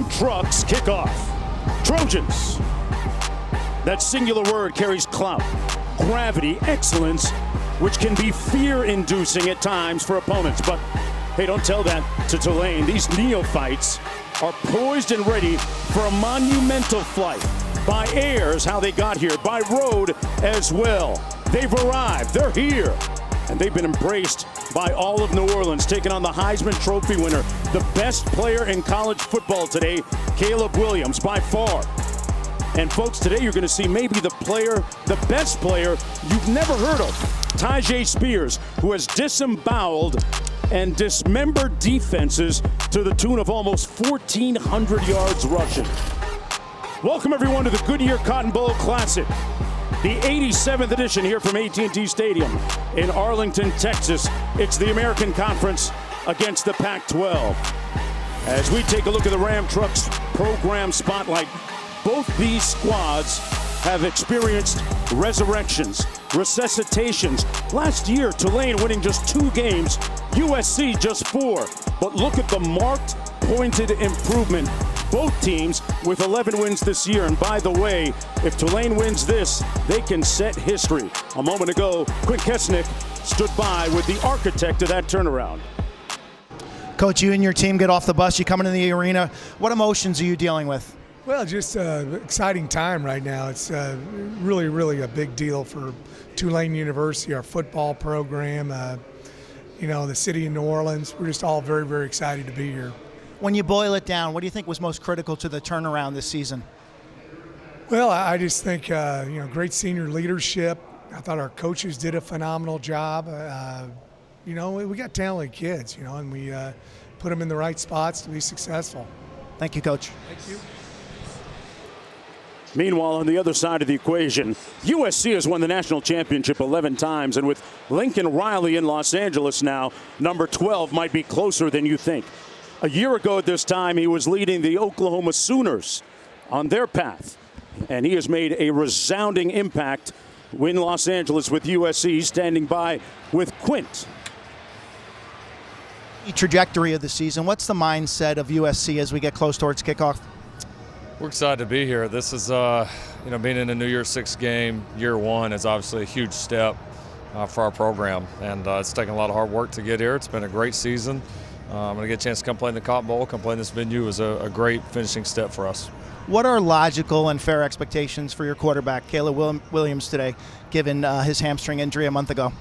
Ram Trucks kickoff. Trojans. That singular word carries clout, gravity, excellence, which can be fear-inducing at times for opponents. But hey, don't tell that to Tulane. These neophytes are poised and ready for a monumental flight. By air is how they got here, by road as well. They've arrived, they're here, and they've been embraced by all of New Orleans, taking on the Heisman Trophy winner, the best player in college football today, Caleb Williams, by far. And folks, today you're going to see maybe the best player you've never heard of, Tyjae Spears, who has disemboweled and dismembered defenses to the tune of almost 1,400 yards rushing. Welcome everyone to the Goodyear Cotton Bowl Classic, the 87th edition here from AT&T Stadium in Arlington, Texas. It's the American Conference against the Pac-12. As we take a look at the Ram Trucks program spotlight, both these squads have experienced resurrections, resuscitations. Last year, Tulane winning just 2 games, USC just 4. But look at the marked, pointed improvement. Both teams with 11 wins this year. And by the way, if Tulane wins this, they can set history. A moment ago, Quint Kessenich stood by with the architect of that turnaround. Coach, you and your team get off the bus, you come into the arena. What emotions are you dealing with? Well, just an exciting time right now. It's really, really a big deal for Tulane University, our football program, the city of New Orleans. We're just all very, very excited to be here. When you boil it down, what do you think was most critical to the turnaround this season? Well, I just think, great senior leadership. I thought our coaches did a phenomenal job. We got talented kids, and we put them in the right spots to be successful. Thank you, Coach. Thank you. Meanwhile, on the other side of the equation, USC has won the national championship 11 times, and with Lincoln Riley in Los Angeles now, number 12 might be closer than you think. A year ago at this time, he was leading the Oklahoma Sooners on their path, and he has made a resounding impact in Los Angeles with USC, standing by with Quint. The trajectory of the season, what's the mindset of USC as we get close towards kickoff? We're excited to be here. This is, being in a New Year's Six game, year one, is obviously a huge step for our program. And it's taken a lot of hard work to get here. It's been a great season. I'm going to get a chance to come play in the Cotton Bowl. Come play in this venue is a great finishing step for us. What are logical and fair expectations for your quarterback, Caleb Williams, today, given his hamstring injury a month ago?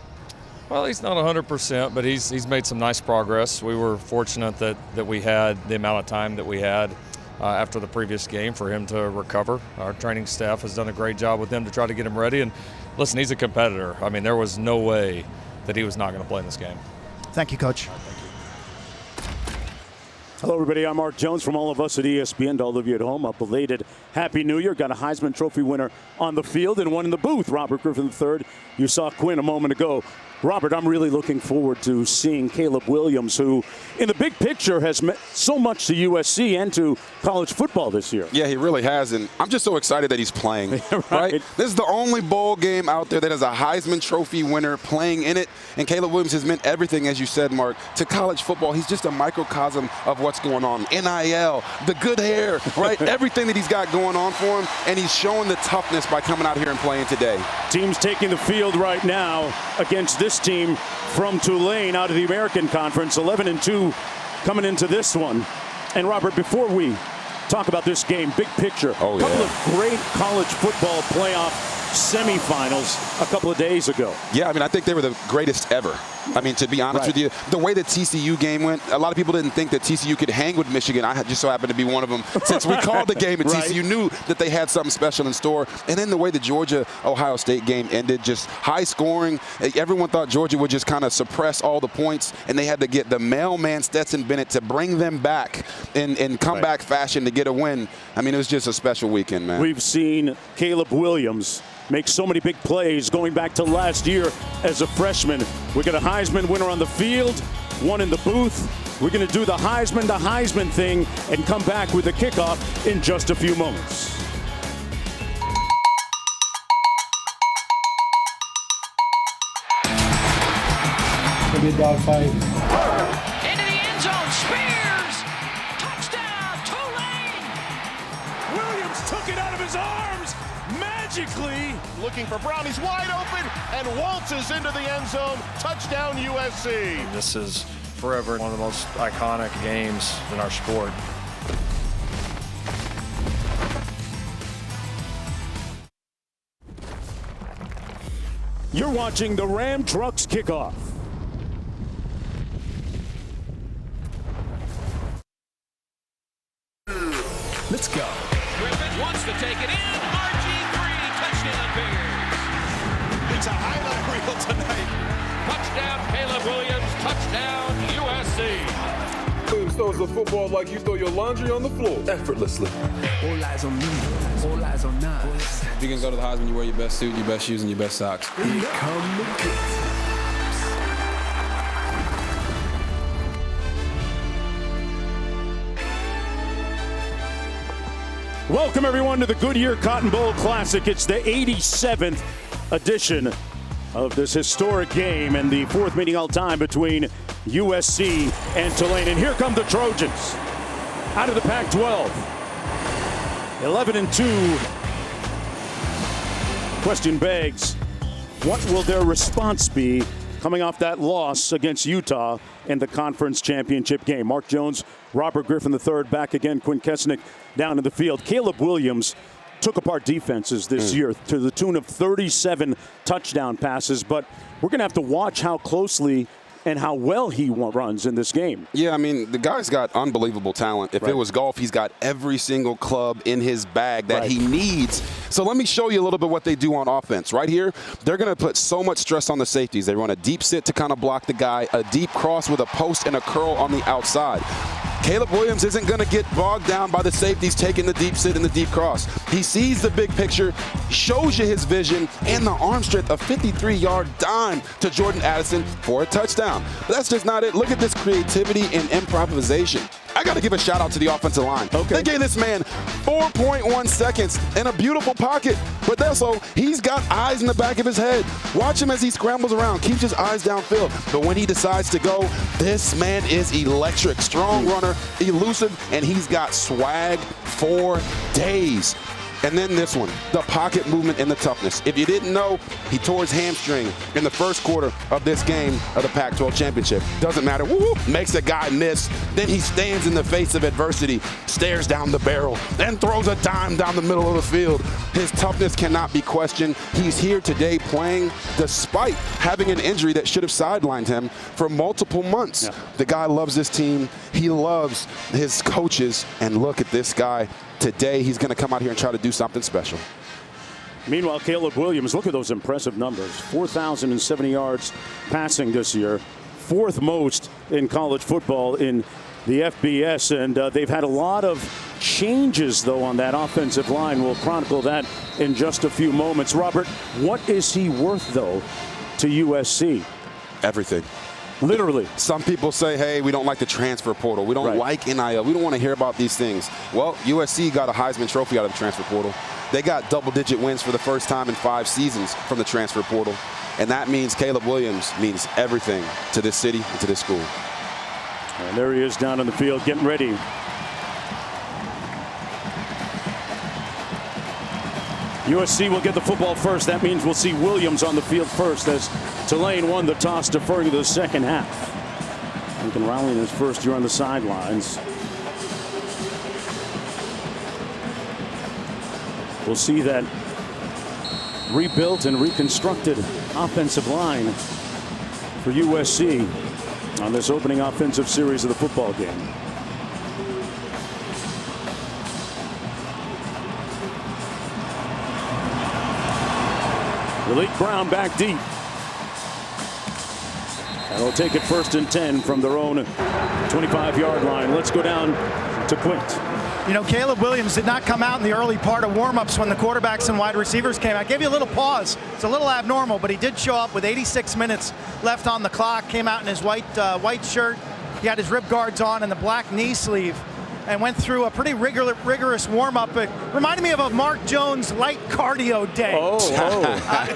Well, he's not 100%, but he's made some nice progress. We were fortunate that we had the amount of time that we had after the previous game for him to recover. Our training staff has done a great job with him to try to get him ready. And listen, he's a competitor. I mean, there was no way that he was not going to play in this game. Thank you, Coach. Hello, everybody. I'm Mark Jones from all of us at ESPN. To all of you at home, a belated Happy New Year. Got a Heisman Trophy winner on the field and one in the booth, Robert Griffin III. You saw Quinn a moment ago. Robert, I'm really looking forward to seeing Caleb Williams, who, in the big picture, has meant so much to USC and to college football this year. Yeah, he really has, and I'm just so excited that he's playing. right? This is the only bowl game out there that has a Heisman Trophy winner playing in it, and Caleb Williams has meant everything, as you said, Mark, to college football. He's just a microcosm of what's going on. NIL, the good hair, right? Everything that he's got going on for him, and he's showing the toughness by coming out here and playing today. Teams taking the field right now against this team from Tulane out of the American Conference, 11-2 coming into this one. And Robert, before we talk about this game, big picture, couple of great college football playoff semifinals a couple of days ago. Yeah, I think they were the greatest ever. To be honest with you, the way the TCU game went, a lot of people didn't think that TCU could hang with Michigan. I just so happened to be one of them. Since we called the game, and TCU knew that they had something special in store. And then the way the Georgia-Ohio State game ended, just high scoring. Everyone thought Georgia would just kind of suppress all the points, and they had to get the mailman Stetson Bennett to bring them back in comeback fashion to get a win. It was just a special weekend, man. We've seen Caleb Williams make so many big plays going back to last year as a freshman. We got a Heisman winner on the field, one in the booth. We're going to do the Heisman thing and come back with the kickoff in just a few moments. It'll be a dogfight. Into the end zone, Spears! Touchdown, Tulane! took it out of his arms magically. Looking for Brown, he's wide open and waltzes into the end zone. Touchdown USC. This is forever one of the most iconic games in our sport. You're watching the Ram Trucks kickoff. Let's go. Griffin wants to take it in. RG3, touchdown Bears. It's a highlight reel tonight. Touchdown Caleb Williams, touchdown USC. Williams throws the football like you throw your laundry on the floor, effortlessly. All eyes on me. All eyes on us. If you can go to the Heisman, you wear your best suit, your best shoes, and your best socks. Here come the kids. Welcome, everyone, to the Goodyear Cotton Bowl Classic. It's the 87th edition of this historic game and the fourth meeting all time between USC and Tulane. And here come the Trojans out of the Pac-12. 11-2. Question begs, what will their response be coming off that loss against Utah in the conference championship game? Mark Jones, Robert Griffin III back again, Quinn Kesnick down in the field. Caleb Williams took apart defenses this year to the tune of 37 touchdown passes, but we're going to have to watch how closely and how well he runs in this game. Yeah, I mean, the guy's got unbelievable talent. If it was golf, he's got every single club in his bag that he needs. So let me show you a little bit what they do on offense. Right here, they're going to put so much stress on the safeties. They run a deep sit to kind of block the guy, a deep cross with a post and a curl on the outside. Caleb Williams isn't going to get bogged down by the safeties taking the deep sit and the deep cross. He sees the big picture, shows you his vision, and the arm strength, a 53-yard dime to Jordan Addison for a touchdown. But that's just not it. Look at this creativity and improvisation. I got to give a shout out to the offensive line. They gave this man 4.1 seconds in a beautiful pocket, but also he's got eyes in the back of his head. Watch him as he scrambles around, keeps his eyes downfield. But when he decides to go, this man is electric. Strong runner, elusive, and he's got swag for days. And then this one, the pocket movement and the toughness. If you didn't know, he tore his hamstring in the first quarter of this game of the Pac-12 championship. Doesn't matter. Woo-woo, makes a guy miss. Then he stands in the face of adversity, stares down the barrel, and throws a dime down the middle of the field. His toughness cannot be questioned. He's here today playing despite having an injury that should have sidelined him for multiple months. The guy loves this team. He loves his coaches. And look at this guy. Today, he's going to come out here and try to do something special. Meanwhile, Caleb Williams, look at those impressive numbers. 4,070 yards passing this year. Fourth most in college football in the FBS. And they've had a lot of changes, though, on that offensive line. We'll chronicle that in just a few moments. Robert, what is he worth, though, to USC? Everything. Literally. Some people say, hey, we don't like the transfer portal. We don't like NIL. We don't want to hear about these things. Well, USC got a Heisman Trophy out of the transfer portal. They got double-digit wins for the first time in 5 seasons from the transfer portal. And that means Caleb Williams means everything to this city and to this school. And there he is down in the field getting ready. USC will get the football first. That means we'll see Williams on the field first as Tulane won the toss, deferring to the second half. Lincoln Riley in his first year on the sidelines. We'll see that rebuilt and reconstructed offensive line for USC on this opening offensive series of the football game. Malik Brown back deep. And they'll take it 1st and 10 from their own 25-yard line. Let's go down to Quint. You know, Caleb Williams did not come out in the early part of warmups when the quarterbacks and wide receivers came out. Gave you a little pause. It's a little abnormal, but he did show up with 86 minutes left on the clock. Came out in his white shirt. He had his rib guards on and the black knee sleeve, and went through a pretty rigorous warm-up. It reminded me of a Mark Jones light cardio day.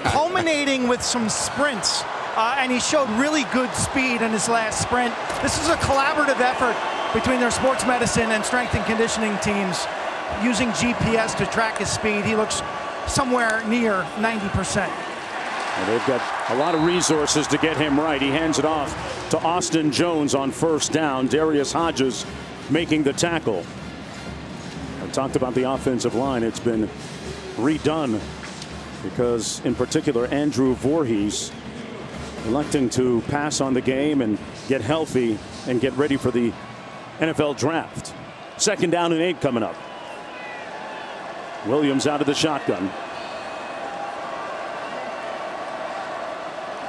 Culminating with some sprints. And he showed really good speed in his last sprint. This is a collaborative effort between their sports medicine and strength and conditioning teams. using GPS to track his speed, he looks somewhere near 90%. Well, they've got a lot of resources to get him right. He hands it off to Austin Jones on first down. Darius Hodges making the tackle. I talked about the offensive line. It's been redone because, in particular, Andrew Voorhees electing to pass on the game and get healthy and get ready for the NFL draft. 2nd down and 8 coming up. Williams out of the shotgun.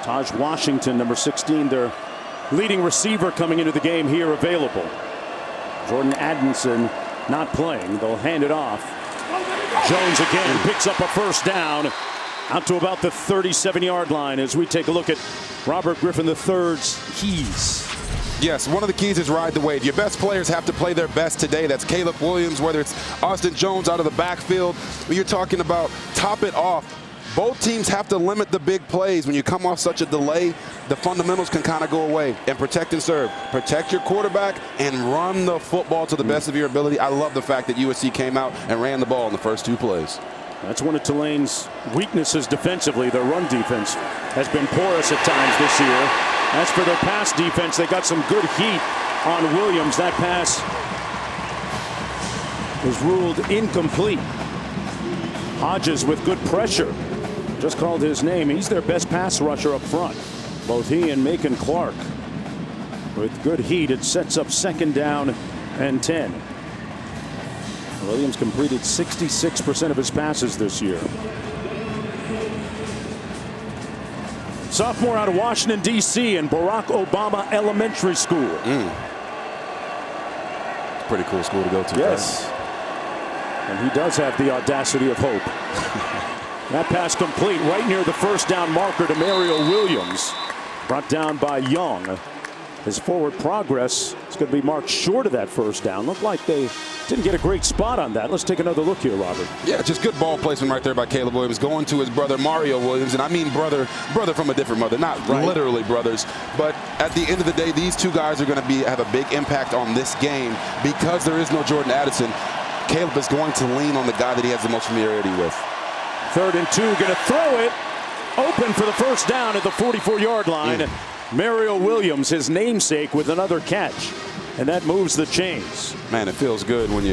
Taj Washington, number 16, their leading receiver coming into the game here, available. Jordan Addison not playing. They'll hand it off. Jones again picks up a first down out to about the 37-yard line as we take a look at Robert Griffin III's keys. Yes, one of the keys is ride the wave. Your best players have to play their best today. That's Caleb Williams, whether it's Austin Jones out of the backfield. When you're talking about top it off, both teams have to limit the big plays. When you come off such a delay, the fundamentals can kind of go away. And protect and serve. Protect your quarterback and run the football to the best of your ability. I love the fact that USC came out and ran the ball in the first 2 plays. That's one of Tulane's weaknesses defensively. Their run defense has been porous at times this year. As for their pass defense, they got some good heat on Williams. That pass was ruled incomplete. Hodges with good pressure. Just called his name. He's their best pass rusher up front. Both he and Macon Clark with good heat. It sets up 2nd down and 10. Williams completed 66% of his passes this year. Sophomore out of Washington, D.C. and Barack Obama Elementary School. It's a pretty cool school to go to. Yes. Right? And he does have the audacity of hope. That pass complete right near the first down marker to Mario Williams. Brought down by Young. His forward progress is going to be marked short of that first down. Looked like they didn't get a great spot on that. Let's take another look here, Robert. Yeah, just good ball placement right there by Caleb Williams, going to his brother Mario Williams, and I mean brother from a different mother, not literally brothers, but at the end of the day, these 2 guys are going to have a big impact on this game because there is no Jordan Addison. Caleb is going to lean on the guy that he has the most familiarity with. 3rd and 2, going to throw it open for the first down at the 44-yard line. Mario Williams, his namesake, with another catch, and that moves the chains. Man, it feels good when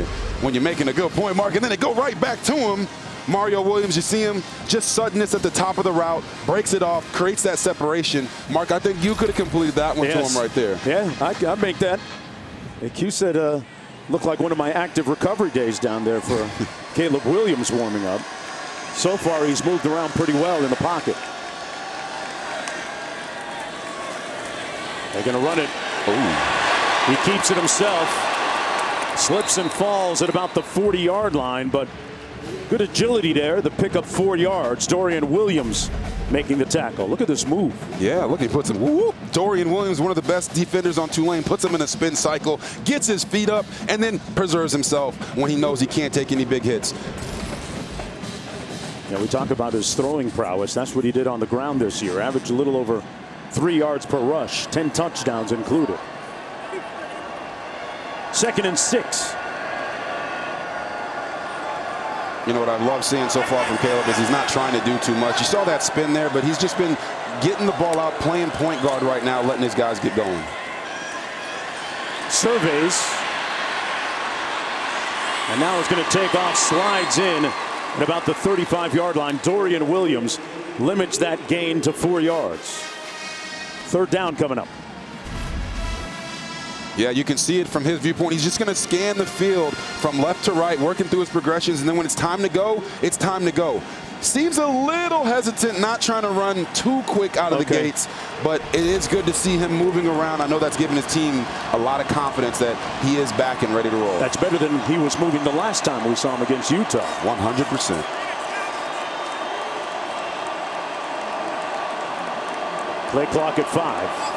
you're making a good point, Mark, and then it go right back to him. Mario Williams, you see him, just suddenness at the top of the route, breaks it off, creates that separation. Mark, I think you could have completed that one to him right there. Yeah, I'd make that. Q said, looked like one of my active recovery days down there for Caleb Williams warming up. So far, he's moved around pretty well in the pocket. They're going to run it. Ooh. He keeps it himself. Slips and falls at about the 40-yard line, but good agility there. The pickup 4 yards. Dorian Williams making the tackle. Look at this move. Yeah, look, he puts him. Whoop. Dorian Williams, one of the best defenders on Tulane, puts him in a spin cycle, gets his feet up, and then preserves himself when he knows he can't take any big hits. Yeah, we talk about his throwing prowess. That's what he did on the ground this year. Averaged a little over 3 yards per rush, 10 touchdowns included. 2nd and 6. You know what I love seeing so far from Caleb is he's not trying to do too much. You saw that spin there, but he's just been getting the ball out, playing point guard right now, letting his guys get going. Surveys. And now he's going to take off, slides in at about the 35-yard line. Dorian Williams limits that gain to 4 yards. 3rd down coming up. Yeah, you can see it from his viewpoint. He's just going to scan the field from left to right, working through his progressions, and then when it's time to go, it's time to go. Seems a little hesitant, not trying to run too quick out of the gates, but it is good to see him moving around. I know that's given his team a lot of confidence that he is back and ready to roll. That's better than he was moving the last time we saw him against Utah. 100%. Play clock at 5.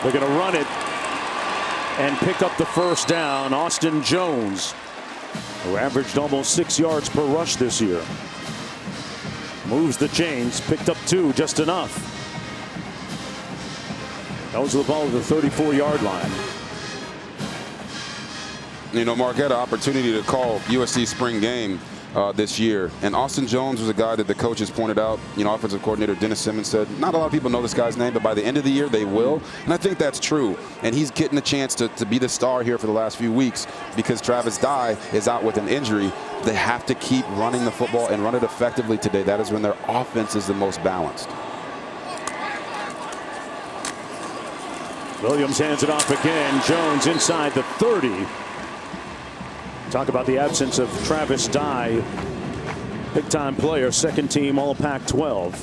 They're going to run it and pick up the first down. Austin Jones, who averaged almost 6 yards per rush this year, moves the chains, picked up 2, just enough. Those are the ball at the 34-yard line. You know, Mark had an opportunity to call USC spring game this year, and Austin Jones was a guy that the coaches pointed out. You know, offensive coordinator Dennis Simmons said not a lot of people know this guy's name, but by the end of the year they will, and I think that's true. And he's getting a chance to be the star here for the last few weeks because Travis Dye is out with an injury. They have to keep running the football and run it effectively today. That is when their offense is the most balanced. Williams hands it off again. Jones inside the 30. Talk about the absence of Travis Dye. Big-time player, second team All Pac-12.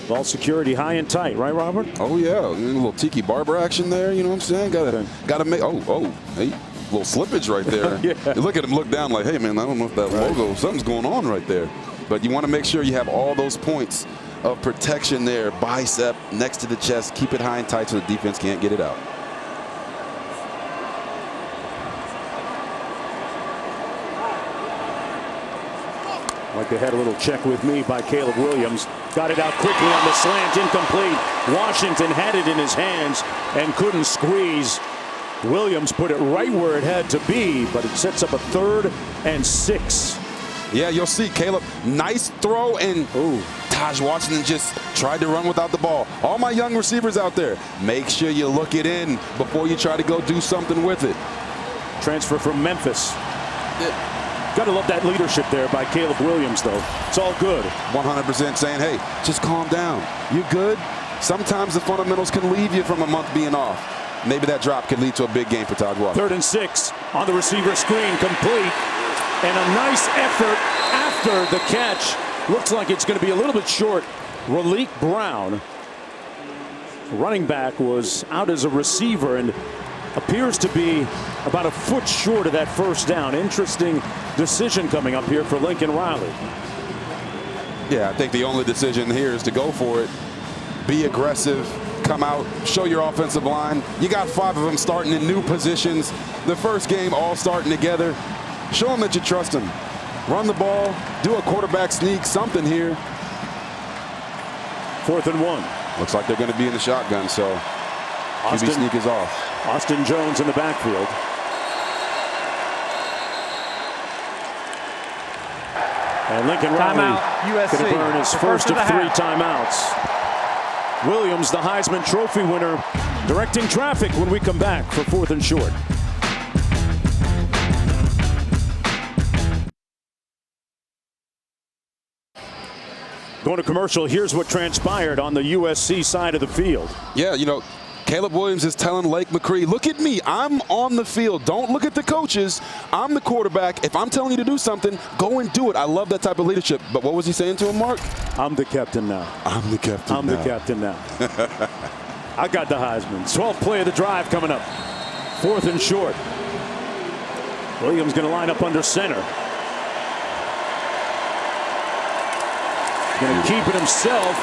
Ball security high and tight, right, Robert? Oh yeah, a little Tiki Barber action there. You know what I'm saying? Gotta make. Hey, little slippage right there. Yeah. You look at him, look down, like, hey man, I don't know if that logo, something's going on right there. But you want to make sure you have all those points of protection there. Bicep next to the chest, keep it high and tight so the defense can't get it out. Like they had a little check with me by Caleb Williams. Got it out quickly on the slant, incomplete. Washington had it in his hands and couldn't squeeze. Williams put it right where it had to be, but it sets up a 3rd and 6. Yeah, you'll see Caleb, nice throw, and Taj Washington just tried to run without the ball. All my young receivers out there, make sure you look it in before you try to go do something with it. Transfer from Memphis. Got to love that leadership there by Caleb Williams, though. It's all good. 100% saying, hey, just calm down. You good? Sometimes the fundamentals can leave you from a month being off. Maybe that drop could lead to a big game for Taj Washington. 3rd and 6 on the receiver screen, complete. And a nice effort after the catch. Looks like it's going to be a little bit short. Raleek Brown, running back, was out as a receiver and appears to be about a foot short of that first down. Interesting decision coming up here for Lincoln Riley. Yeah, I think the only decision here is to go for it. Be aggressive. Come out, show your offensive line. You got 5 of them starting in new positions. The first game all starting together. Show them that you trust them. Run the ball, do a quarterback sneak, something here. 4th and 1. Looks like they're going to be in the shotgun, so QB sneak is off. Austin Jones in the backfield. And Lincoln Riley going to burn his first of 3 timeouts. Williams, the Heisman Trophy winner, directing traffic when we come back for 4th and short. Going to commercial, here's what transpired on the USC side of the field. Yeah, you know, Caleb Williams is telling Lake McCree, look at me, I'm on the field. Don't look at the coaches. I'm the quarterback. If I'm telling you to do something, go and do it. I love that type of leadership. But what was he saying to him, Mark? I'm the captain now. I'm the captain I'm the captain now. I got the Heisman. 12th play of the drive coming up. 4th and short. Williams going to line up under center. Going to keep it himself.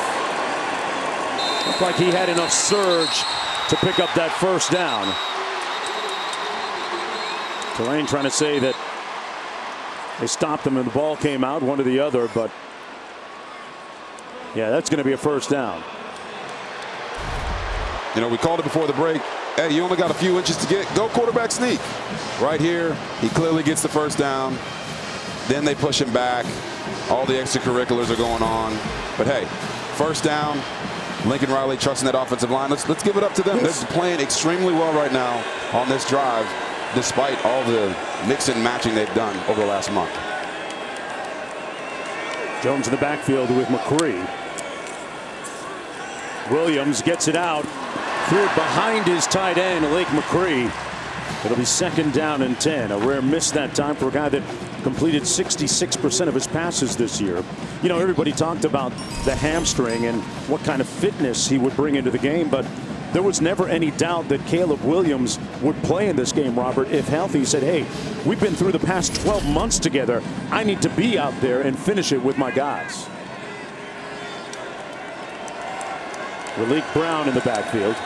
Looked like he had enough surge to pick up that first down. Tulane trying to say that they stopped him and the ball came out, one or the other, but yeah, that's going to be a first down. You know, we called it before the break. Hey, you only got a few inches to get. Go quarterback sneak. Right here, he clearly gets the first down. Then they push him back. All the extracurriculars are going on. But hey, first down. Lincoln Riley trusting that offensive line. Let's give it up to them. They're playing extremely well right now on this drive, despite all the mix and matching they've done over the last month. Jones in the backfield with McCree. Williams gets it out, threw it behind his tight end, Lake McCree. It'll be 2nd down and 10. A rare miss that time for a guy that completed 66% of his passes this year. You know, everybody talked about the hamstring and what kind of fitness he would bring into the game, but there was never any doubt that Caleb Williams would play in this game, Robert, if healthy. He said, hey, we've been through the past 12 months together. I need to be out there and finish it with my guys. Raleek Brown in the backfield.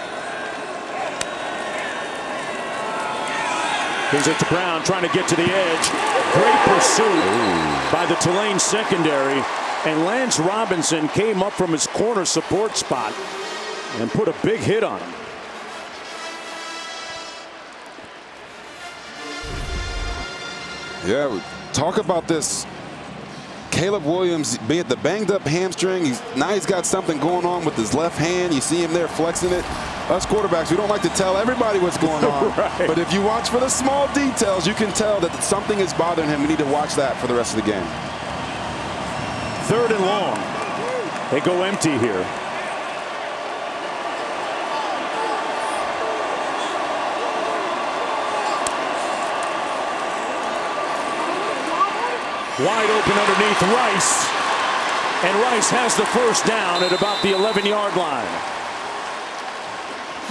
Gives it to Brown, trying to get to the edge. Great pursuit by the Tulane secondary. And Lance Robinson came up from his corner support spot and put a big hit on him. Yeah, talk about this. Caleb Williams, be it the banged up hamstring, now he's got something going on with his left hand. You see him there flexing it. Us quarterbacks, we don't like to tell everybody what's going on. Right. But if you watch for the small details, you can tell that something is bothering him. We need to watch that for the rest of the game. 3rd and long. They go empty here. Wide open underneath Rice. And Rice has the first down at about the 11-yard line.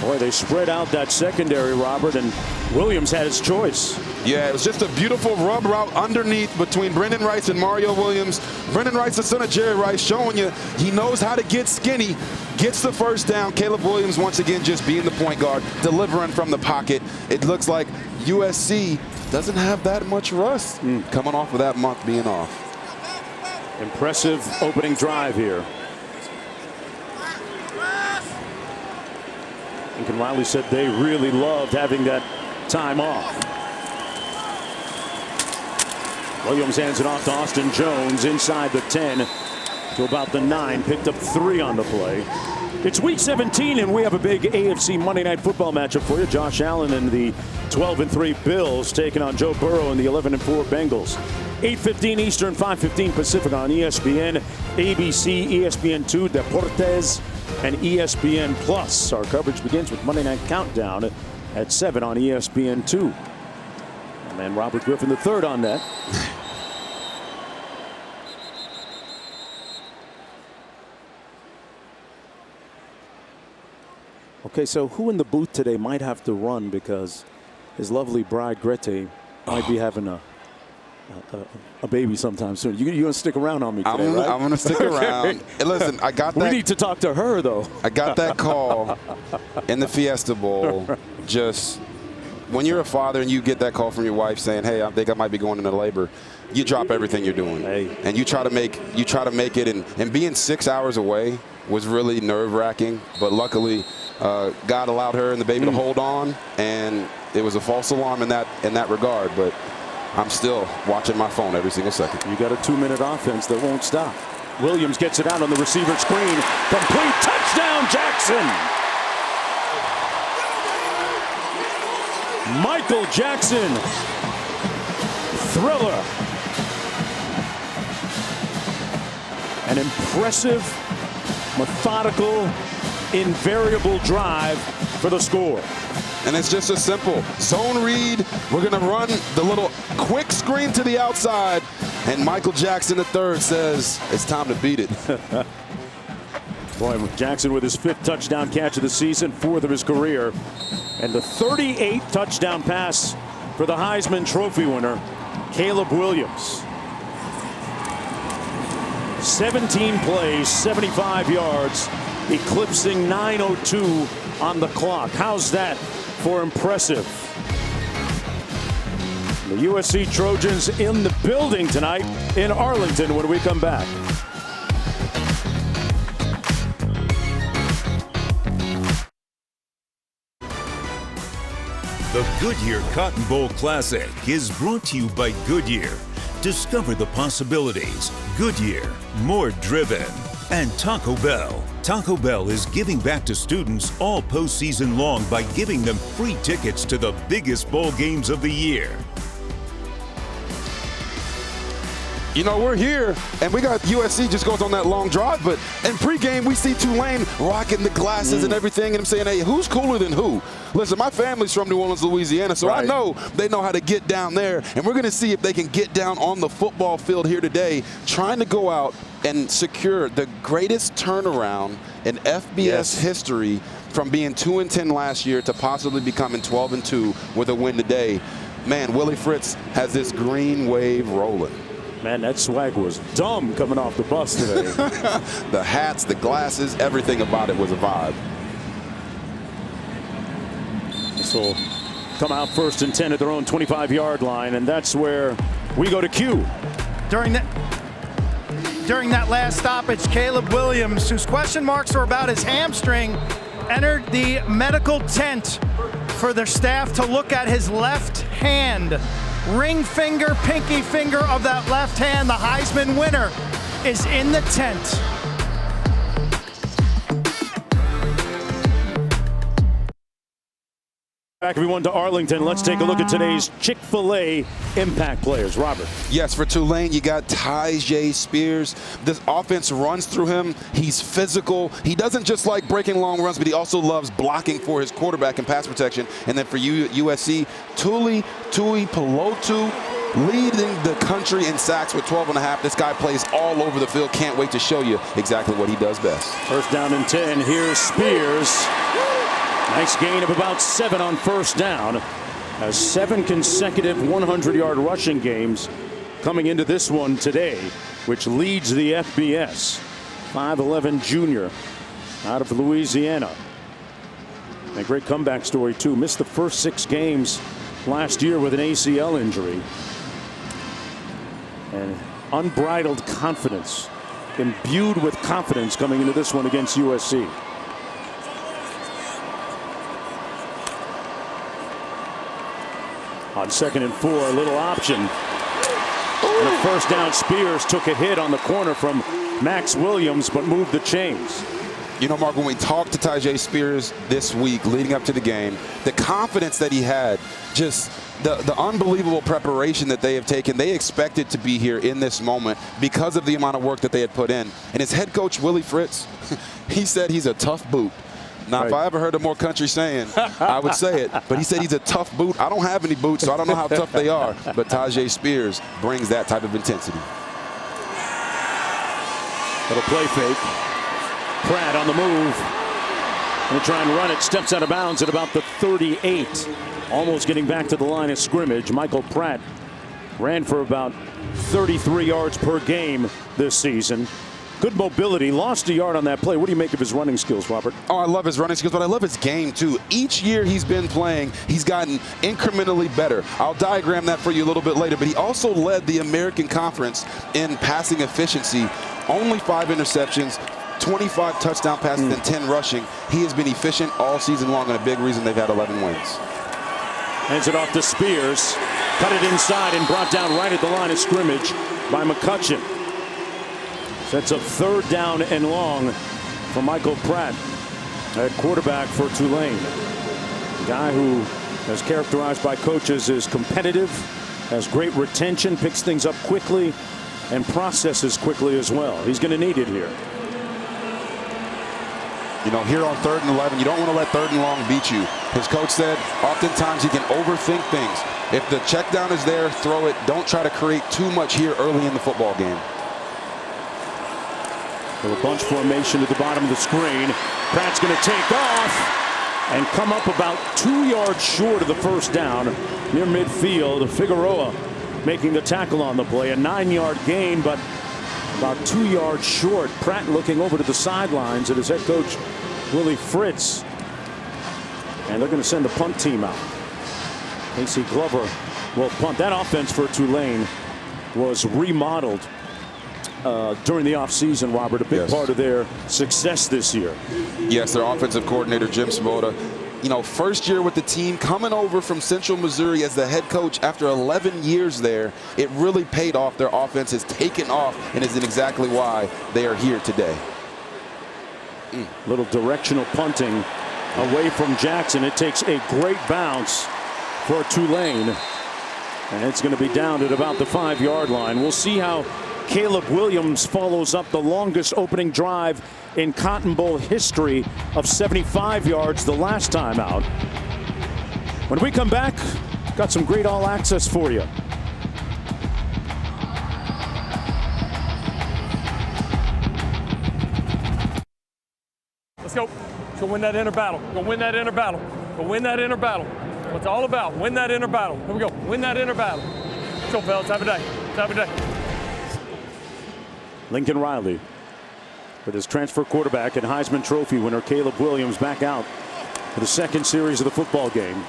Boy, they spread out that secondary, Robert, and Williams had his choice. Yeah, it was just a beautiful rub route underneath between Brendan Rice and Mario Williams. Brendan Rice, the son of Jerry Rice, showing you he knows how to get skinny, gets the first down. Caleb Williams, once again, just being the point guard, delivering from the pocket. It looks like USC doesn't have that much rust coming off of that month being off. Impressive opening drive here. Lincoln Riley said they really loved having that time off. Williams hands it off to Austin Jones inside the 10 to about the 9. Picked up 3 on the play. It's week 17 and we have a big AFC Monday Night Football matchup for you. Josh Allen and the 12-3 Bills taking on Joe Burrow and the 11-4 Bengals. 8:15 Eastern, 5:15 Pacific on ESPN, ABC, ESPN2, Deportes, and ESPN Plus. Our coverage begins with Monday Night Countdown at 7 on ESPN2. My man Robert Griffin III on that. Okay, so who in the booth today might have to run because his lovely bride Grete might be having a baby sometime soon. You're going to stick around on me today, right? I'm going to stick around. Hey, listen, I got that. We need to talk to her, though. I got that call in the Fiesta Bowl. Just when you're a father and you get that call from your wife saying, "Hey, I think I might be going into labor," you drop everything you're doing, and you try to make it. And being 6 hours away was really nerve-wracking. But luckily, God allowed her and the baby to hold on, and it was a false alarm in that regard. But I'm still watching my phone every single second. You got a 2-minute offense that won't stop. Williams gets it out on the receiver screen. Complete touchdown, Jackson. Michael Jackson. Thriller. An impressive, methodical, invariable drive for the score. And it's just a simple zone read. We're going to run the little quick screen to the outside. And Michael Jackson III says it's time to beat it. Boy, Jackson with his 5th touchdown catch of the season, 4th of his career. And the 38th touchdown pass for the Heisman Trophy winner, Caleb Williams. 17 plays, 75 yards, eclipsing 9:02 on the clock. How's that for impressive? The USC Trojans in the building tonight in Arlington when we come back. The Goodyear Cotton Bowl Classic is brought to you by Goodyear. Discover the possibilities. Goodyear, more driven. And Taco Bell. Taco Bell is giving back to students all postseason long by giving them free tickets to the biggest bowl games of the year. You know, we're here, and we got USC just goes on that long drive, but in pregame, we see Tulane rocking the glasses and everything, and I'm saying, hey, who's cooler than who? Listen, my family's from New Orleans, Louisiana, so I know they know how to get down there, and we're going to see if they can get down on the football field here today, trying to go out and secure the greatest turnaround in FBS history from being 2-10 last year to possibly becoming 12-2 with a win today. Man, Willie Fritz has this green wave rolling. Man, that swag was dumb coming off the bus today. The hats, the glasses, everything about it was a vibe. This will come out 1st and 10 at their own 25-yard line, and that's where we go to Q. During that last stoppage, Caleb Williams, whose question marks were about his hamstring, entered the medical tent for their staff to look at his left hand. ring finger, pinky finger of that left hand. The Heisman winner is in the tent. Back everyone to Arlington. Let's take a look at today's Chick-fil-A impact players. Robert. Yes, for Tulane, you got Tyjae Spears. This offense runs through him. He's physical. He doesn't just like breaking long runs, but he also loves blocking for his quarterback and pass protection. And then for USC, Tuli Pelotu, leading the country in sacks with 12.5. This guy plays all over the field. Can't wait to show you exactly what he does best. First down and 10. Here's Spears. Nice gain of about 7 on first down. Has 7 consecutive 100-yard rushing games coming into this one today, which leads the FBS. 5'11" junior out of Louisiana. A great comeback story, too. Missed the first 6 games last year with an ACL injury. And unbridled confidence, imbued with confidence coming into this one against USC. On 2nd and 4, a little option. And a first down. Spears took a hit on the corner from Max Williams, but moved the chains. You know, Mark, when we talked to Tyjae Spears this week leading up to the game, the confidence that he had, just the unbelievable preparation that they have taken, they expected to be here in this moment because of the amount of work that they had put in. And his head coach, Willie Fritz, he said he's a tough boot. Now, right. If I ever heard a more country saying, I would say it. But he said he's a tough boot. I don't have any boots, so I don't know how tough they are. But Tyjae Spears brings that type of intensity. Little play fake. Pratt on the move. Going to try and run it. Steps out of bounds at about the 38. Almost getting back to the line of scrimmage. Michael Pratt ran for about 33 yards per game this season. Good mobility, lost a yard on that play. What do you make of his running skills, Robert? Oh, I love his running skills, but I love his game, too. Each year he's been playing, he's gotten incrementally better. I'll diagram that for you a little bit later, but he also led the American Conference in passing efficiency. Only 5 interceptions, 25 touchdown passes, and 10 rushing. He has been efficient all season long, and a big reason they've had 11 wins. Hands it off to Spears. Cut it inside and brought down right at the line of scrimmage by McCutcheon. That's a 3rd down and long for Michael Pratt at quarterback for Tulane. A guy who is characterized by coaches as competitive, has great retention, picks things up quickly, and processes quickly as well. He's going to need it here. You know, here on 3rd and 11, you don't want to let 3rd and long beat you. His coach said oftentimes he can overthink things. If the check down is there, throw it. Don't try to create too much here early in the football game. Little bunch formation at the bottom of the screen. Pratt's going to take off and come up about 2 yards short of the first down near midfield. Figueroa making the tackle on the play. A 9-yard gain, but about 2 yards short. Pratt looking over to the sidelines at his head coach, Willie Fritz. And they're going to send the punt team out. Casey Glover will punt. That offense for Tulane was remodeled during the offseason, Robert, a big part of their success this year. Yes, their offensive coordinator, Jim Svoboda, you know, first year with the team, coming over from Central Missouri as the head coach after 11 years there, it really paid off. Their offense has taken off and is exactly why they are here today. Little directional punting away from Jackson. It takes a great bounce for Tulane, and it's going to be down at about the 5-yard line. We'll see how Caleb Williams follows up the longest opening drive in Cotton Bowl history of 75 yards the last time out. When we come back, got some great all access for you. Let's go. Let's go win that inner battle. Go win that inner battle. Go win that inner battle. What's all about? Win that inner battle. Here we go. Win that inner battle. Let's go, fellas. Have a day. Have a day. Lincoln Riley with his transfer quarterback and Heisman Trophy winner Caleb Williams back out for the 2nd series of the football game.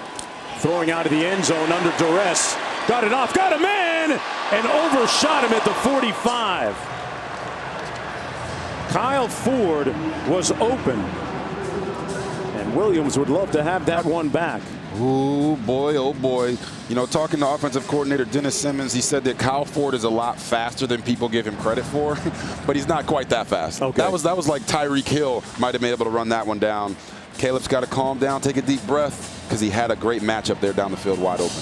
Throwing out of the end zone under duress. Got it off. Got a man and overshot him at the 45. Kyle Ford was open. And Williams would love to have that one back. Oh boy. You know, talking to offensive coordinator Dennis Simmons, he said that Kyle Ford is a lot faster than people give him credit for, but he's not quite that fast. Okay. That was like Tyreek Hill might have been able to run that one down. Caleb's got to calm down, take a deep breath, because he had a great matchup there down the field wide open.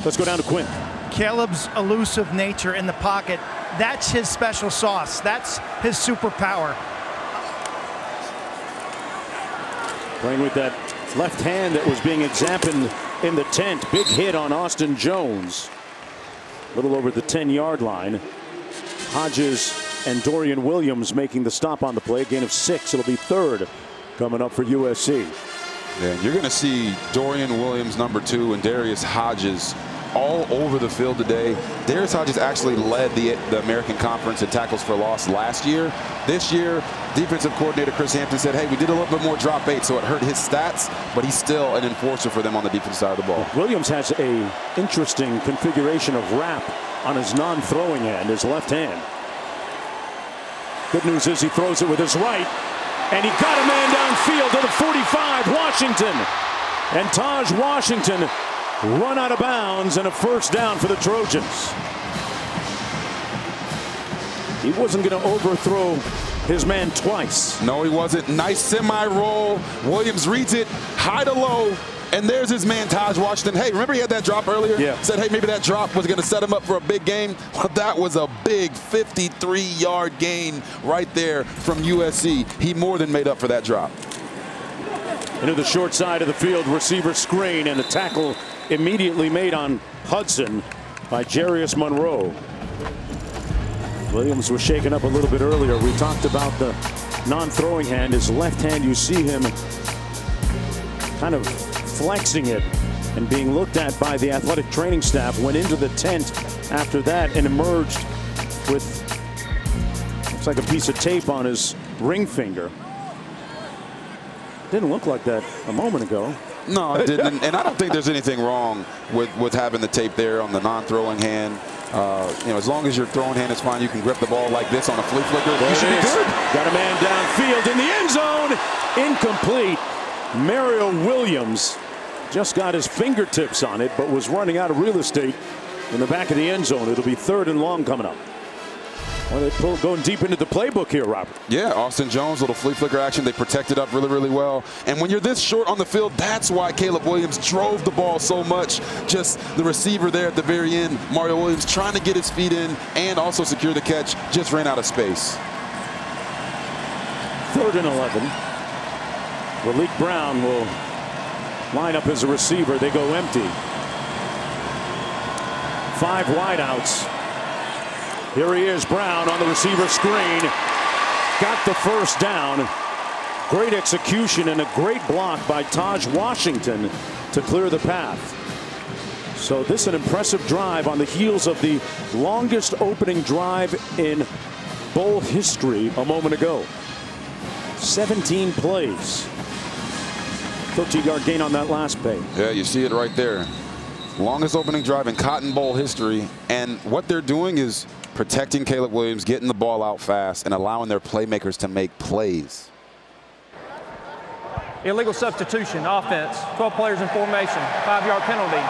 Let's go down to Quinn. Caleb's elusive nature in the pocket, that's his special sauce. That's his superpower. Playing with that left hand that was being examined in the tent. Big hit on Austin Jones. A little over the 10-yard line. Hodges and Dorian Williams making the stop on the play. A gain of 6. It'll be third coming up for USC. Yeah, you're going to see Dorian Williams, number 2, and Darius Hodges all over the field today. Darius Hodges actually led the American Conference in tackles for loss last year. This year, defensive coordinator Chris Hampton said, hey, we did a little bit more drop 8, so it hurt his stats, but he's still an enforcer for them on the defensive side of the ball. Williams has a interesting configuration of wrap on his non-throwing hand, his left hand. Good news is he throws it with his right, and he got a man downfield to the 45, Washington. And Taj Washington run out of bounds and a first down for the Trojans. He wasn't going to overthrow his man twice. No, he wasn't. Nice semi-roll. Williams reads it high to low, and there's his man Taj Washington. Hey, remember he had that drop earlier? Yeah. Said, hey, maybe that drop was going to set him up for a big game. Well, that was a big 53-yard gain right there from USC. He more than made up for that drop. Into the short side of the field, receiver screen, and a tackle immediately made on Hudson by Jarius Monroe. Williams was shaken up a little bit earlier. We talked about the non-throwing hand. His left hand, you see him kind of flexing it and being looked at by the athletic training staff. Went into the tent after that and emerged with, looks like a piece of tape on his ring finger. Didn't look like that a moment ago. No, it didn't. And I don't think there's anything wrong with having the tape there on the non-throwing hand. You know, as long as your throwing hand is fine, you can grip the ball like this on a flea flicker. You should be good. Got a man downfield in the end zone. Incomplete. Mario Williams just got his fingertips on it, but was running out of real estate in the back of the end zone. It'll be third and long coming up. Well, they're going deep into the playbook here, Robert. Yeah, Austin Jones, little flea flicker action. They protected up really, really well. And when you're this short on the field, that's why Caleb Williams drove the ball so much. Just the receiver there at the very end, Mario Williams, trying to get his feet in and also secure the catch, just ran out of space. Third and 11. Malik Brown will line up as a receiver. They go empty. 5 wideouts. Here he is, Brown on the receiver screen. Got the first down. Great execution and a great block by Taj Washington to clear the path. So this is an impressive drive on the heels of the longest opening drive in bowl history a moment ago. 17 plays. 13-yard gain on that last play. Yeah, you see it right there. Longest opening drive in Cotton Bowl history. And what they're doing is protecting Caleb Williams, getting the ball out fast, and allowing their playmakers to make plays. Illegal substitution, offense, 12 players in formation, 5-yard penalty,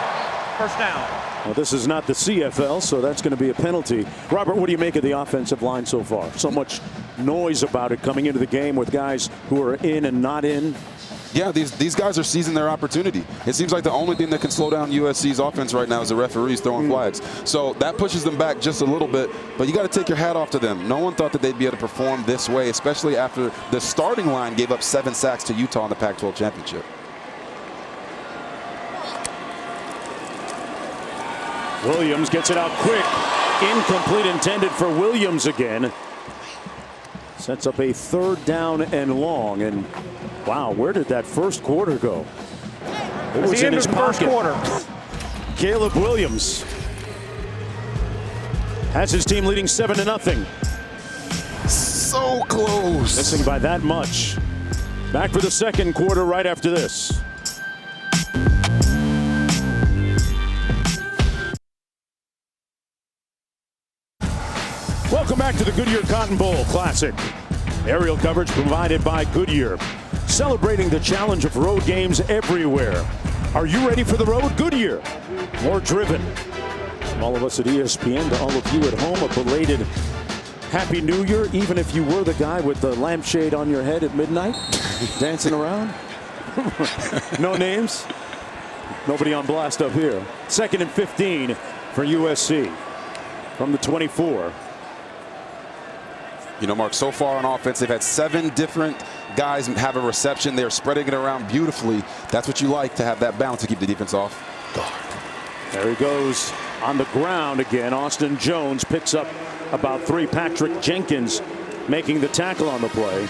first down. Well, this is not the CFL, so that's going to be a penalty. Robert, what do you make of the offensive line so far? So much noise about it coming into the game with guys who are in and not in. Yeah, these guys are seizing their opportunity. It seems like the only thing that can slow down USC's offense right now is the referees throwing flags. So that pushes them back just a little bit, but you got to take your hat off to them. No one thought that they'd be able to perform this way, especially after the starting line gave up 7 sacks to Utah in the Pac-12 championship. Williams gets it out quick. Incomplete, intended for Williams again. Sets up a third down and long. And wow, where did that first quarter go? It was in his pocket. First quarter. Caleb Williams has his team leading 7-0. So close. Missing by that much. Back for the second quarter right after this. Welcome back to the Goodyear Cotton Bowl Classic. Aerial coverage provided by Goodyear. Celebrating the challenge of road games everywhere. Are you ready for the road? Goodyear, more driven. From all of us at ESPN to all of you at home, a belated Happy New Year, even if you were the guy with the lampshade on your head at midnight, dancing around. No names. Nobody on blast up here. 2nd and 15 for USC from the 24. You know, Mark, so far on offense, they've had 7 different guys have a reception. They're spreading it around beautifully. That's what you like, to have that balance to keep the defense off guard. There he goes on the ground again. Austin Jones picks up about 3. Patrick Jenkins making the tackle on the play.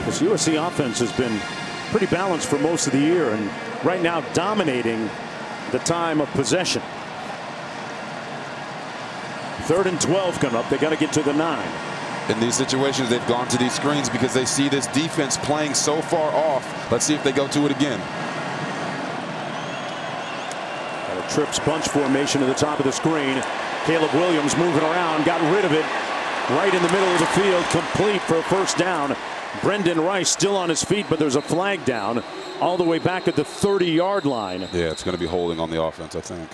This USC offense has been pretty balanced for most of the year, and right now dominating the time of possession. 3rd and 12 coming up. They got to get to the 9. In these situations, they've gone to these screens because they see this defense playing so far off. Let's see if they go to it again. Got a trips bunch formation to the top of the screen. Caleb Williams moving around, got rid of it right in the middle of the field, complete for a first down. Brendan Rice still on his feet, but there's a flag down all the way back at the 30-yard line. Yeah, it's going to be holding on the offense, I think.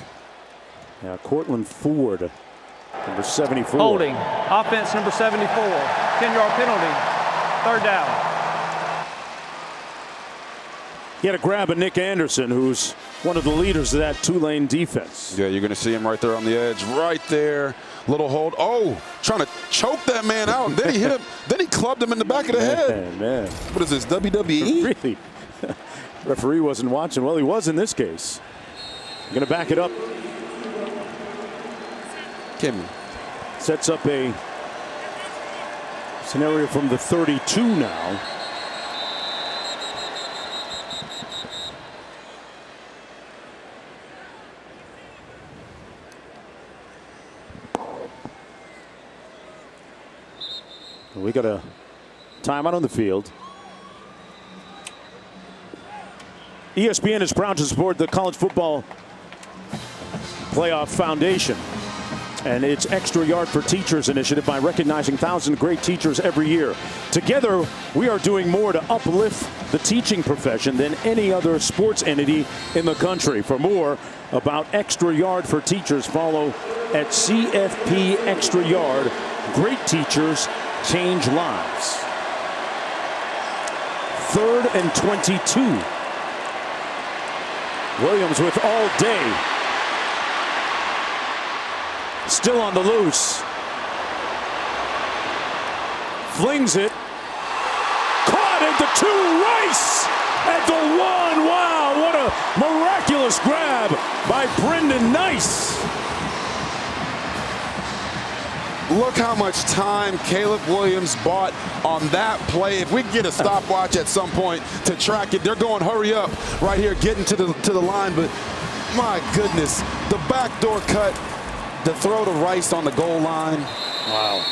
Yeah, Cortland Ford, number 74. Holding. Offense number 74. 10-yard penalty. 3rd down. He had a grab of Nick Anderson, who's one of the leaders of that Tulane defense. Yeah, you're going to see him right there on the edge. Right there. Little hold. Oh, trying to choke that man out. Then he hit him. Then he clubbed him in the back of the head. Man. What is this, WWE? Really? Referee wasn't watching. Well, he was in this case. Going to back it up. Kim sets up a scenario from the 32 now. We got a timeout on the field. ESPN is proud to support the College Football Playoff Foundation and its Extra Yard for Teachers initiative by recognizing thousands of great teachers every year. Together, we are doing more to uplift the teaching profession than any other sports entity in the country. For more about Extra Yard for Teachers, follow at CFP Extra Yard. Great teachers change lives. 3rd and 22. Williams with all day. Still on the loose. Flings it. Caught at the 2. Rice at the 1. Wow, what a miraculous grab by Brendan Nice. Look how much time Caleb Williams bought on that play. If we can get a stopwatch at some point to track it, they're going hurry up right here, getting to the line. But my goodness, the backdoor cut, the throw to Rice on the goal line. Wow.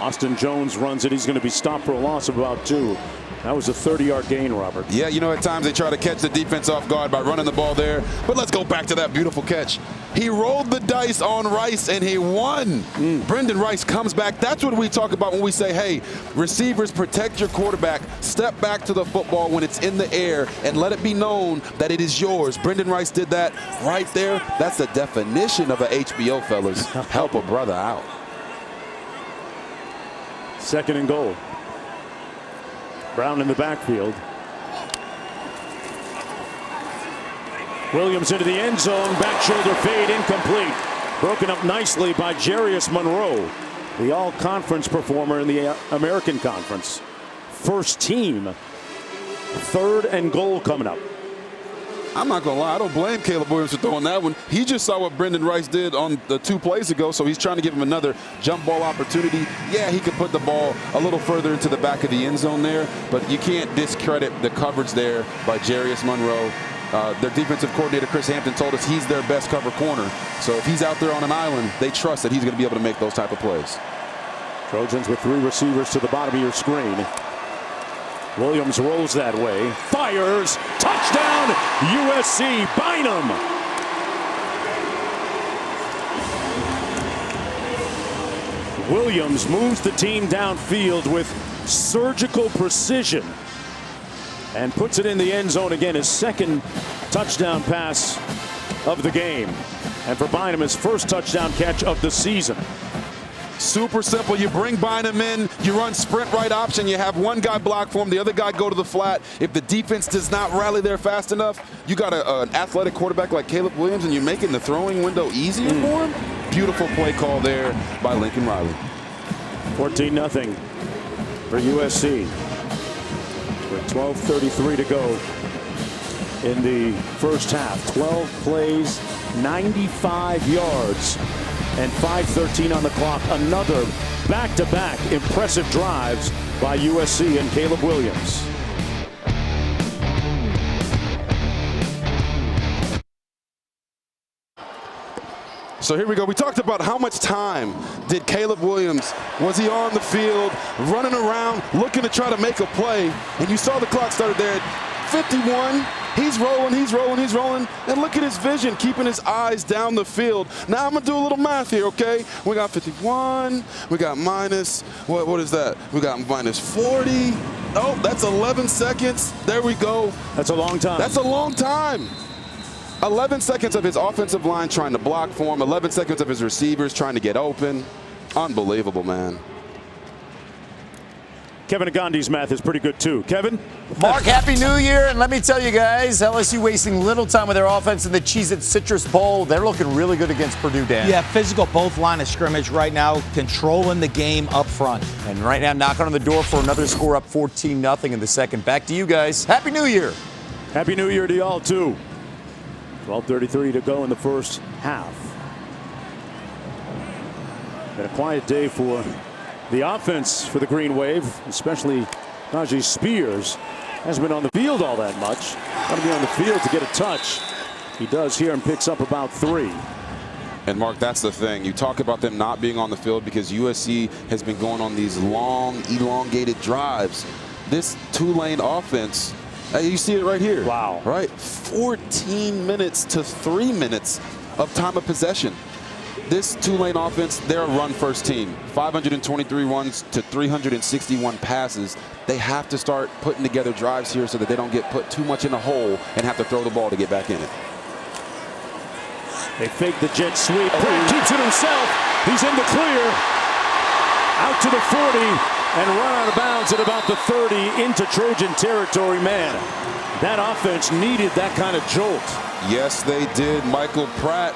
Austin Jones runs it. He's going to be stopped for a loss of about 2. That was a 30-yard gain, Robert. Yeah, you know, at times they try to catch the defense off guard by running the ball there. But let's go back to that beautiful catch. He rolled the dice on Rice, and he won. Brendan Rice comes back. That's what we talk about when we say, hey, receivers, protect your quarterback. Step back to the football when it's in the air and let it be known that it is yours. Brendan Rice did that right there. That's the definition of a HBO, fellas. Help a brother out. 2nd and goal. Brown in the backfield. Williams into the end zone. Back shoulder fade, incomplete. Broken up nicely by Jarius Monroe, the all-conference performer in the American Conference. First team. 3rd and goal coming up. I'm not going to lie. I don't blame Caleb Williams for throwing that one. He just saw what Brendan Rice did on the 2 plays ago, so he's trying to give him another jump ball opportunity. Yeah, he could put the ball a little further into the back of the end zone there, but you can't discredit the coverage there by Jarius Monroe. Their defensive coordinator, Chris Hampton, told us he's their best cover corner. So if he's out there on an island, they trust that he's going to be able to make those type of plays. Trojans with 3 receivers to the bottom of your screen. Williams rolls that way, fires, touchdown, USC, Bynum. Williams moves the team downfield with surgical precision and puts it in the end zone again. His second touchdown pass of the game. And for Bynum, his first touchdown catch of the season. Super simple. You bring Bynum in, you run sprint right option, you have one guy block for him, the other guy go to the flat. If the defense does not rally there fast enough, you got an athletic quarterback like Caleb Williams and you're making the throwing window easier for him. Beautiful play call there by Lincoln Riley. 14-0 for USC. With 12:33 to go in the first half. 12 plays, 95 yards, and 5:13 on the clock. Another back-to-back impressive drives by USC and Caleb Williams. So here we go. We talked about how much time did Caleb Williams, was he on the field, running around, looking to try to make a play. And you saw the clock started there at 51. He's rolling, he's rolling, he's rolling. And look at his vision, keeping his eyes down the field. Now I'm going to do a little math here, okay? We got 51. We got minus, what is that? We got minus 40. Oh, that's 11 seconds. There we go. That's a long time. That's a long time. 11 seconds of his offensive line trying to block for him. 11 seconds of his receivers trying to get open. Unbelievable, man. Kevin Agandi's math is pretty good, too. Kevin? Mark, Happy New Year. And let me tell you guys, LSU wasting little time with their offense in the Cheez-It Citrus Bowl. They're looking really good against Purdue, Dan. Yeah, physical both line of scrimmage right now, controlling the game up front. And right now, knocking on the door for another score, up 14-0 in the second. Back to you guys. Happy New Year. Happy New Year to y'all, too. 12:33 to go in the first half. Been a quiet day for the offense for the Green Wave, especially Najee Spears. Hasn't been on the field all that much. Got to be on the field to get a touch. He does here and picks up about 3. And Mark, that's the thing. You talk about them not being on the field because USC has been going on these long, elongated drives. This two-lane offense, you see it right here. Wow. Right? 14 minutes to 3 minutes of time of possession. This two-lane offense, they're a run-first team. 523 runs to 361 passes. They have to start putting together drives here so that they don't get put too much in a hole and have to throw the ball to get back in it. They fake the jet sweep. Pratt keeps it himself. He's in the clear. Out to the 40 and run out of bounds at about the 30 into Trojan territory. Man, that offense needed that kind of jolt. Yes, they did. Michael Pratt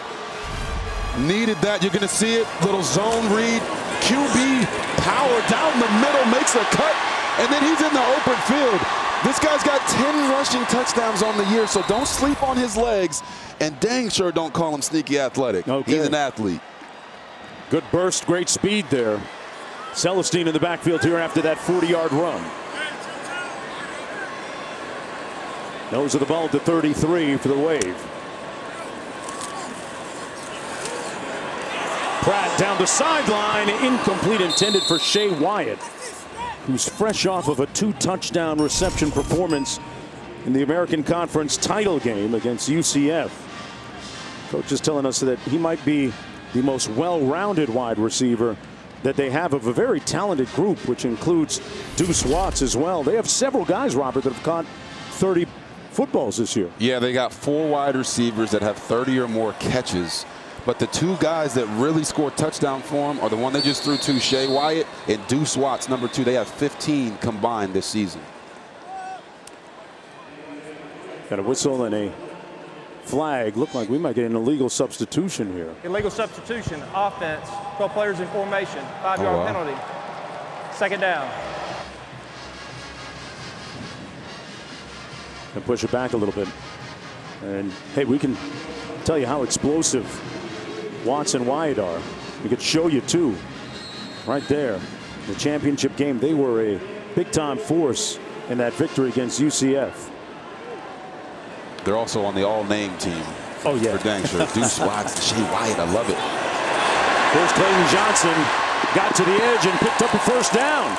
needed that. You're going to see it. Little zone read. QB power down the middle, makes a cut, and then he's in the open field. This guy's got 10 rushing touchdowns on the year, so don't sleep on his legs, and dang sure don't call him sneaky athletic. Okay. He's an athlete. Good burst, great speed there. Celestine in the backfield here after that 40-yard run. Nose of the ball to 33 for the Wave. Pratt down the sideline, incomplete, intended for Shea Wyatt, who's fresh off of a 2-touchdown reception performance in the American Conference title game against UCF. Coach is telling us that he might be the most well-rounded wide receiver that they have of a very talented group, which includes Deuce Watts as well. They have several guys, Robert, that have caught 30 footballs this year. Yeah, they got 4 wide receivers that have 30 or more catches. But the 2 guys that really scored touchdown for him are the one they just threw to, Shea Wyatt and Deuce Watts, number 2. They have 15 combined this season. Got a whistle and a flag. Look like we might get an illegal substitution here. Illegal substitution, offense, 12 players in formation, 5-yard penalty. Second down. And push it back a little bit. And hey, we can tell you how explosive Watts and Wyatt are. We could show you too. Right there. The championship game, they were a big-time force in that victory against UCF. They're also on the all-name team. Oh, yeah. For dang sure. Deuce Watts and Shea Wyatt, I love it. Here's Clayton Johnson. Got to the edge and picked up a first down.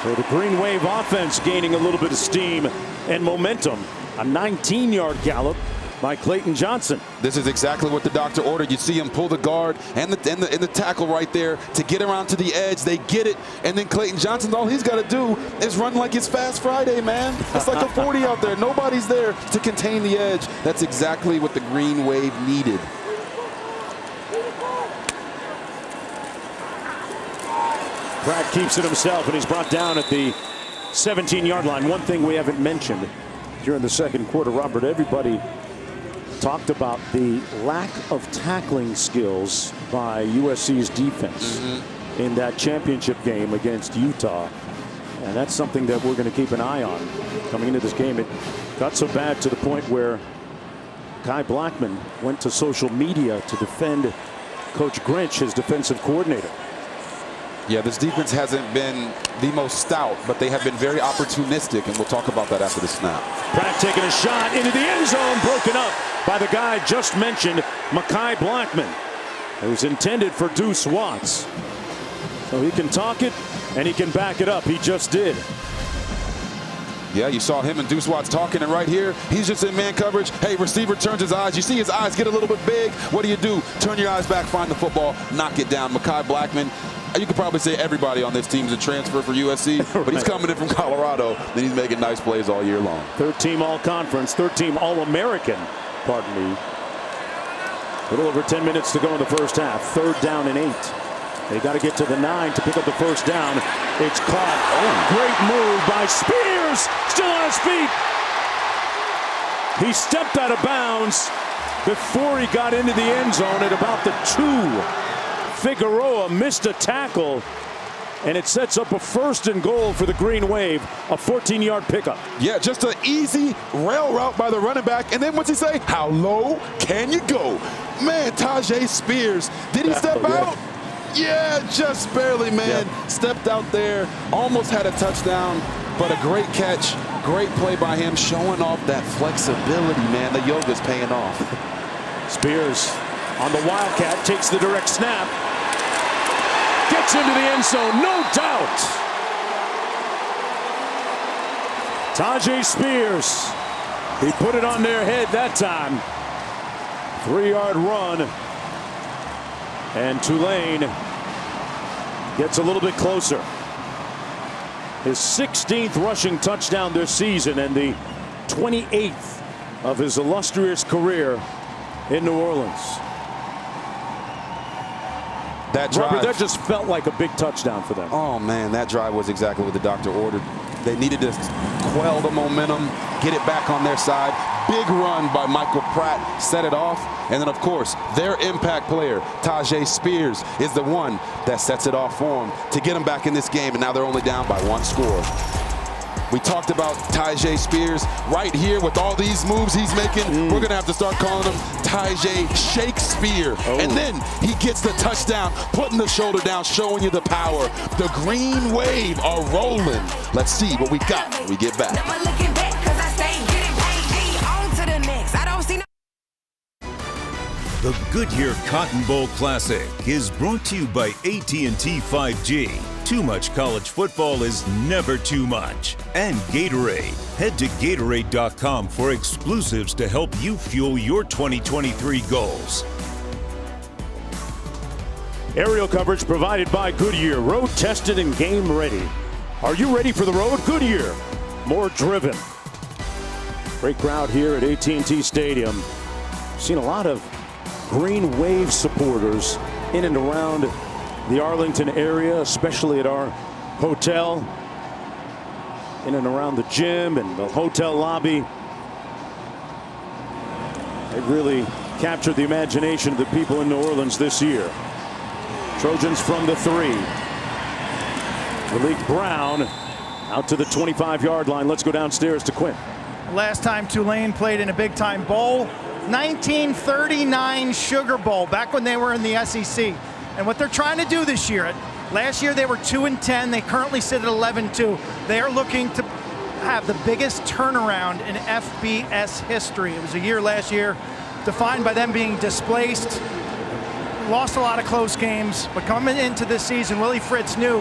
So the Green Wave offense gaining a little bit of steam and momentum. A 19-yard gallop by Clayton Johnson. This is exactly what the doctor ordered. You see him pull the guard and the tackle right there to get around to the edge. They get it, and then Clayton Johnson, all he's got to do is run like it's Fast Friday, man. It's like a 40 out there. Nobody's there to contain the edge. That's exactly what the Green Wave needed. Pratt keeps it himself, and he's brought down at the 17-yard line. One thing we haven't mentioned during the second quarter, Robert, everybody talked about the lack of tackling skills by USC's defense in that championship game against Utah. And that's something that we're going to keep an eye on coming into this game. It got so bad to the point where Kai Blackman went to social media to defend Coach Grinch, his defensive coordinator. Yeah, this defense hasn't been the most stout, but they have been very opportunistic, and we'll talk about that after the snap. Pratt taking a shot into the end zone, broken up by the guy just mentioned, Mekhi Blackman. It was intended for Deuce Watts. So he can talk it, and he can back it up. He just did. Yeah, you saw him and Deuce Watts talking, and right here, he's just in man coverage. Hey, receiver turns his eyes. You see his eyes get a little bit big. What do? Turn your eyes back, find the football, knock it down. Mekhi Blackman, you could probably say everybody on this team is a transfer for USC, but he's coming in from Colorado, then he's making nice plays all year long. Third-team All-Conference, third-team All-American, pardon me. A little over 10 minutes to go in the first half. 3rd down and 8. They got to get to the 9 to pick up the first down. It's caught. Oh, great move by Spears. Still on his feet. He stepped out of bounds before he got into the end zone at about the 2. Figueroa missed a tackle, and it sets up a 1st and goal for the Green Wave, a 14-yard pickup. Yeah, just an easy rail route by the running back. And then what's he say? How low can you go? Man, Tyjae Spears, did he step out? Yeah, just barely, man. Stepped out there, almost had a touchdown, but a great catch, great play by him, showing off that flexibility, man. The yoga's paying off. Spears on the Wildcat, takes the direct snap. Gets into the end zone, no doubt. Tyjae Spears, he put it on their head that time. 3-yard run, and Tulane gets a little bit closer. His 16th rushing touchdown this season and the 28th of his illustrious career in New Orleans. That drive, Robert, that just felt like a big touchdown for them. Oh, man, that drive was exactly what the doctor ordered. They needed to quell the momentum, get it back on their side. Big run by Michael Pratt, set it off. And then, of course, their impact player, Tyjae Spears, is the one that sets it off for them to get them back in this game. And now they're only down by 1 score. We talked about Tyjae Spears right here with all these moves he's making. We're going to have to start calling him Tyjae Shakespeare. And then he gets the touchdown, putting the shoulder down, showing you the power. The Green Wave are rolling. Let's see what we got when we get back. The Goodyear Cotton Bowl Classic is brought to you by AT&T 5G. Too much college football is never too much. And Gatorade. Head to Gatorade.com for exclusives to help you fuel your 2023 goals. Aerial coverage provided by Goodyear. Road tested and game ready. Are you ready for the road? Goodyear. More driven. Great crowd here at AT&T Stadium. Seen a lot of Green Wave supporters in and around the Arlington area, especially at our hotel, in and around the gym and the hotel lobby. They really captured the imagination of the people in New Orleans this year. Trojans from the 3. Malik Brown out to the 25-yard line. Let's go downstairs to Quinn. Last time Tulane played in a big-time bowl, 1939 Sugar Bowl, back when they were in the SEC. And what they're trying to do this year, last year they were 2-10. They currently sit at 11-2. They are looking to have the biggest turnaround in FBS history. It was a year last year defined by them being displaced, lost a lot of close games, but coming into this season, Willie Fritz knew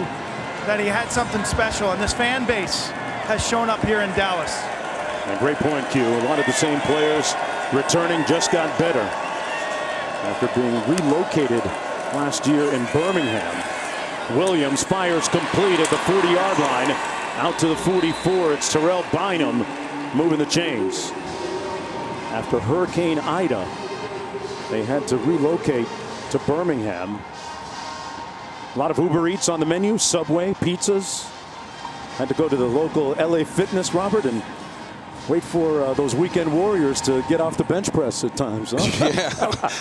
that he had something special, and this fan base has shown up here in Dallas. And great point, Q. A lot of the same players returning, just got better after being relocated last year in Birmingham. Williams fires complete at the 40-yard line. Out to the 44. It's Terrell Bynum moving the chains. After Hurricane Ida, they had to relocate to Birmingham. A lot of Uber Eats on the menu, Subway, pizzas. Had to go to the local LA Fitness, Robert, and wait for those weekend warriors to get off the bench press at times. Huh? Yeah,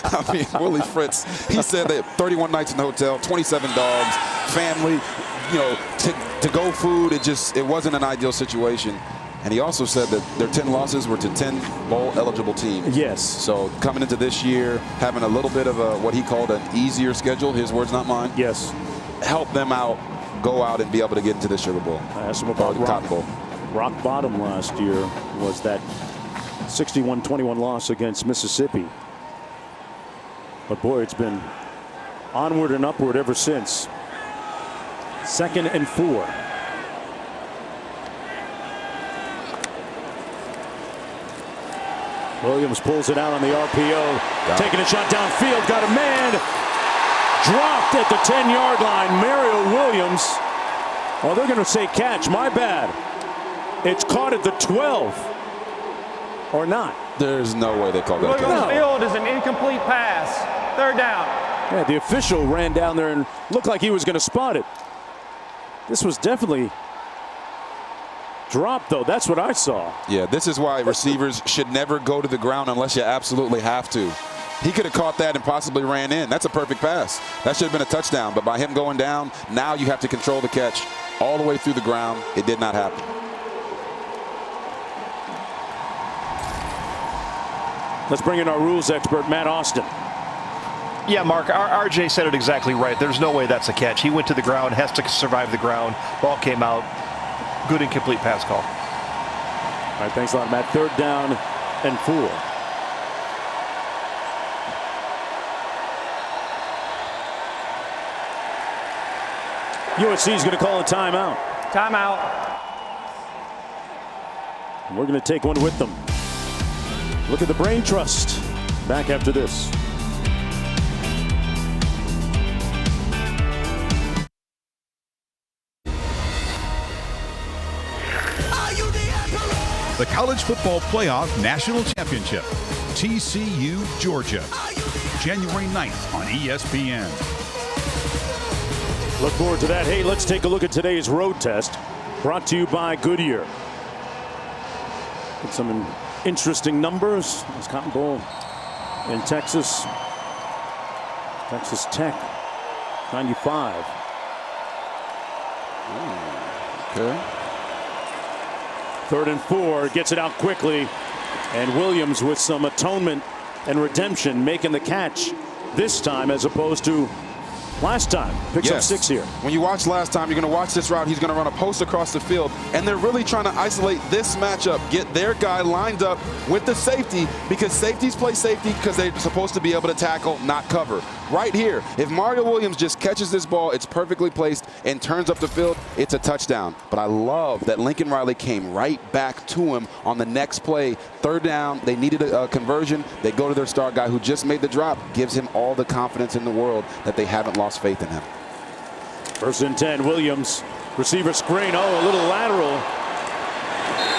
I mean, Willie Fritz, he said that 31 nights in the hotel, 27 dogs, family, you know, to go food, it wasn't an ideal situation. And he also said that their 10 losses were to 10 bowl-eligible teams. Yes. So coming into this year, having a little bit of what he called an easier schedule, his words, not mine. Yes. Help them out, go out and be able to get into the Sugar Bowl. I asked him about the Cotton Bowl. Rock bottom last year was that 61-21 loss against Mississippi. But boy, it's been onward and upward ever since. 2nd and 4. Williams pulls it out on the RPO. Taking a shot downfield. Got a man. Dropped at the 10-yard line. Mario Williams. Oh, they're going to say catch. My bad. It's caught at the 12. Or not. There's no way they called that catch. Williams field is an incomplete pass. 3rd down. Yeah, the official ran down there and looked like he was going to spot it. This was definitely dropped, though. That's what I saw. Yeah, this is why receivers should never go to the ground unless you absolutely have to. He could have caught that and possibly ran in. That's a perfect pass. That should have been a touchdown. But by him going down, now you have to control the catch all the way through the ground. It did not happen. Let's bring in our rules expert, Matt Austin. Yeah, Mark, RJ said it exactly right. There's no way that's a catch. He went to the ground, has to survive the ground. Ball came out. Good incomplete pass call. All right, thanks a lot, Matt. 3rd down and 4. USC is going to call a timeout. Timeout. And we're going to take one with them. Look at the Brain Trust. Back after this. The College Football Playoff National Championship, TCU, Georgia, January 9th on ESPN. Look forward to that. Hey, let's take a look at today's road test, brought to you by Goodyear. Get some interesting numbers. This Cotton Bowl in Texas. Texas Tech, 95. Okay. 3rd and 4, gets it out quickly, and Williams with some atonement and redemption making the catch this time as opposed to last time. Picks up 6 here. When you watch last time, you're going to watch this route. He's going to run a post across the field, and they're really trying to isolate this matchup, get their guy lined up with the safety, because safeties play safety because they're supposed to be able to tackle, not cover. Right here, if Mario Williams just catches this ball, it's perfectly placed and turns up the field, it's a touchdown. But I love that Lincoln Riley came right back to him on the next play. 3rd down, they needed a conversion. They go to their star guy who just made the drop, gives him all the confidence in the world that they haven't lost faith in him. 1st and 10, Williams, receiver screen. Oh, a little lateral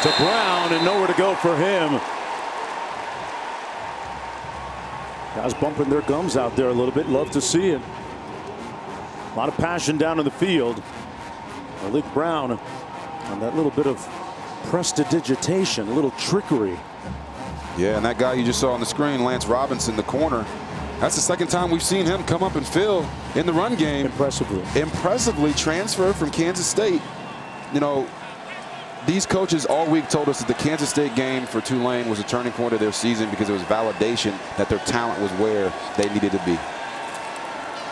to Brown and nowhere to go for him. Guys bumping their gums out there a little bit. Love to see it. A lot of passion down in the field. Malik Brown on that little bit of prestidigitation, a little trickery. Yeah, and that guy you just saw on the screen, Lance Robinson, the corner, that's the 2nd time we've seen him come up and fill in the run game. Impressively transferred from Kansas State. You know, these coaches all week told us that the Kansas State game for Tulane was a turning point of their season because it was validation that their talent was where they needed to be.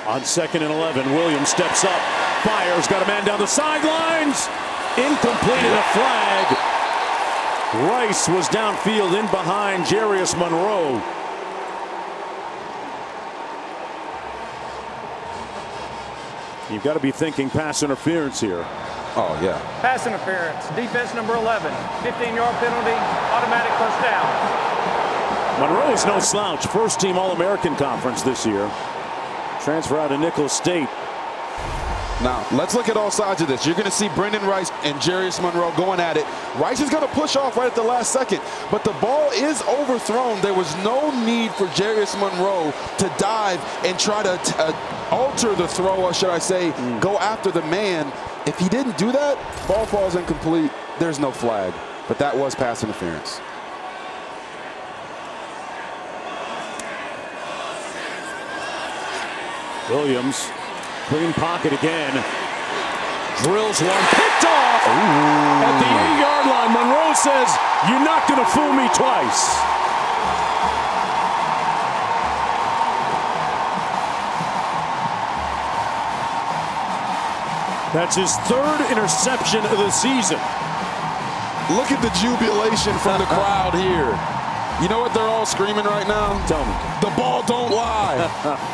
On 2nd and 11, Williams steps up, fires, got a man down the sidelines. Incomplete and a flag. Rice was downfield in behind Jarius Monroe. You've got to be thinking pass interference here. Oh, yeah. Pass interference. Defense number 11. 15-yard penalty. Automatic 1st down. Monroe is no slouch. First team All-American Conference this year. Transfer out of Nicholls State. Now, let's look at all sides of this. You're going to see Brendan Rice and Jarius Monroe going at it. Rice is going to push off right at the last second, but the ball is overthrown. There was no need for Jarius Monroe to dive and try to alter the throw, or should I say, go after the man. If he didn't do that, ball falls incomplete. There's no flag, but that was pass interference. Williams, clean pocket again. Drills one, picked off at the 8-yard line. Monroe says, "You're not going to fool me twice." That's his third interception of the season. Look at the jubilation from the crowd here. You know what they're all screaming right now? Tell me. The ball don't lie.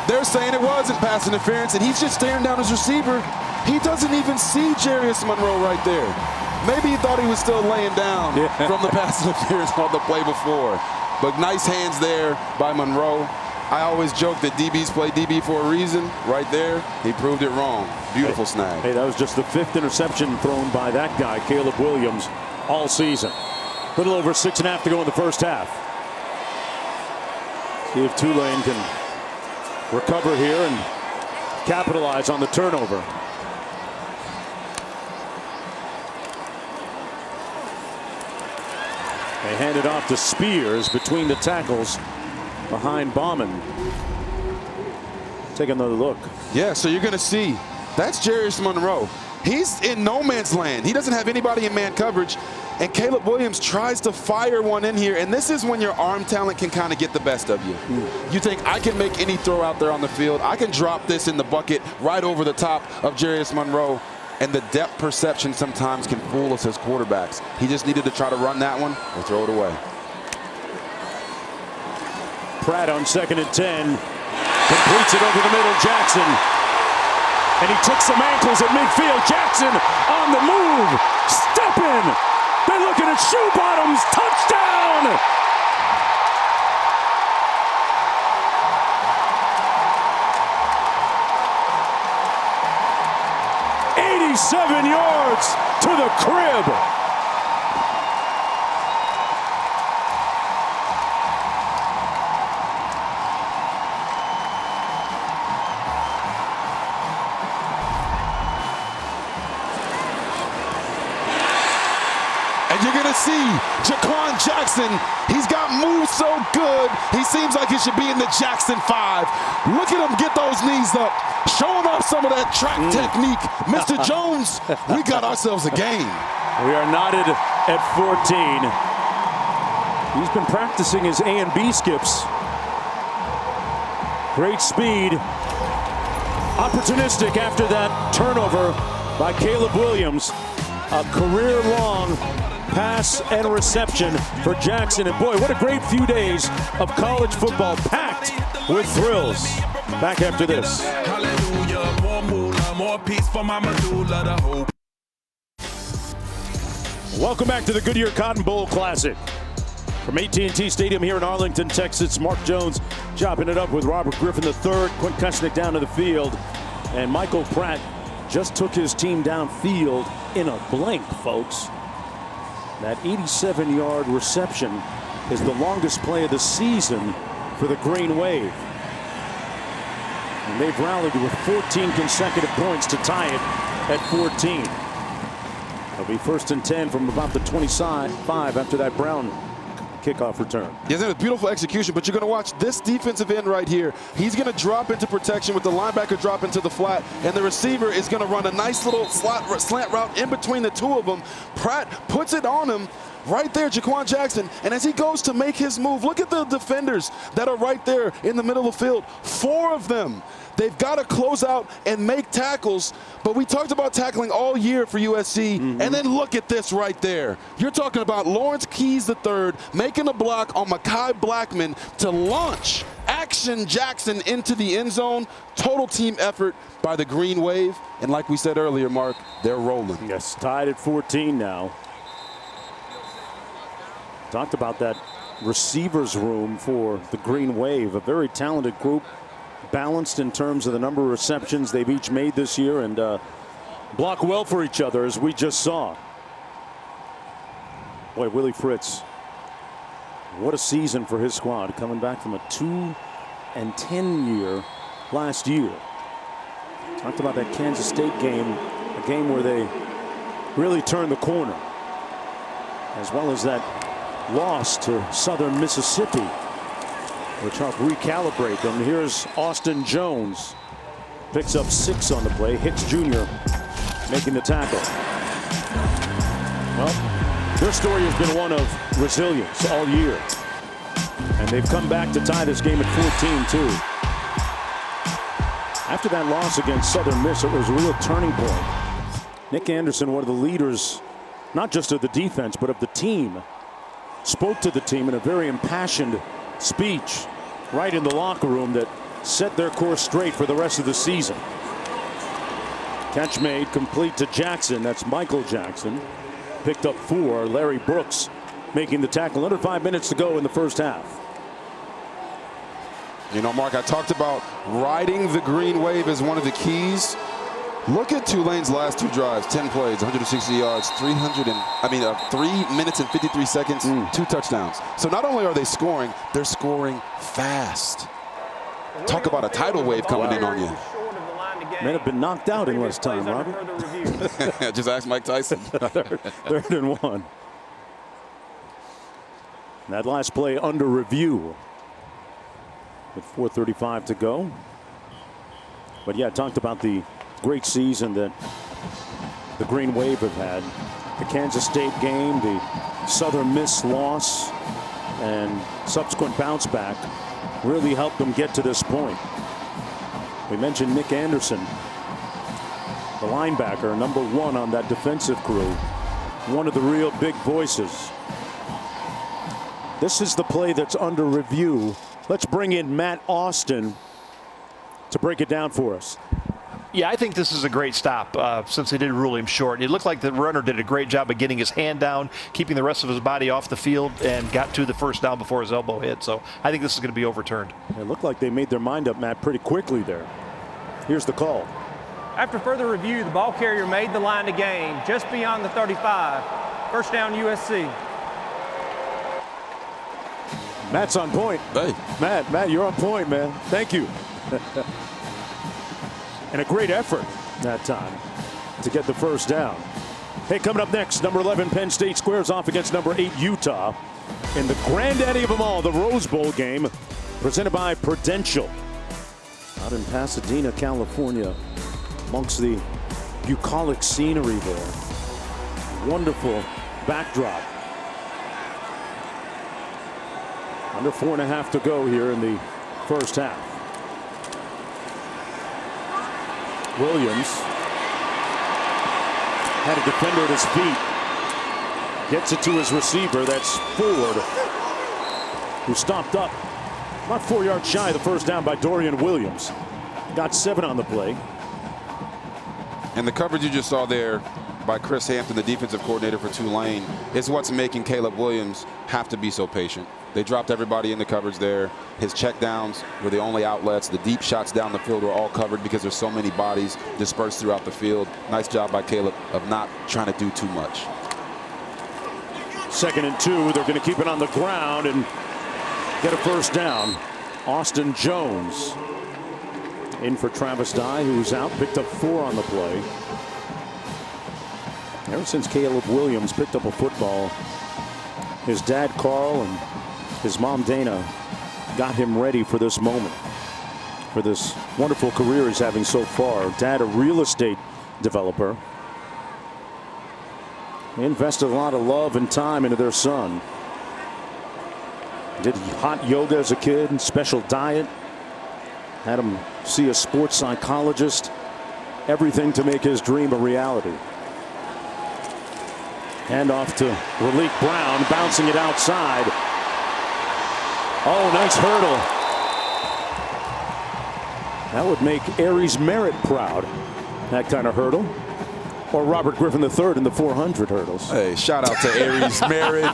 They're saying it wasn't pass interference, and he's just staring down his receiver. He doesn't even see Jarius Monroe right there. Maybe he thought he was still laying down from the pass interference on the play before. But nice hands there by Monroe. I always joke that DBs play DB for a reason. Right there, he proved it wrong. Beautiful snag. Hey, that was just the 5th interception thrown by that guy, Caleb Williams, all season. A little over 6.5 to go in the first half. See if Tulane can recover here and capitalize on the turnover. They hand it off to Spears between the tackles behind Bauman. Take another look. Yeah, so you're going to see that's Jarius Monroe. He's in no man's land. He doesn't have anybody in man coverage. And Caleb Williams tries to fire one in here. And this is when your arm talent can kind of get the best of you. You think, I can make any throw out there on the field. I can drop this in the bucket right over the top of Jarius Monroe. And the depth perception sometimes can fool us as quarterbacks. He just needed to try to run that one or throw it away. Pratt on 2nd and 10. Completes it over the middle, Jackson. And he took some ankles at midfield. Jackson on the move. Step in. They're looking at shoe bottoms. Touchdown! "87 yards to the crib." And you're going to see Jaquan Jackson. He's got moves so good. He seems like he should be in the Jackson 5. Look at him get those knees up, showing off some of that track technique. Mr. Jones, we got ourselves a game. We are knotted at 14. He's been practicing his A and B skips. Great speed. Opportunistic after that turnover by Caleb Williams. A career-long pass and reception for Jackson. And boy, what a great few days of college football, packed with thrills. Back after this. Welcome back to the Goodyear Cotton Bowl Classic. From AT&T Stadium here in Arlington, Texas, Mark Jones chopping it up with Robert Griffin III. Quint Kushnick down to the field. And Michael Pratt just took his team downfield in a blank, folks. That 87-yard reception is the longest play of the season for the Green Wave. And they've rallied with 14 consecutive points to tie it at 14. It'll be 1st and 10 from about the 25 after that Brown kickoff return. Yes, it's a beautiful execution, but you're going to watch this defensive end right here. He's going to drop into protection with the linebacker drop into the flat, and the receiver is going to run a nice little slant route in between the two of them. Pratt puts it on him right there, Jaquan Jackson, and as he goes to make his move, look at the defenders that are right there in the middle of the field. 4 of them. They've got to close out and make tackles, but we talked about tackling all year for USC, and then look at this right there. You're talking about Lawrence Keys III making a block on Mekhi Blackman to launch Action Jackson into the end zone. Total team effort by the Green Wave, and like we said earlier, Mark, they're rolling. Yes, tied at 14 now. Talked about that receivers room for the Green Wave. A very talented group, balanced in terms of the number of receptions they've each made this year, and block well for each other, as we just saw. Boy, Willie Fritz, what a season for his squad, coming back from a 2-10 year last year. Talked about that Kansas State game, a game where they really turned the corner, as well as that loss to Southern Mississippi, which helped recalibrate them. Here's Austin Jones, picks up 6 on the play. Hicks Jr. making the tackle. Well, their story has been one of resilience all year, and they've come back to tie this game at 14-2. After that loss against Southern Miss, it was a real turning point. Nick Anderson, one of the leaders, not just of the defense, but of the team, spoke to the team in a very impassioned speech right in the locker room that set their course straight for the rest of the season. Catch made, complete to Jackson. That's Michael Jackson. Picked up 4. Larry Brooks making the tackle. Under 5 minutes to go in the first half. You know, Mark, I talked about riding the Green Wave as one of the keys. Look at Tulane's last 2 drives, 10 plays, 160 yards, 3 minutes and 53 seconds, 2 touchdowns. So not only are they scoring, they're scoring fast. Talk about a tidal wave coming in on you. Men have been knocked out in less time, Robert. Just ask Mike Tyson. Third and 1. That last play under review with 4:35 to go. But yeah, talked about the great season that the Green Wave have had. The Kansas State game, the Southern Miss loss, and subsequent bounce back really helped them get to this point. We mentioned Nick Anderson, the linebacker, number 1 on that defensive crew, one of the real big voices. This is the play that's under review. Let's bring in Matt Austin to break it down for us. Yeah, I think this is a great stop since they did rule him short. It looked like the runner did a great job of getting his hand down, keeping the rest of his body off the field, and got to the first down before his elbow hit. So I think this is going to be overturned. It looked like they made their mind up, Matt, pretty quickly there. Here's the call. After further review, the ball carrier made the line to gain just beyond the 35. First down, USC. Matt's on point. Hey. Matt, you're on point, man. Thank you. And a great effort that time to get the first down. Hey, coming up next, number 11 Penn State squares off against number 8 Utah in the granddaddy of them all, the Rose Bowl game, presented by Prudential. Out in Pasadena, California, amongst the bucolic scenery there. Wonderful backdrop. Under 4.5 to go here in the first half. Williams had a defender at his feet. Gets it to his receiver. That's Ford, who stopped up. About 4 yards shy of the first down by Dorian Williams. Got 7 on the play. And the coverage you just saw there by Chris Hampton, the defensive coordinator for Tulane, is what's making Caleb Williams have to be so patient. They dropped everybody in the coverage there. His checkdowns were the only outlets. The deep shots down the field were all covered because there's so many bodies dispersed throughout the field. Nice job by Caleb of not trying to do too much. 2nd and 2. They're going to keep it on the ground and get a first down. Austin Jones in for Travis Dye, who's out. Picked up 4 on the play. Ever since Caleb Williams picked up a football, his dad Carl and his mom Dana got him ready for this moment, for this wonderful career he's having so far. Dad, a real estate developer. He invested a lot of love and time into their son. Did hot yoga as a kid, special diet. Had him see a sports psychologist. Everything to make his dream a reality. Hand off to Raleek Brown, bouncing it outside. Oh, nice hurdle. That would make Aries Merritt proud, that kind of hurdle. Or Robert Griffin III in the 400 hurdles. Hey, shout out to Aries Merritt.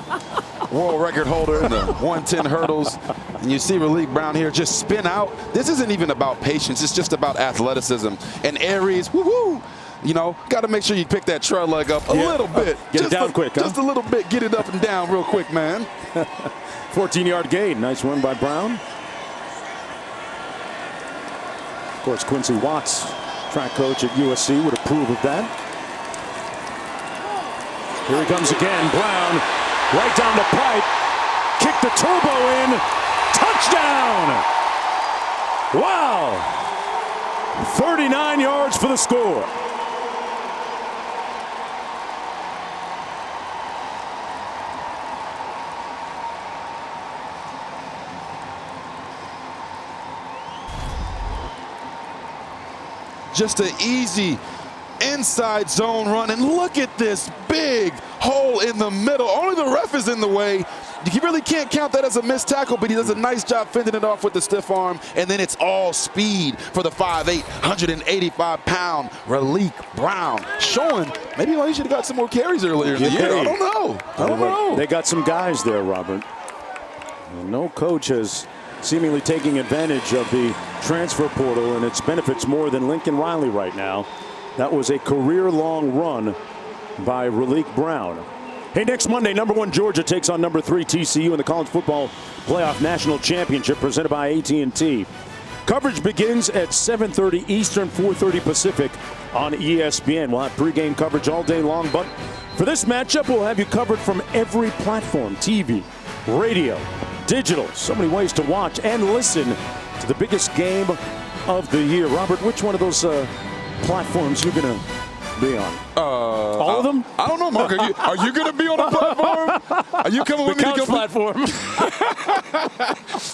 world record holder in the 110 hurdles. And you see Raleek Brown here just spin out. This isn't even about patience. It's just about athleticism. And Aries, woo-woo, you know, got to make sure you pick that trail leg up a little bit. Get it down quick, huh? Just a little bit. Get it up and down real quick, man. 14-yard gain. Nice run by Brown. Of course, Quincy Watts, track coach at USC, would approve of that. Here he comes again. Brown right down the pipe. Kick the turbo in. Touchdown! Wow! 39 yards for the score. Just an easy inside zone run, and look at this big hole in the middle. Only the ref is in the way. You really can't count that as a missed tackle, but he does a nice job fending it off with the stiff arm, and then it's all speed for the 5'8", 185-pound Raleek Brown, showing maybe he should have got some more carries earlier in the year. I don't know. They got some guys there, Robert. And no coach has seemingly taking advantage of the transfer portal and its benefits more than Lincoln Riley right now. That was a career-long run by Raleek Brown. Hey, next Monday, #1 Georgia takes on #3 TCU in the College Football Playoff National Championship presented by AT&T. Coverage begins at 7:30 Eastern, 4:30 Pacific on ESPN. We'll have pregame coverage all day long, but for this matchup, we'll have you covered from every platform: TV, radio, digital. So many ways to watch and listen to the biggest game of the year. Robert, which one of those platforms you're going to be on? All of them? I don't know, Mark. Are you going to be on a platform? Are you coming with me to go platform?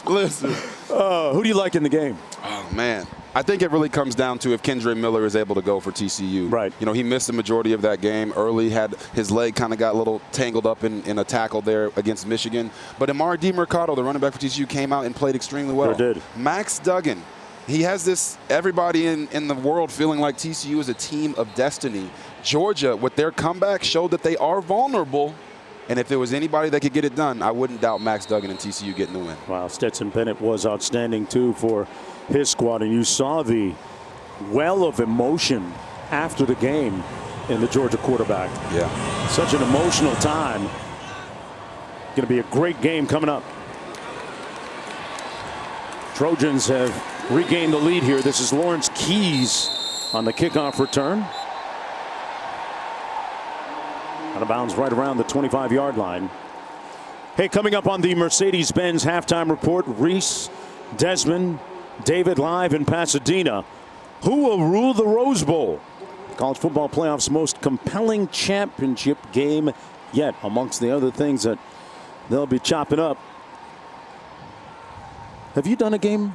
Listen. Who do you like in the game? Oh, man. I think it really comes down to if Kendre Miller is able to go for TCU. Right. You know, he missed the majority of that game early, had his leg kind of got a little tangled up in a tackle there against Michigan. But Amari DiMercado, the running back for TCU, came out and played extremely well. Sure did. Max Duggan, he has this, everybody in the world feeling like TCU is a team of destiny. Georgia, with their comeback, showed that they are vulnerable. And if there was anybody that could get it done, I wouldn't doubt Max Duggan and TCU getting the win. Wow, Stetson Bennett was outstanding, too, for his squad. And you saw the well of emotion after the game in the Georgia quarterback. Yeah. Such an emotional time. Going to be a great game coming up. Trojans have regained the lead here. This is Lawrence Keys on the kickoff return. Out of bounds right around the 25-yard line. Hey, coming up on the Mercedes-Benz halftime report, Reese, Desmond, David live in Pasadena. Who will rule the Rose Bowl? College football playoff's most compelling championship game yet, amongst the other things that they'll be chopping up. Have you done a game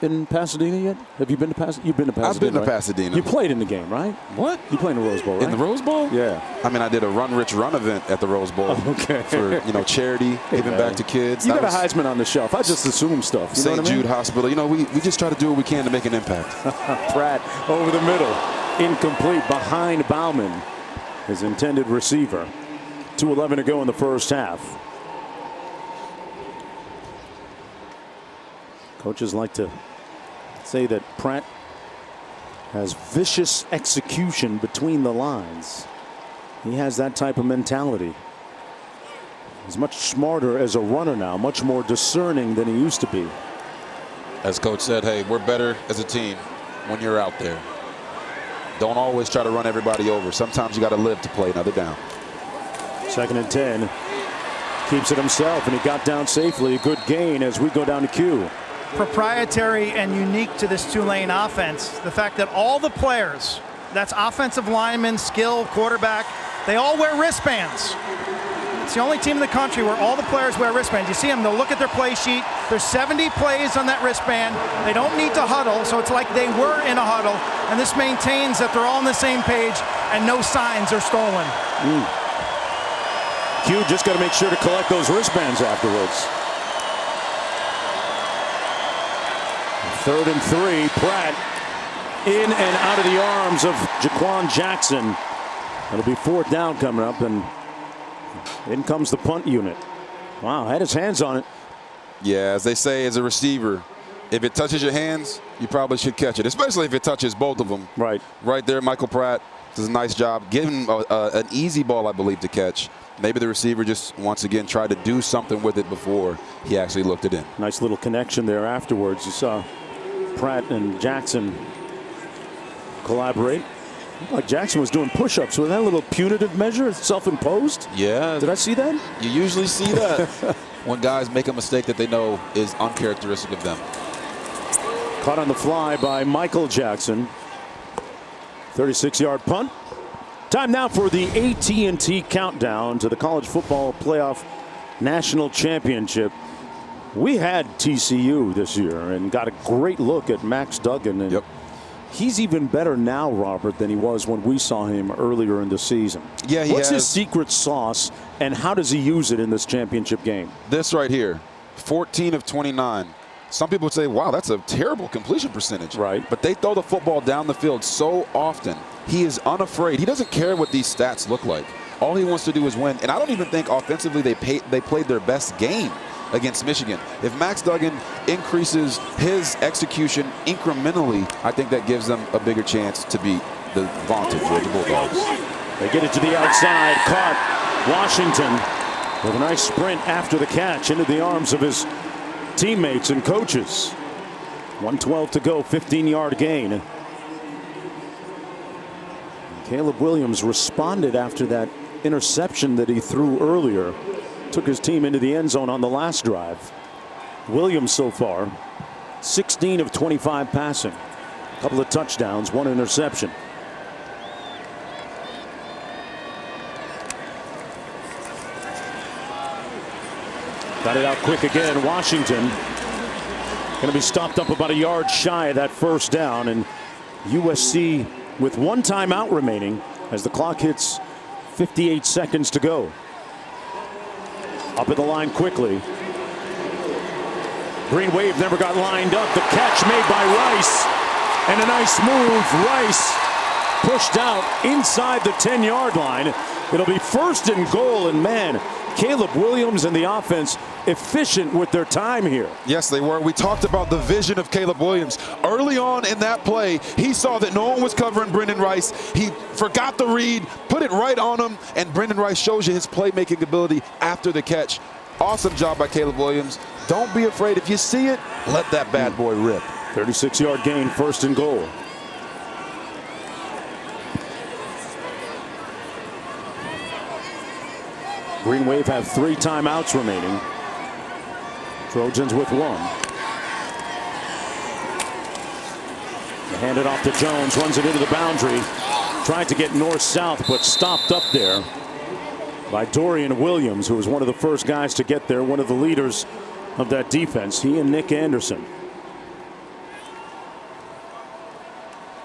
in Pasadena yet? Have you been to Pasadena? You've been to Pasadena. I've been to right? Pasadena. You played in the game, right? What? You played in the Rose Bowl, right? In the Rose Bowl? Yeah. I mean, I did a Run Rich Run event at the Rose Bowl. Oh, okay. For, you know, charity, giving back to kids. You that got a Heisman on the shelf. I just assume stuff. You St. know what I mean? Jude Hospital. You know, we just try to do what we can to make an impact. Pratt over the middle. Incomplete behind Bauman, his intended receiver. 2:11 to go in the first half. Coaches like to say that Pratt has vicious execution between the lines. He has that type of mentality. He's much smarter as a runner now, much more discerning than he used to be. As Coach said, hey, we're better as a team when you're out there. Don't always try to run everybody over. Sometimes you got to live to play another down. 2nd and 10. Keeps it himself, and he got down safely. A good gain as we go down to Q. Proprietary and unique to this Tulane offense, the fact that all the players, that's offensive linemen, skill, quarterback, they all wear wristbands. It's the only team in the country where all the players wear wristbands. You see them, they'll look at their play sheet. There's 70 plays on that wristband. They don't need to huddle, so it's like they were in a huddle, and this maintains that they're all on the same page and no signs are stolen. Q just got to make sure to collect those wristbands afterwards. 3rd and 3. Pratt in and out of the arms of Jaquan Jackson. It'll be 4th down coming up, and in comes the punt unit. Wow, had his hands on it. Yeah, as they say as a receiver, if it touches your hands, you probably should catch it, especially if it touches both of them. Right. Right there, Michael Pratt does a nice job. Giving him an easy ball, I believe, to catch. Maybe the receiver just, once again, tried to do something with it before he actually looked it in. Nice little connection there afterwards. You saw Pratt and Jackson collaborate. Looked like Jackson was doing push-ups. Was that a little punitive measure, self-imposed? Yeah. Did I see that? You usually see that when guys make a mistake that they know is uncharacteristic of them. Caught on the fly by Michael Jackson. 36-yard punt. Time now for the AT&T countdown to the College Football Playoff National Championship. We had TCU this year and got a great look at Max Duggan. And he's even better now, Robert, than he was when we saw him earlier in the season. Yeah, What's his secret sauce, and how does he use it in this championship game? This right here, 14 of 29. Some people would say, wow, that's a terrible completion percentage. Right. But they throw the football down the field so often. He is unafraid. He doesn't care what these stats look like. All he wants to do is win. And I don't even think offensively they played their best game against Michigan. If Max Duggan increases his execution incrementally, I think that gives them a bigger chance to beat the vaunted Georgia Bulldogs. They get it to the outside. Caught Washington with a nice sprint after the catch into the arms of his teammates and coaches. 1:12 to go, 15-yard gain. Caleb Williams responded after that interception that he threw earlier. Took his team into the end zone on the last drive. Williams so far, 16 of 25 passing. A couple of touchdowns, one interception. Got it out quick again. Washington going to be stopped up about a yard shy of that first down. And USC with one timeout remaining as the clock hits 58 seconds to go. Up at the line quickly. Green Wave never got lined up. The catch made by Rice. And a nice move. Rice pushed out inside the 10-yard line. It'll be first and goal. And man, Caleb Williams and the offense efficient with their time here. Yes, they were. We talked about the vision of Caleb Williams. Early on in that play, he saw that no one was covering Brendan Rice. He forgot the read, put it right on him, and Brendan Rice shows you his playmaking ability after the catch. Awesome job by Caleb Williams. Don't be afraid. If you see it, let that bad boy rip. 36-yard gain, first and goal. Green Wave have 3 timeouts remaining. Trojans with 1. They hand it off to Jones, runs it into the boundary. Tried to get north-south, but stopped up there by Dorian Williams, who was one of the first guys to get there, one of the leaders of that defense. He and Nick Anderson.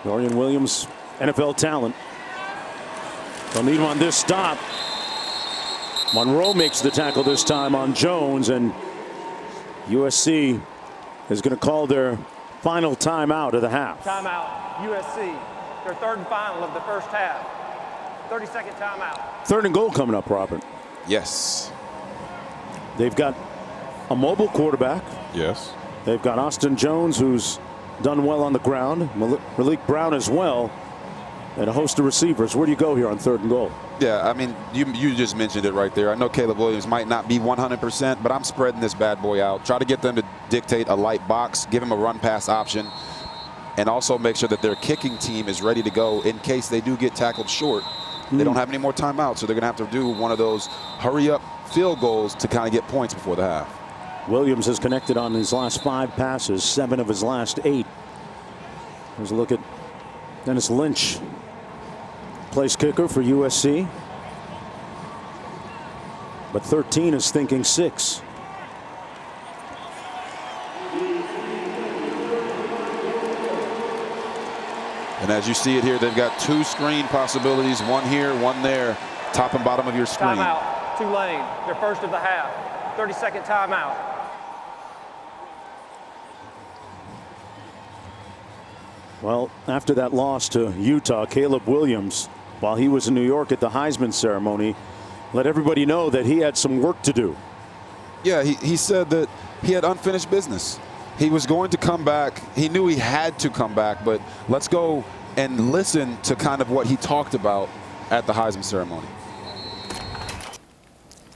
Dorian Williams, NFL talent. They'll need him on this stop. Monroe makes the tackle this time on Jones, and USC is going to call their final timeout of the half. Timeout, USC. Their third and final of the first half. 30-second timeout. Third and goal coming up, Robert. Yes. They've got a mobile quarterback. Yes. They've got Austin Jones, who's done well on the ground. Malik Brown as well. And a host of receivers. Where do you go here on third and goal? Yeah, I mean, you just mentioned it right there. I know Caleb Williams might not be 100%, but I'm spreading this bad boy out. Try to get them to dictate a light box, give him a run-pass option, and also make sure that their kicking team is ready to go in case they do get tackled short. They don't have any more timeouts, so they're going to have to do one of those hurry-up field goals to kind of get points before the half. Williams has connected on his last 5 passes, 7 of his last 8. Here's a look at Dennis Lynch. Place kicker for USC. But 13 is thinking 6. And as you see it here, they've got 2 screen possibilities, one here, one there, top and bottom of your screen. Timeout, Tulane, their first of the half. 30-second timeout. Well, after that loss to Utah, Caleb Williams, while he was in New York at the Heisman ceremony, let everybody know that he had some work to do. Yeah, he said that he had unfinished business. He was going to come back. He knew he had to come back, but let's go and listen to kind of what he talked about at the Heisman ceremony.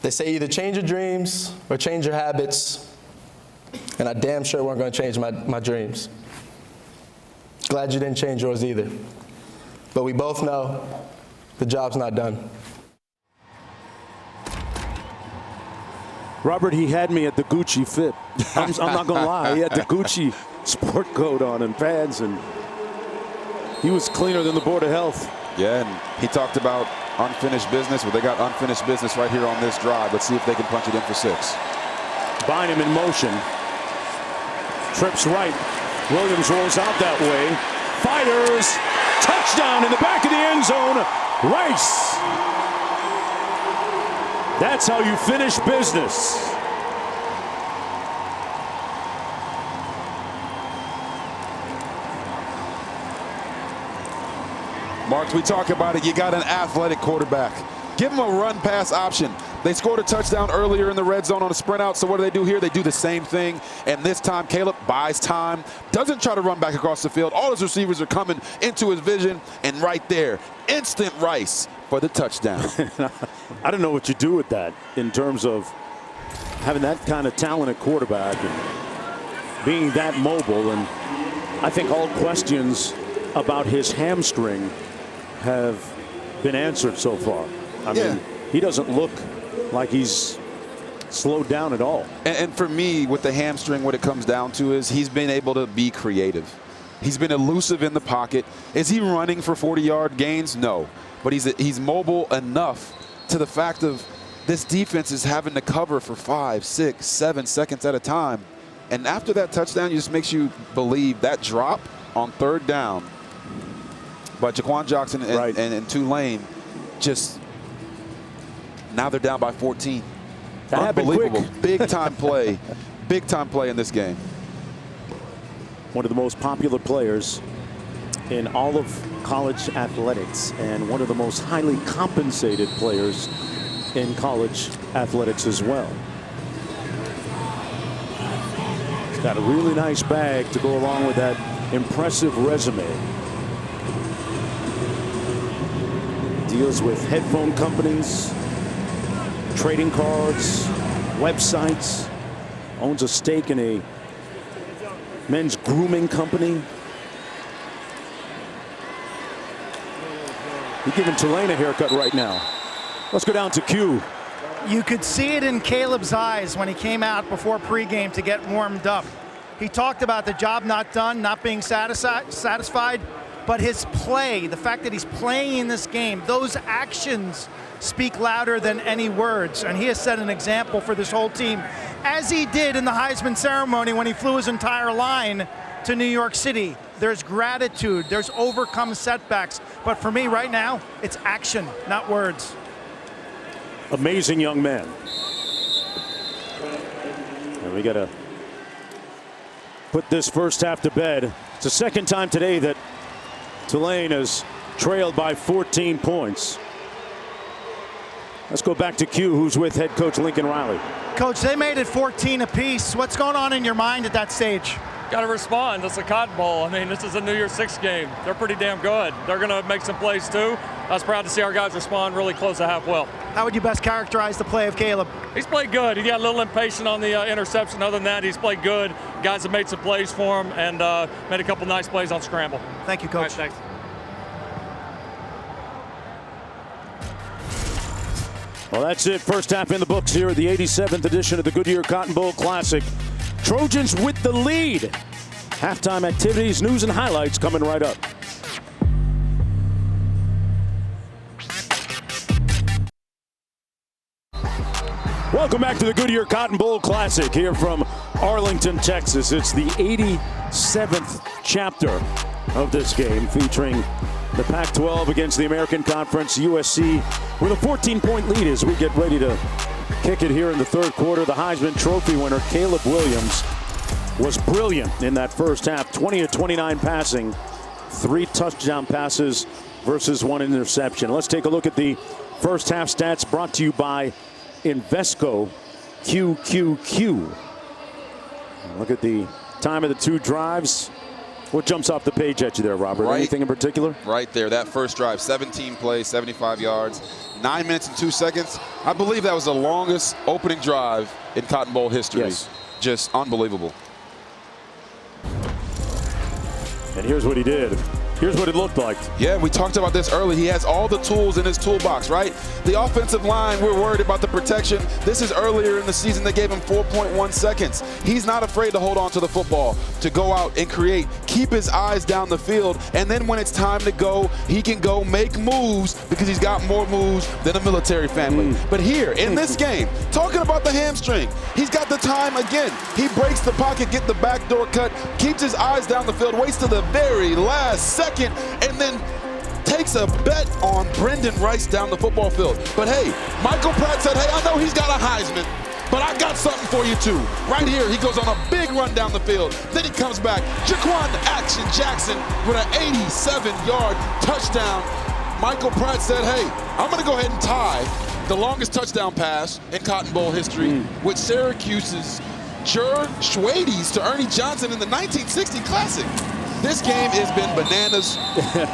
They say either change your dreams or change your habits, and I damn sure weren't going to change my dreams. Glad you didn't change yours either. But we both know the job's not done. Robert, he had me at the Gucci fit. I'm not going to lie. He had the Gucci sport coat on and pads, and he was cleaner than the Board of Health. Yeah, and he talked about unfinished business. Well, they got unfinished business right here on this drive. Let's see if they can punch it in for 6. Bynum in motion. Trips right. Williams rolls out that way. Fires. Touchdown in the back of the end zone. Rice. That's how you finish business. Mark, we talk about it. You got an athletic quarterback. Give him a run-pass option. They scored a touchdown earlier in the red zone on a sprint out, so what do here? They do the same thing, and this time Caleb buys time, doesn't try to run back across the field. All his receivers are coming into his vision, and right there, instant Rice for the touchdown. I don't know what you do with that in terms of having that kind of talented quarterback and being that mobile, and I think all questions about his hamstring have been answered so far. I mean, he doesn't look like he's slowed down at all. And for me, with the hamstring, what it comes down to is he's been able to be creative. He's been elusive in the pocket. Is he running for 40-yard gains? No. But he's mobile enough to the fact of this defense is having to cover for 5, 6, 7 seconds at a time. And after that touchdown, it just makes you believe that drop on 3rd down by Jaquan Jackson and Tulane, just now they're down by 14. That unbelievable. Big time play. Big time play in this game. One of the most popular players in all of college athletics and one of the most highly compensated players in college athletics as well. He's got a really nice bag to go along with that impressive resume. Deals with headphone companies, trading cards, websites, owns a stake in a men's grooming company. He's giving Tulane a haircut right now. Let's go down to Q. You could see it in Caleb's eyes when he came out before pregame to get warmed up. He talked about the job not done, not being satisfied, but his play, the fact that he's playing in this game, those actions speak louder than any words. And he has set an example for this whole team, as he did in the Heisman ceremony when he flew his entire line to New York City. There's gratitude, there's overcome setbacks. But for me right now, it's action, not words. Amazing young man. And we got to put this first half to bed. It's the second time today that Tulane has trailed by 14 points. Let's go back to Q, who's with head coach Lincoln Riley. Coach, they made it 14 apiece. What's going on in your mind at that stage? Got to respond. It's a Cotton Bowl. I mean, this is a New Year's Six game. They're pretty damn good. They're going to make some plays too. I was proud to see our guys respond really close to half well. How would you best characterize the play of Caleb? He's played good. He got a little impatient on the interception. Other than that, he's played good. Guys have made some plays for him and made a couple nice plays on scramble. Thank you, Coach. All right, thanks. Well, that's it. First half in the books here at the 87th edition of the Goodyear Cotton Bowl Classic. Trojans with the lead. Halftime activities, news, and highlights coming right up. Welcome back to the Goodyear Cotton Bowl Classic here from Arlington, Texas. It's the 87th chapter of this game, featuring the Pac-12 against the American Conference. USC with a 14-point lead as we get ready to kick it here in the third quarter. The Heisman Trophy winner, Caleb Williams, was brilliant in that first half. 20 of 29 passing, 3 touchdown passes versus 1 interception. Let's take a look at the first half stats brought to you by Invesco QQQ. Look at the time of the 2 drives. What jumps off the page at you there, Robert? Anything in particular? Right there, that first drive, 17 plays, 75 yards, 9 minutes and 2 seconds. I believe that was the longest opening drive in Cotton Bowl history. Yes. Just unbelievable. And here's what he did. Here's what it looked like. Yeah, we talked about this early. He has all the tools in his toolbox, right? The offensive line, we're worried about the protection. This is earlier in the season. They gave him 4.1 seconds. He's not afraid to hold on to the football, to go out and create, keep his eyes down the field, and then when it's time to go, he can go make moves because he's got more moves than a military family. But here, in this game, talking about the hamstring, he's got the time again. He breaks the pocket, get the backdoor cut, keeps his eyes down the field, waits to the very last second, and then takes a bet on Brendan Rice down the football field. But hey, Michael Pratt said, hey, I know he's got a Heisman, but I got something for you too. Right here, he goes on a big run down the field. Then he comes back. Jaquan Action Jackson with an 87-yard touchdown. Michael Pratt said, hey, I'm going to go ahead and tie the longest touchdown pass in Cotton Bowl history with Syracuse's Jer Schwades to Ernie Johnson in the 1960 Classic. This game has been bananas.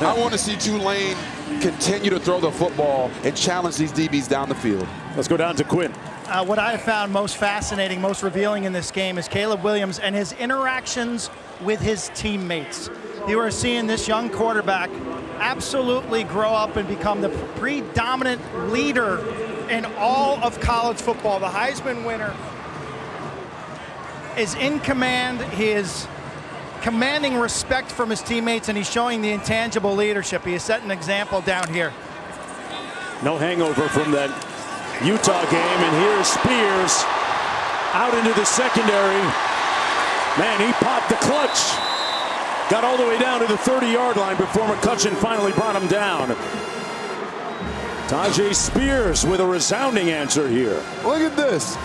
I want to see Tulane continue to throw the football and challenge these DBs down the field. Let's go down to Quinn. What I have found most fascinating, most revealing in this game is Caleb Williams and his interactions with his teammates. You are seeing this young quarterback absolutely grow up and become the predominant leader in all of college football. The Heisman winner is in command. He is commanding respect from his teammates, and he's showing the intangible leadership. He has set an example down here. No hangover from that Utah game, and here's Spears out into the secondary. Man, he popped the clutch. Got all the way down to the 30-yard line before McCutcheon finally brought him down. Tyjae Spears with a resounding answer here. Look at this.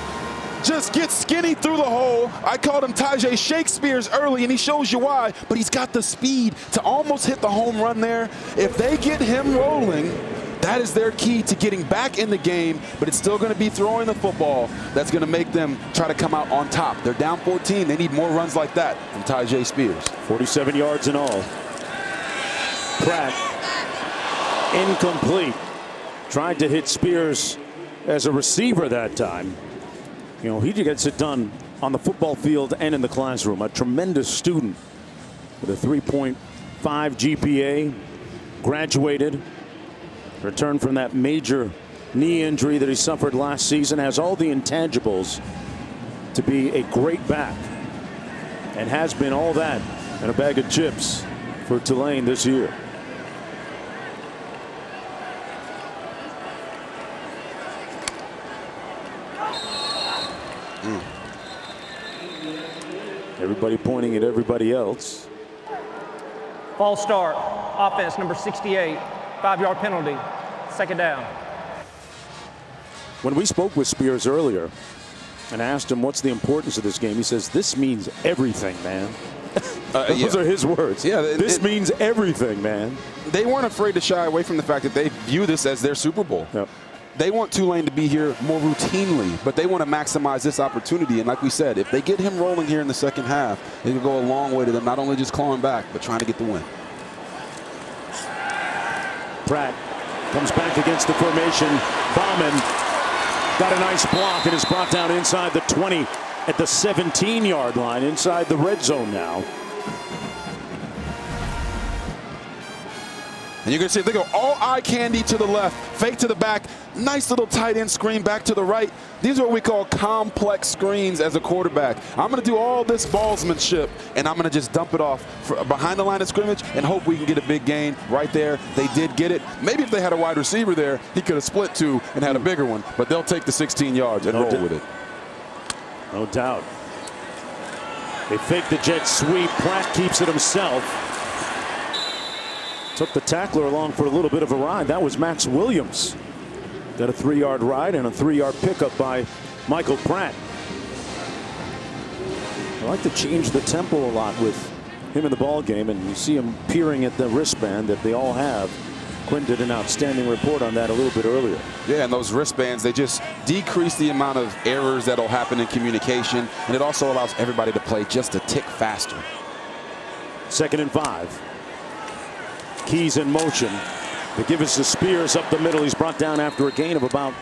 Just get skinny through the hole. I called him Tyjae Shakespeare's early, and he shows you why, but he's got the speed to almost hit the home run there. If they get him rolling, that is their key to getting back in the game, but it's still going to be throwing the football that's going to make them try to come out on top. They're down 14. They need more runs like that from Tyjae Spears. 47 yards in all. Pratt, incomplete. Tried to hit Spears as a receiver that time. You know, he gets it done on the football field and in the classroom. A tremendous student with a 3.5 GPA, graduated, returned from that major knee injury that he suffered last season, has all the intangibles to be a great back, and has been all that and a bag of chips for Tulane this year. Everybody pointing at everybody else. False start. Offense number 68. 5-yard penalty. Second down. When we spoke with Spears earlier and asked him what's the importance of this game, he says, this means everything, man. Those are his words. Yeah, this means everything, man. They weren't afraid to shy away from the fact that they view this as their Super Bowl. Yep. They want Tulane to be here more routinely, but they want to maximize this opportunity. And like we said, if they get him rolling here in the second half, it will go a long way to them not only just clawing back, but trying to get the win. Pratt comes back against the formation. Bauman got a nice block and is brought down inside the 20 at the 17-yard line, inside the red zone now. And you're going to see, they go all eye candy to the left, fake to the back, nice little tight end screen back to the right. These are what we call complex screens as a quarterback. I'm going to do all this ballsmanship, and I'm going to just dump it off behind the line of scrimmage and hope we can get a big gain right there. They did get it. Maybe if they had a wide receiver there, he could have split two and had a bigger one, but they'll take the 16 yards and roll with it. No doubt. They fake the jet sweep. Pratt keeps it himself. Took the tackler along for a little bit of a ride. That was Max Williams. Got a 3-yard ride and a 3-yard pickup by Michael Pratt. I like to change the tempo a lot with him in the ball game, and you see him peering at the wristband that they all have. Quinn did an outstanding report on that a little bit earlier. Yeah, and those wristbands, they just decrease the amount of errors that'll happen in communication, and it also allows everybody to play just a tick faster. 2nd and 5. Keys in motion. They give us to Spears up the middle. He's brought down after a gain of about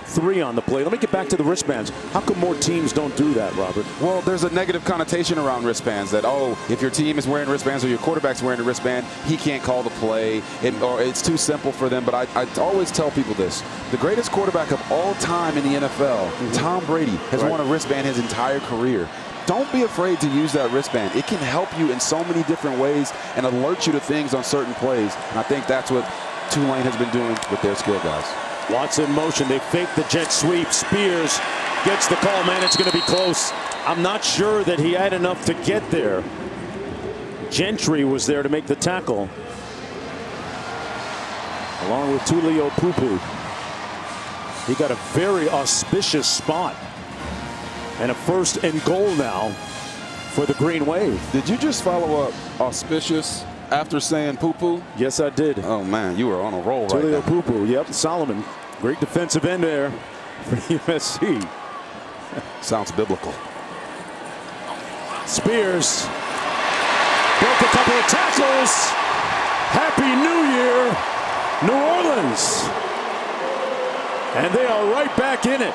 3 on the play. Let me get back to the wristbands. How come more teams don't do that, Robert? Well, there's a negative connotation around wristbands that, oh, if your team is wearing wristbands or your quarterback's wearing a wristband, he can't call the play, or it's too simple for them. But I always tell people this. The greatest quarterback of all time in the NFL, Tom Brady, has worn a wristband his entire career. Don't be afraid to use that wristband. It can help you in so many different ways and alert you to things on certain plays. And I think that's what Tulane has been doing with their skill guys. Watson in motion. They fake the jet sweep. Spears gets the call. Man, it's going to be close. I'm not sure that he had enough to get there. Gentry was there to make the tackle, along with Tulio Pupu. He got a very auspicious spot. And a 1st and goal now for the Green Wave. Did you just follow up auspicious after saying poo-poo? Yes, I did. Oh, man, you were on a roll right now. Tulio Pupu, yep. Solomon, great defensive end there for USC. Sounds biblical. Spears broke a couple of tackles. Happy New Year, New Orleans. And they are right back in it.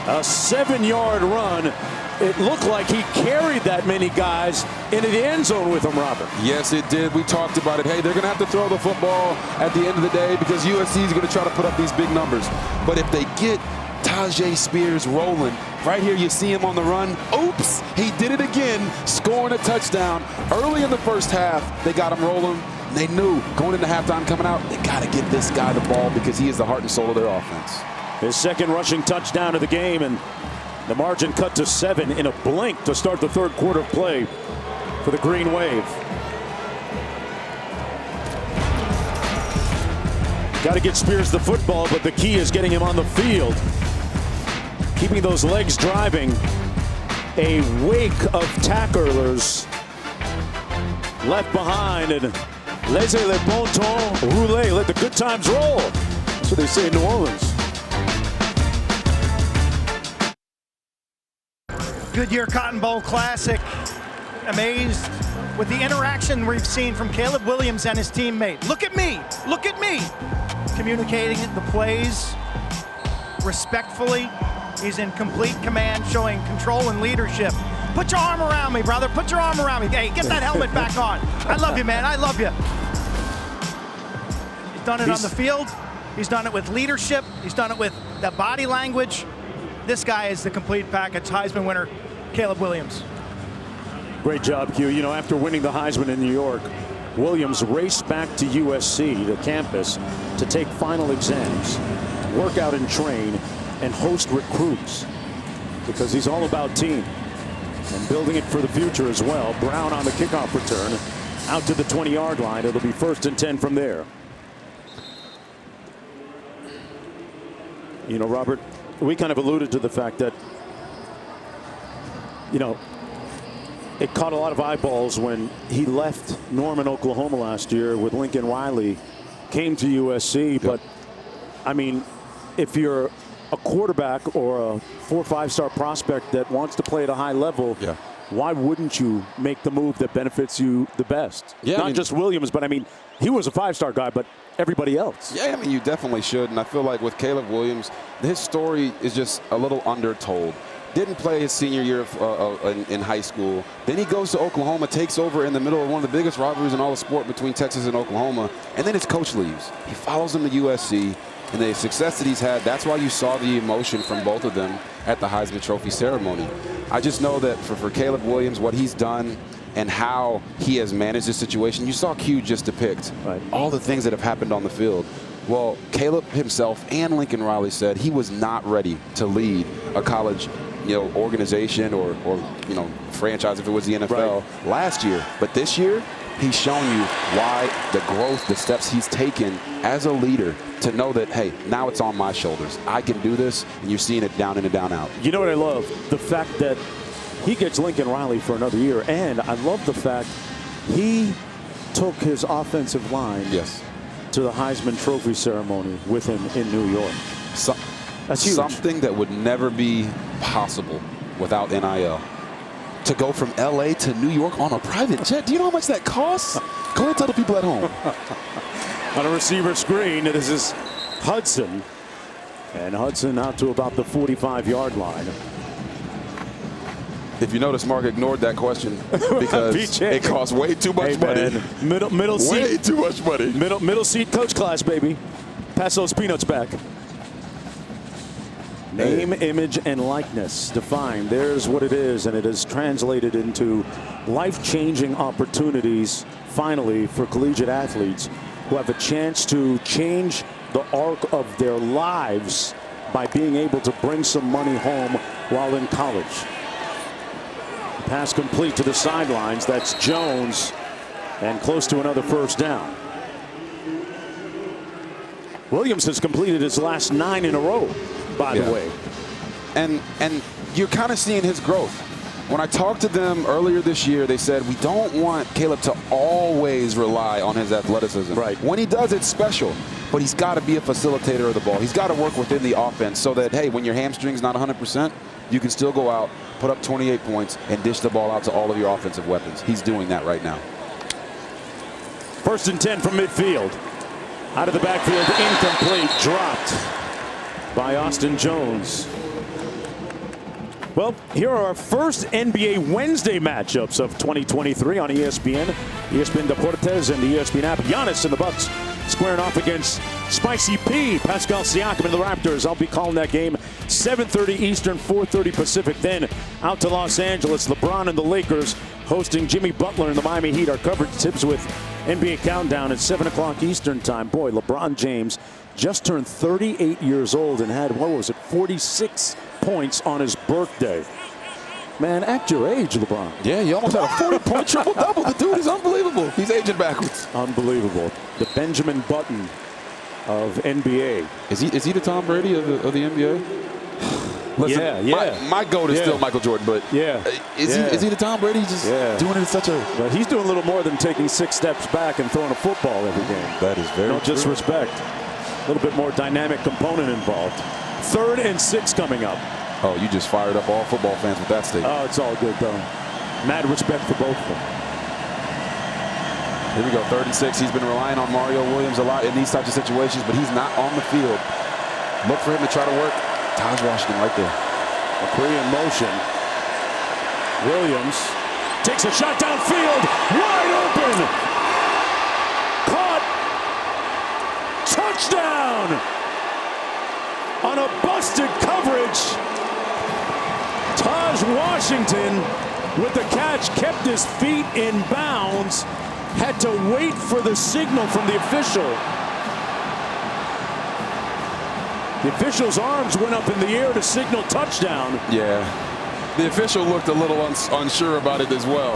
A 7-yard run. It looked like he carried that many guys into the end zone with him, Robert. Yes, it did. We talked about it. Hey, they're going to have to throw the football at the end of the day because USC is going to try to put up these big numbers. But if they get Tyjae Spears rolling, right here you see him on the run. Oops, he did it again, scoring a touchdown. Early in the first half, they got him rolling. They knew going into halftime coming out, they got to get this guy the ball because he is the heart and soul of their offense. His 2nd rushing touchdown of the game, and the margin cut to 7 in a blink to start the 3rd quarter of play for the Green Wave. Got to get Spears the football, but the key is getting him on the field. Keeping those legs driving. A wake of tacklers left behind, and laissez le bon temps rouler, let the good times roll. That's what they say in New Orleans. Goodyear Cotton Bowl Classic. Amazed with the interaction we've seen from Caleb Williams and his teammate. Look at me, look at me. Communicating the plays respectfully. He's in complete command, showing control and leadership. Put your arm around me, brother. Put your arm around me. Hey, get that helmet back on. I love you, man. I love you. He's done it on the field. He's done it with leadership. He's done it with the body language. This guy is the complete package. Heisman winner, Caleb Williams. Great job, Q. You know, after winning the Heisman in New York, Williams raced back to USC, the campus, to take final exams, work out and train, and host recruits, because he's all about team and building it for the future as well. Brown on the kickoff return, out to the 20-yard line. It'll be 1st and 10 from there. You know, Robert, we kind of alluded to the fact that, you know, it caught a lot of eyeballs when he left Norman, Oklahoma last year with Lincoln Riley, came to USC. Yep. But, I mean, if you're a quarterback or a 4 or 5-star prospect that wants to play at a high level, why wouldn't you make the move that benefits you the best? Yeah, Not just Williams, but I mean, he was a 5-star guy, but everybody else. Yeah, I mean, you definitely should. And I feel like with Caleb Williams, his story is just a little undertold. Didn't play his senior year in high school. Then he goes to Oklahoma, takes over in the middle of one of the biggest rivalries in all of sport between Texas and Oklahoma. And then his coach leaves. He follows him to USC. And the success that he's had, that's why you saw the emotion from both of them at the Heisman Trophy ceremony. I just know that for Caleb Williams, what he's done and how he has managed this situation, you saw Q just depict all the things that have happened on the field. Well, Caleb himself and Lincoln Riley said he was not ready to lead a college organization or franchise if it was the NFL last year. But this year, he's shown you why the growth, the steps he's taken as a leader to know that, hey, now it's on my shoulders. I can do this, and you're seeing it down in and down out. You know what I love? The fact that he gets Lincoln Riley for another year, and I love the fact he took his offensive line to the Heisman Trophy ceremony with him in New York. That's huge. Something that would never be possible without NIL. To go from LA to New York on a private jet. Do you know how much that costs? Go ahead and tell the people at home. On a receiver screen, this is Hudson. And Hudson out to about the 45-yard line. If you notice, Mark ignored that question because it costs way too much money. Middle seat. Way too much money. Middle seat coach class, baby. Pass those peanuts back. Name, image, and likeness defined. There's what it is, and it is translated into life-changing opportunities, finally, for collegiate athletes who have a chance to change the arc of their lives by being able to bring some money home while in college. Pass complete to the sidelines. That's Jones, and close to another first down. Williams has completed his last 9 in a row, by the way. And you're kind of seeing his growth. When I talked to them earlier this year, they said, we don't want Caleb to always rely on his athleticism. Right. When he does, it's special. But he's got to be a facilitator of the ball. He's got to work within the offense so that, hey, when your hamstring's not 100%, you can still go out, put up 28 points, and dish the ball out to all of your offensive weapons. He's doing that right now. 1st and 10 from midfield. Out of the backfield, incomplete, dropped by Austin Jones. Well, here are our first NBA Wednesday matchups of 2023 on ESPN. ESPN Deportes and the ESPN app. Giannis and the Bucks squaring off against Spicy P, Pascal Siakam and the Raptors. I'll be calling that game 7:30 Eastern, 4:30 Pacific. Then out to Los Angeles, LeBron and the Lakers hosting Jimmy Butler and the Miami Heat. Our coverage tips with NBA Countdown at 7 o'clock Eastern time. Boy, LeBron James just turned 38 years old and had, 46 points on his birthday. Man, act your age, LeBron. Yeah, you almost had a 40-point triple-double. The dude is unbelievable. He's aging backwards. Unbelievable. The Benjamin Button of NBA. Is he the Tom Brady of the NBA? Listen, my GOAT is still Michael Jordan, but is he the Tom Brady? He's just doing it in such a... But he's doing a little more than taking 6 steps back and throwing a football every game. That is very No disrespect. A little bit more dynamic component involved. 3rd and 6 coming up. Oh, you just fired up all football fans with that statement. Oh, it's all good, though. Mad respect for both of them. Here we go, 3rd and 6. He's been relying on Mario Williams a lot in these types of situations, but he's not on the field. Look for him to try to work. Taj Washington right there. McCree in motion. Williams takes a shot downfield. Wide open. Caught. Touchdown. On a busted coverage. Taj Washington with the catch kept his feet in bounds. Had to wait for the signal from the official. The official's arms went up in the air to signal touchdown. Yeah. The official looked a little unsure about it as well.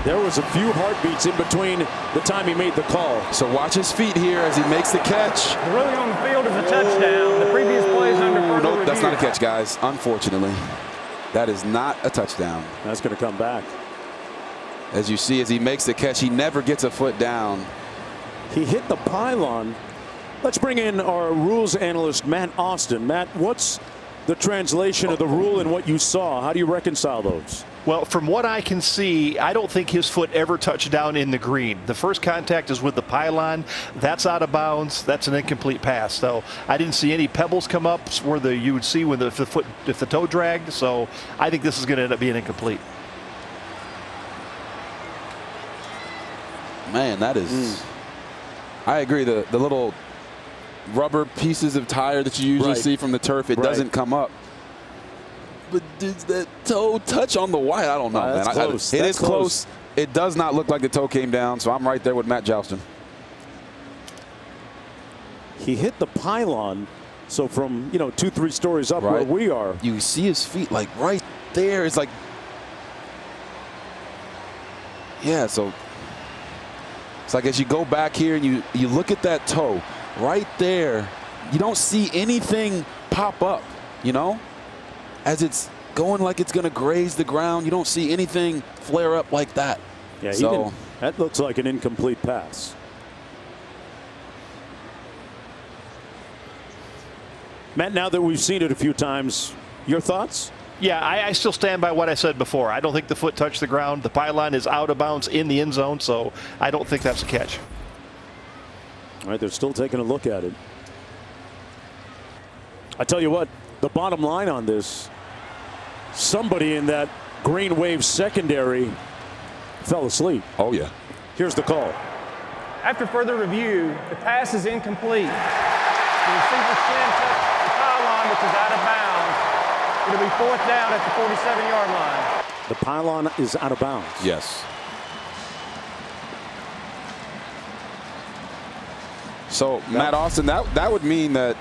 There was a few heartbeats in between the time he made the call. So watch his feet here as he makes the catch. The ruling on the field is a touchdown. The previous play is under further review. Nope, that's not a catch, guys. Unfortunately, that is not a touchdown. That's going to come back. As you see, as he makes the catch, he never gets a foot down. He hit the pylon. Let's bring in our rules analyst, Matt Austin. Matt, what's the translation of the rule and what you saw? How do you reconcile those? Well, from what I can see, I don't think his foot ever touched down in the green. The first contact is with the pylon. That's out of bounds. That's an incomplete pass. So I didn't see any pebbles come up where you would see when if the toe dragged. So I think this is going to end up being incomplete. Man, that is. I agree. The little rubber pieces of tire that you usually see from the turf, it doesn't come up. But does that toe touch on the white? I don't know, man. Close. It is close. It does not look like the toe came down, so I'm right there with Matt Joustin. He hit the pylon, so from 2-3 stories up where we are. You see his feet like right there. It's like, yeah. So it's like as you go back here and you look at that toe right there, you don't see anything pop up. As it's going like it's going to graze the ground, you don't see anything flare up like that. Yeah, That looks like an incomplete pass. Matt, now that we've seen it a few times, your thoughts? Yeah, I still stand by what I said before. I don't think the foot touched the ground. The pylon is out of bounds in the end zone, so I don't think that's a catch. All right, they're still taking a look at it. I tell you what, the bottom line on this, somebody in that Green Wave secondary fell asleep. Oh, yeah. Here's the call. After further review, the pass is incomplete. The receiver's shin touched the pylon, which is out of bounds. It'll be 4th down at the 47-yard line. The pylon is out of bounds. Yes. So, Matt Austin, that would mean that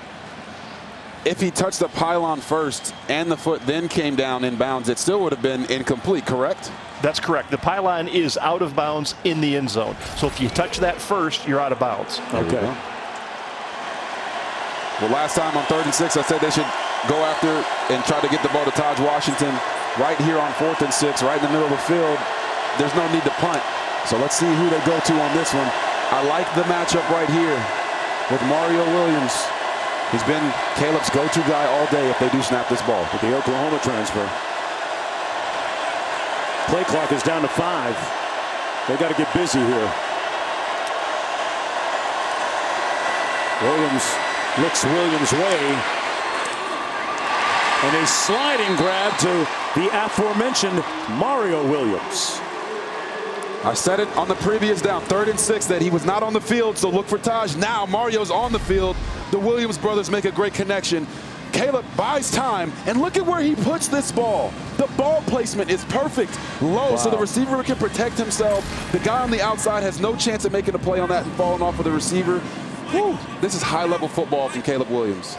if he touched the pylon first and the foot then came down in bounds, it still would have been incomplete, correct? That's correct. The pylon is out of bounds in the end zone. So if you touch that first, you're out of bounds. Okay. Well, last time on 3rd and 6, I said they should go after and try to get the ball to Taj Washington right here on 4th and 6, right in the middle of the field. There's no need to punt. So let's see who they go to on this one. I like the matchup right here with Mario Williams. He's been Caleb's go-to guy all day if they do snap this ball. With the Oklahoma transfer. Play clock is down to 5. They got to get busy here. Williams looks Williams' way. And a sliding grab to the aforementioned Mario Williams. I said it on the previous down, 3rd and 6, that he was not on the field, so look for Taj. Now Mario's on the field. The Williams brothers make a great connection. Caleb buys time, and look at where he puts this ball. The ball placement is perfect, low, so the receiver can protect himself. The guy on the outside has no chance of making a play on that and falling off of the receiver. Whew. This is high-level football from Caleb Williams.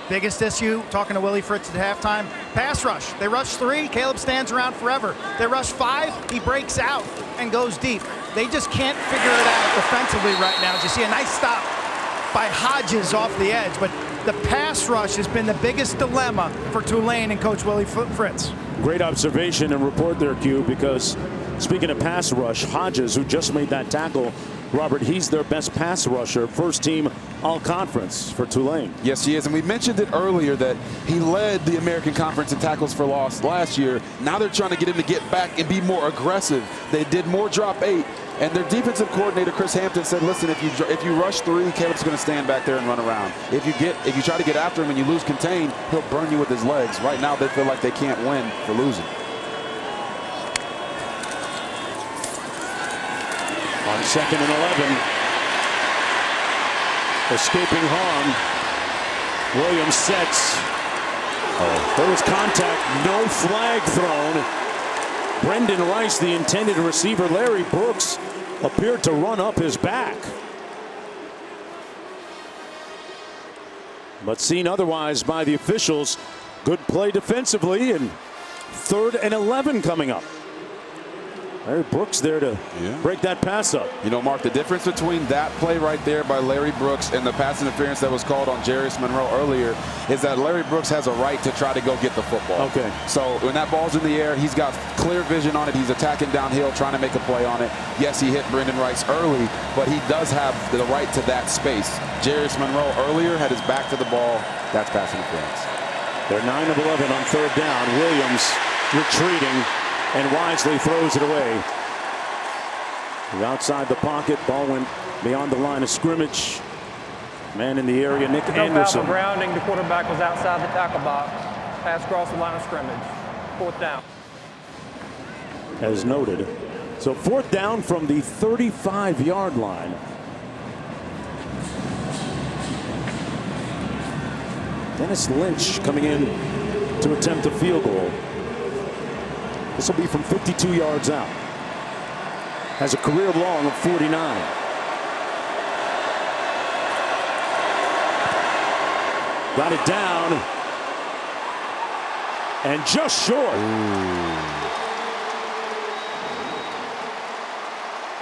Biggest issue, talking to Willie Fritz at halftime, pass rush. They rush 3, Caleb stands around forever. They rush 5, he breaks out and goes deep. They just can't figure it out defensively right now. As you see a nice stop by Hodges off the edge, but the pass rush has been the biggest dilemma for Tulane and Coach Willie Fritz. Great observation and report there, Q, because speaking of pass rush, Hodges, who just made that tackle, Robert, he's their best pass rusher, first team all-conference for Tulane. Yes, he is, and we mentioned it earlier that he led the American Conference in tackles for loss last year. Now they're trying to get him to get back and be more aggressive. They did more drop 8, and their defensive coordinator, Chris Hampton, said, listen, if you rush 3, Caleb's going to stand back there and run around. If you try to get after him and you lose contain, he'll burn you with his legs. Right now they feel like they can't win for losing. On 2nd and 11, escaping harm, Williams sets. There was contact, no flag thrown. Brendan Rice, the intended receiver, Larry Brooks, appeared to run up his back. But seen otherwise by the officials. Good play defensively, and 3rd and 11 coming up. Larry Brooks there to break that pass up. You know, Mark, the difference between that play right there by Larry Brooks and the pass interference that was called on Jarius Monroe earlier is that Larry Brooks has a right to try to go get the football. Okay. So when that ball's in the air, he's got clear vision on it. He's attacking downhill, trying to make a play on it. Yes, he hit Brendan Rice early, but he does have the right to that space. Jarius Monroe earlier had his back to the ball. That's pass interference. They're 9 of 11 on 3rd down. Williams retreating and wisely throws it away. Outside the pocket, ball went beyond the line of scrimmage. Man in the area, Nick Anderson. Grounding, the quarterback was outside the tackle box. Pass across the line of scrimmage. 4th down. As noted. So 4th down from the 35-yard line. Dennis Lynch coming in to attempt a field goal. This will be from 52 yards out. Has a career long of 49. Got it down. And just short.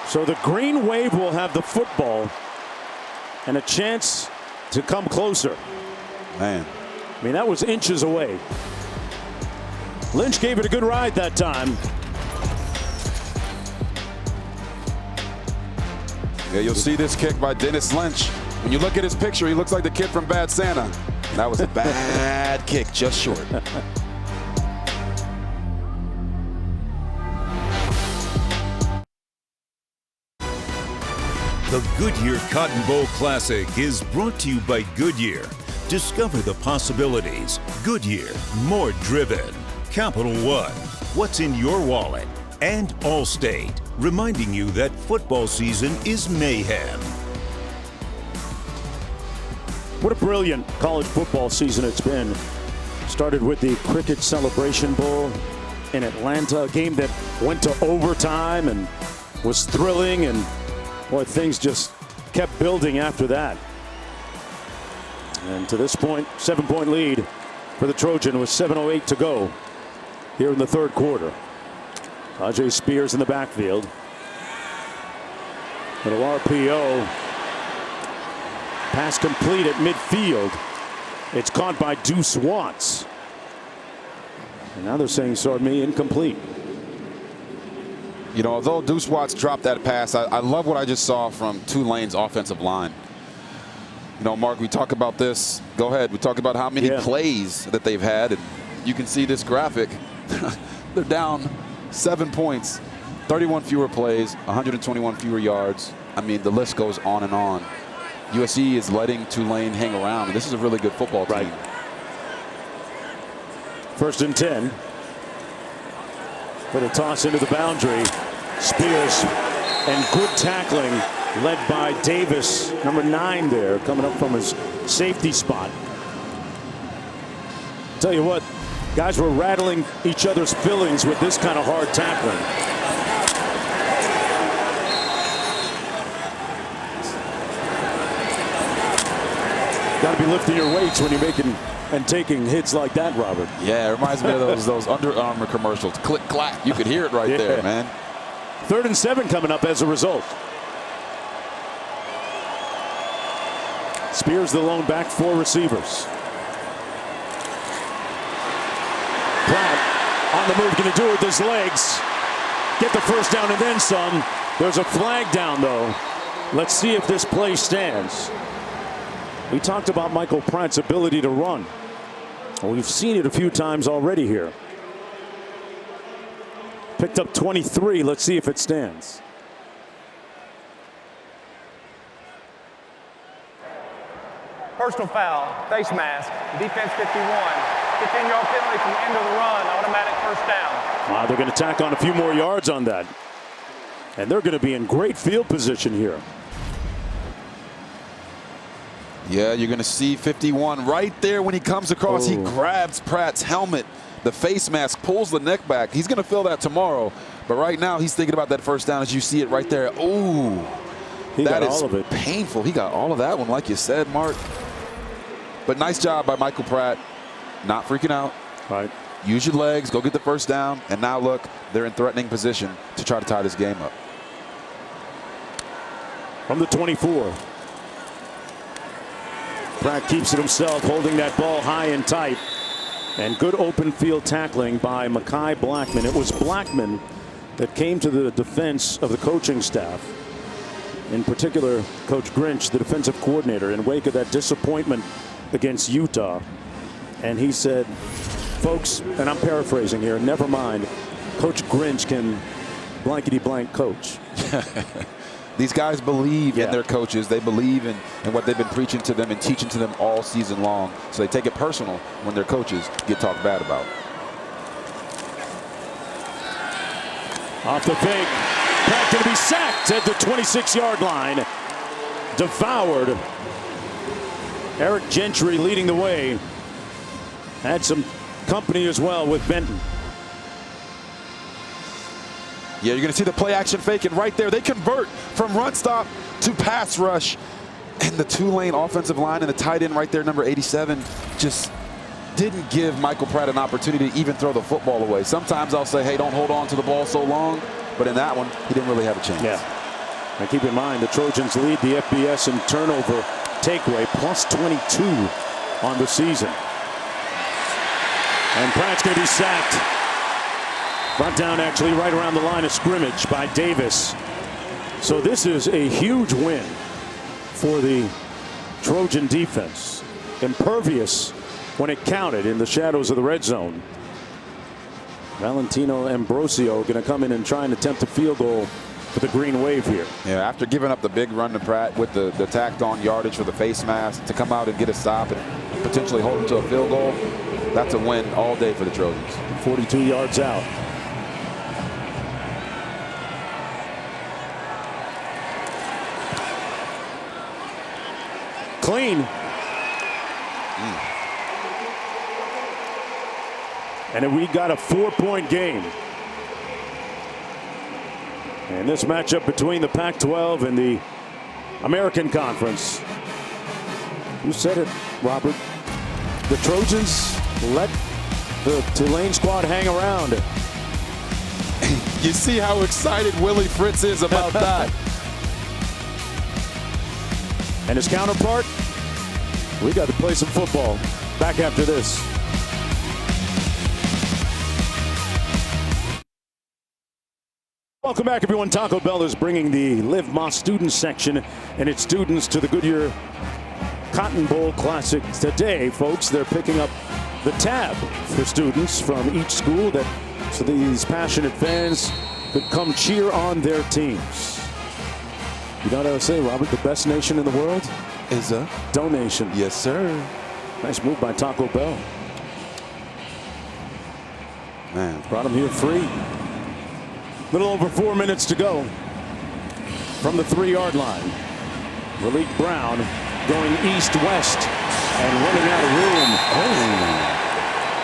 So the Green Wave will have the football and a chance to come closer. Man. I mean, that was inches away. Lynch gave it a good ride that time. Yeah, you'll see this kick by Dennis Lynch. When you look at his picture, he looks like the kid from Bad Santa. That was a bad kick, just short. The Goodyear Cotton Bowl Classic is brought to you by Goodyear. Discover the possibilities. Goodyear, more driven. Capital One, what's in your wallet? And Allstate, reminding you that football season is mayhem. What a brilliant college football season it's been. Started with the Cricket Celebration Bowl in Atlanta, a game that went to overtime and was thrilling, and boy, things just kept building after that. And to this point, 7-point lead for the Trojan with 7:08 to go here in the third quarter. Ajay Spears in the backfield. Little RPO. Pass complete at midfield. It's caught by Deuce Watts. And now they're saying Sardme incomplete. You know, although Deuce Watts dropped that pass, I love what I just saw from Tulane's offensive line. You know, Mark, we talk about this. Go ahead. We talk about how many plays that they've had. And you can see this graphic. They're down 7 points, 31 fewer plays, 121 fewer yards. I mean, the list goes on and on. USC is letting Tulane hang around. This is a really good football team. First and 10. Little toss into the boundary. Spears and good tackling led by Davis, number 9 there, coming up from his safety spot. Tell you what, guys were rattling each other's fillings with this kind of hard tackling. Got to be lifting your weights when you're making and taking hits like that, Robert. Yeah, it reminds me of those Under Armour commercials. Click, clack. You could hear it right there, man. 3rd and 7 coming up as a result. Spears the lone back, 4 receivers. Pratt on the move, going to do it with his legs. Get the first down and then some. There's a flag down, though. Let's see if this play stands. We talked about Michael Pratt's ability to run. Well, we've seen it a few times already here. Picked up 23. Let's see if it stands. Personal foul, face mask, defense 51. 15-yard penalty from the end of the run, automatic first down. Wow, they're going to tack on a few more yards on that. And they're going to be in great field position here. Yeah, you're going to see 51 right there when he comes across. He grabs Pratt's helmet. The face mask pulls the neck back. He's going to feel that tomorrow. But right now, he's thinking about that first down as you see it right there. Ooh, that is all of it. Painful. He got all of that one, like you said, Mark. But nice job by Michael Pratt. Not freaking out. Right. Use your legs. Go get the first down. And now, look, they're in threatening position to try to tie this game up. From the 24. Pratt keeps it himself, holding that ball high and tight. And good open field tackling by Mekhi Blackman. It was Blackman that came to the defense of the coaching staff. In particular, Coach Grinch, the defensive coordinator, in wake of that disappointment against Utah. And he said, folks, and I'm paraphrasing here, never mind, Coach Grinch can blankety blank coach. These guys believe in their coaches. They believe in what they've been preaching to them and teaching to them all season long. So they take it personal when their coaches get talked bad about. Off the fake. Pratt going to be sacked at the 26-yard line. Devoured. Eric Gentry leading the way. Had some company as well with Benton. Yeah, you're going to see the play action fake, and right there they convert from run stop to pass rush. And the Tulane offensive line and the tight end right there, number 87, just didn't give Michael Pratt an opportunity to even throw the football away. Sometimes I'll say, hey, don't hold on to the ball so long. But in that one, he didn't really have a chance. Yeah. And keep in mind, the Trojans lead the FBS in turnover takeaway, plus 22 on the season. And Pratt's going to be sacked. Brought down actually right around the line of scrimmage by Davis. So this is a huge win for the Trojan defense. Impervious when it counted in the shadows of the red zone. Valentino Ambrosio going to come in and try and attempt a field goal for the Green Wave here. Yeah, after giving up the big run to Pratt with the tacked on yardage for the face mask, to come out and get a stop and potentially hold him to a field goal, that's a win all day for the Trojans. 42 yards out. Clean. And we got a 4-point game. And this matchup between the Pac-12 and the American Conference. You said it, Robert. The Trojans let the Tulane squad hang around. You see how excited Willie Fritz is about that. And his counterpart, we got to play some football. Back after this. Welcome back, everyone. Taco Bell is bringing the Live Más student section and its students to the Goodyear Cotton Bowl Classic today, folks. They're picking up the tab for students from each school so these passionate fans could come cheer on their teams. You know what I would say, Robert? The best nation in the world is a donation. Yes, sir. Nice move by Taco Bell. Man, brought them here free. Little over 4 minutes to go from the 3-yard line. Malik Brown going east-west and running out of room. Oh.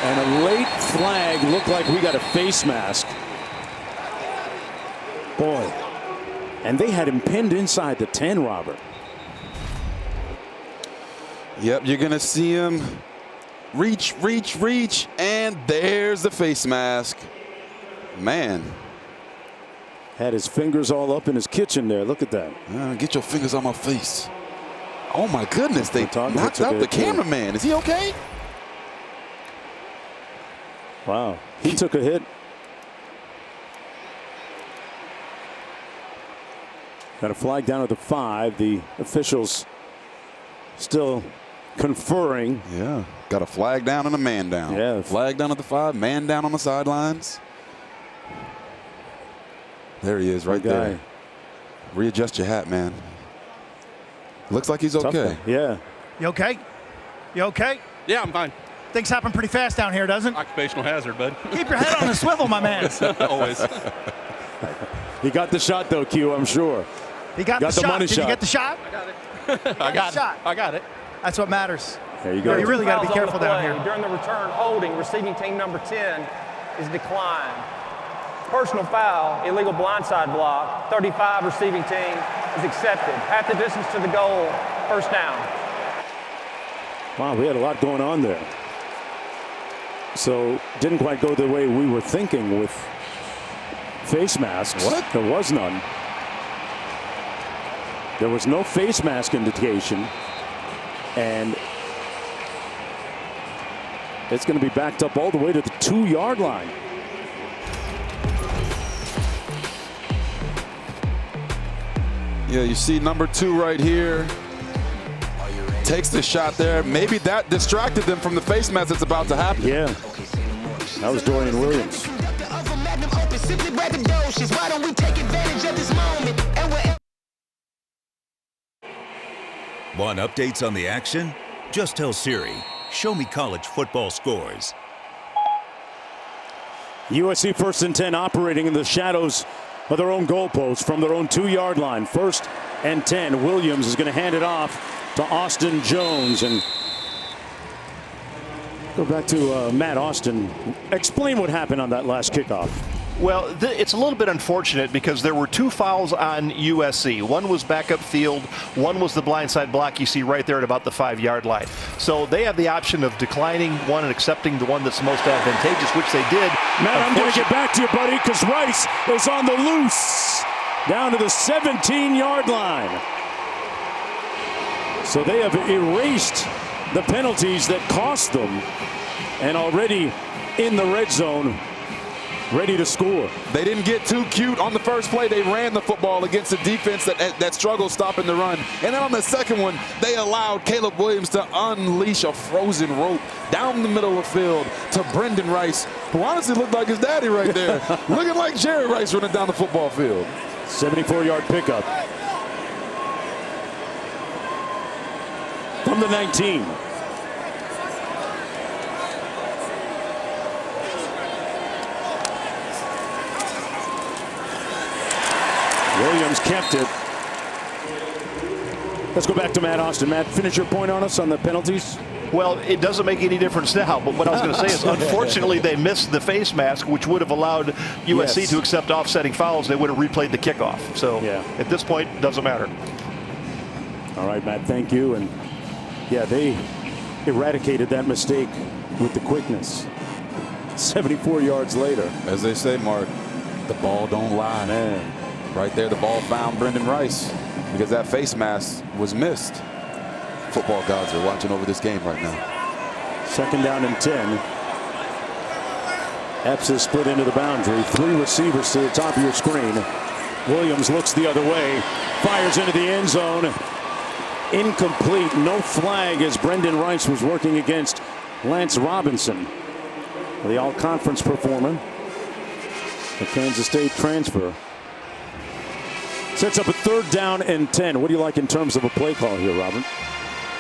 And a late flag. Looked like we got a face mask. Boy. And they had him pinned inside the 10, Robert. Yep, you're going to see him reach, and there's the face mask. Man. Had his fingers all up in his kitchen there. Look at that. Get your fingers on my face. Oh, my goodness. They knocked out the cameraman. Is he okay? Wow. He took a hit. Got a flag down at the 5. The officials still conferring. Yeah. Got a flag down and a man down. Yeah. Flag down at the 5. Man down on the sidelines. There he is right there. Readjust your hat, man. Looks like he's okay. Yeah. You okay? You okay? Yeah, I'm fine. Things happen pretty fast down here, doesn't it? Occupational hazard, bud. Keep your head on the swivel, my man. Always. He got the shot, though, Q, I'm sure. He got the shot. Money Did shot. you get the shot? I got it. I got it. That's what matters. There you go. You really got to be careful down here. During the return holding, receiving team number 10 is declined. Personal foul, illegal blindside block, 35 receiving team is accepted. Half the distance to the goal, first down. Wow, we had a lot going on there. So didn't quite go the way we were thinking with face masks. What? There was none. There was no face mask indication. And it's going to be backed up all the way to the 2-yard line. Yeah, you see number 2 right here. Takes the shot there. Maybe that distracted them from the face mask that's about to happen. Yeah. That was Dorian Williams. Want updates on the action? Just tell Siri, show me college football scores. USC 1st and 10 operating in the shadows of their own goalpost from their own 2-yard line. 1st and 10. Williams is going to hand it off to Austin Jones. And go back to Matt Austin. Explain what happened on that last kickoff. Well, it's a little bit unfortunate because there were 2 fouls on USC. One was backup field. One was the blindside block you see right there at about the 5-yard line. So they have the option of declining one and accepting the one that's most advantageous, which they did. Matt, I'm going to get back to you, buddy, because Rice is on the loose down to the 17-yard line. So they have erased the penalties that cost them, and already in the red zone ready to score. They didn't get too cute on the first play. They ran the football against a defense that struggled stopping the run. And then on the second one, they allowed Caleb Williams to unleash a frozen rope down the middle of the field to Brendan Rice, who honestly looked like his daddy right there. Looking like Jerry Rice running down the football field. 74-yard pickup. From the 19. Williams kept it. Let's go back to Matt Austin. Matt, finish your point on us on the penalties. Well, it doesn't make any difference now, but what I was going to say is unfortunately they missed the face mask, which would have allowed USC to accept offsetting fouls. They would have replayed the kickoff. So at this point, it doesn't matter. All right, Matt, thank you. And yeah, they eradicated that mistake with the quickness. 74 yards later. As they say, Mark, the ball don't lie. Man. Right there, the ball found Brendan Rice because that face mask was missed. Football gods are watching over this game right now. 2nd down and 10. Epps is split into the boundary. 3 receivers to the top of your screen. Williams looks the other way. Fires into the end zone. Incomplete. No flag as Brendan Rice was working against Lance Robinson, the all-conference performer, the Kansas State transfer. Sets up a 3rd down and 10. What do you like in terms of a play call here, Robert?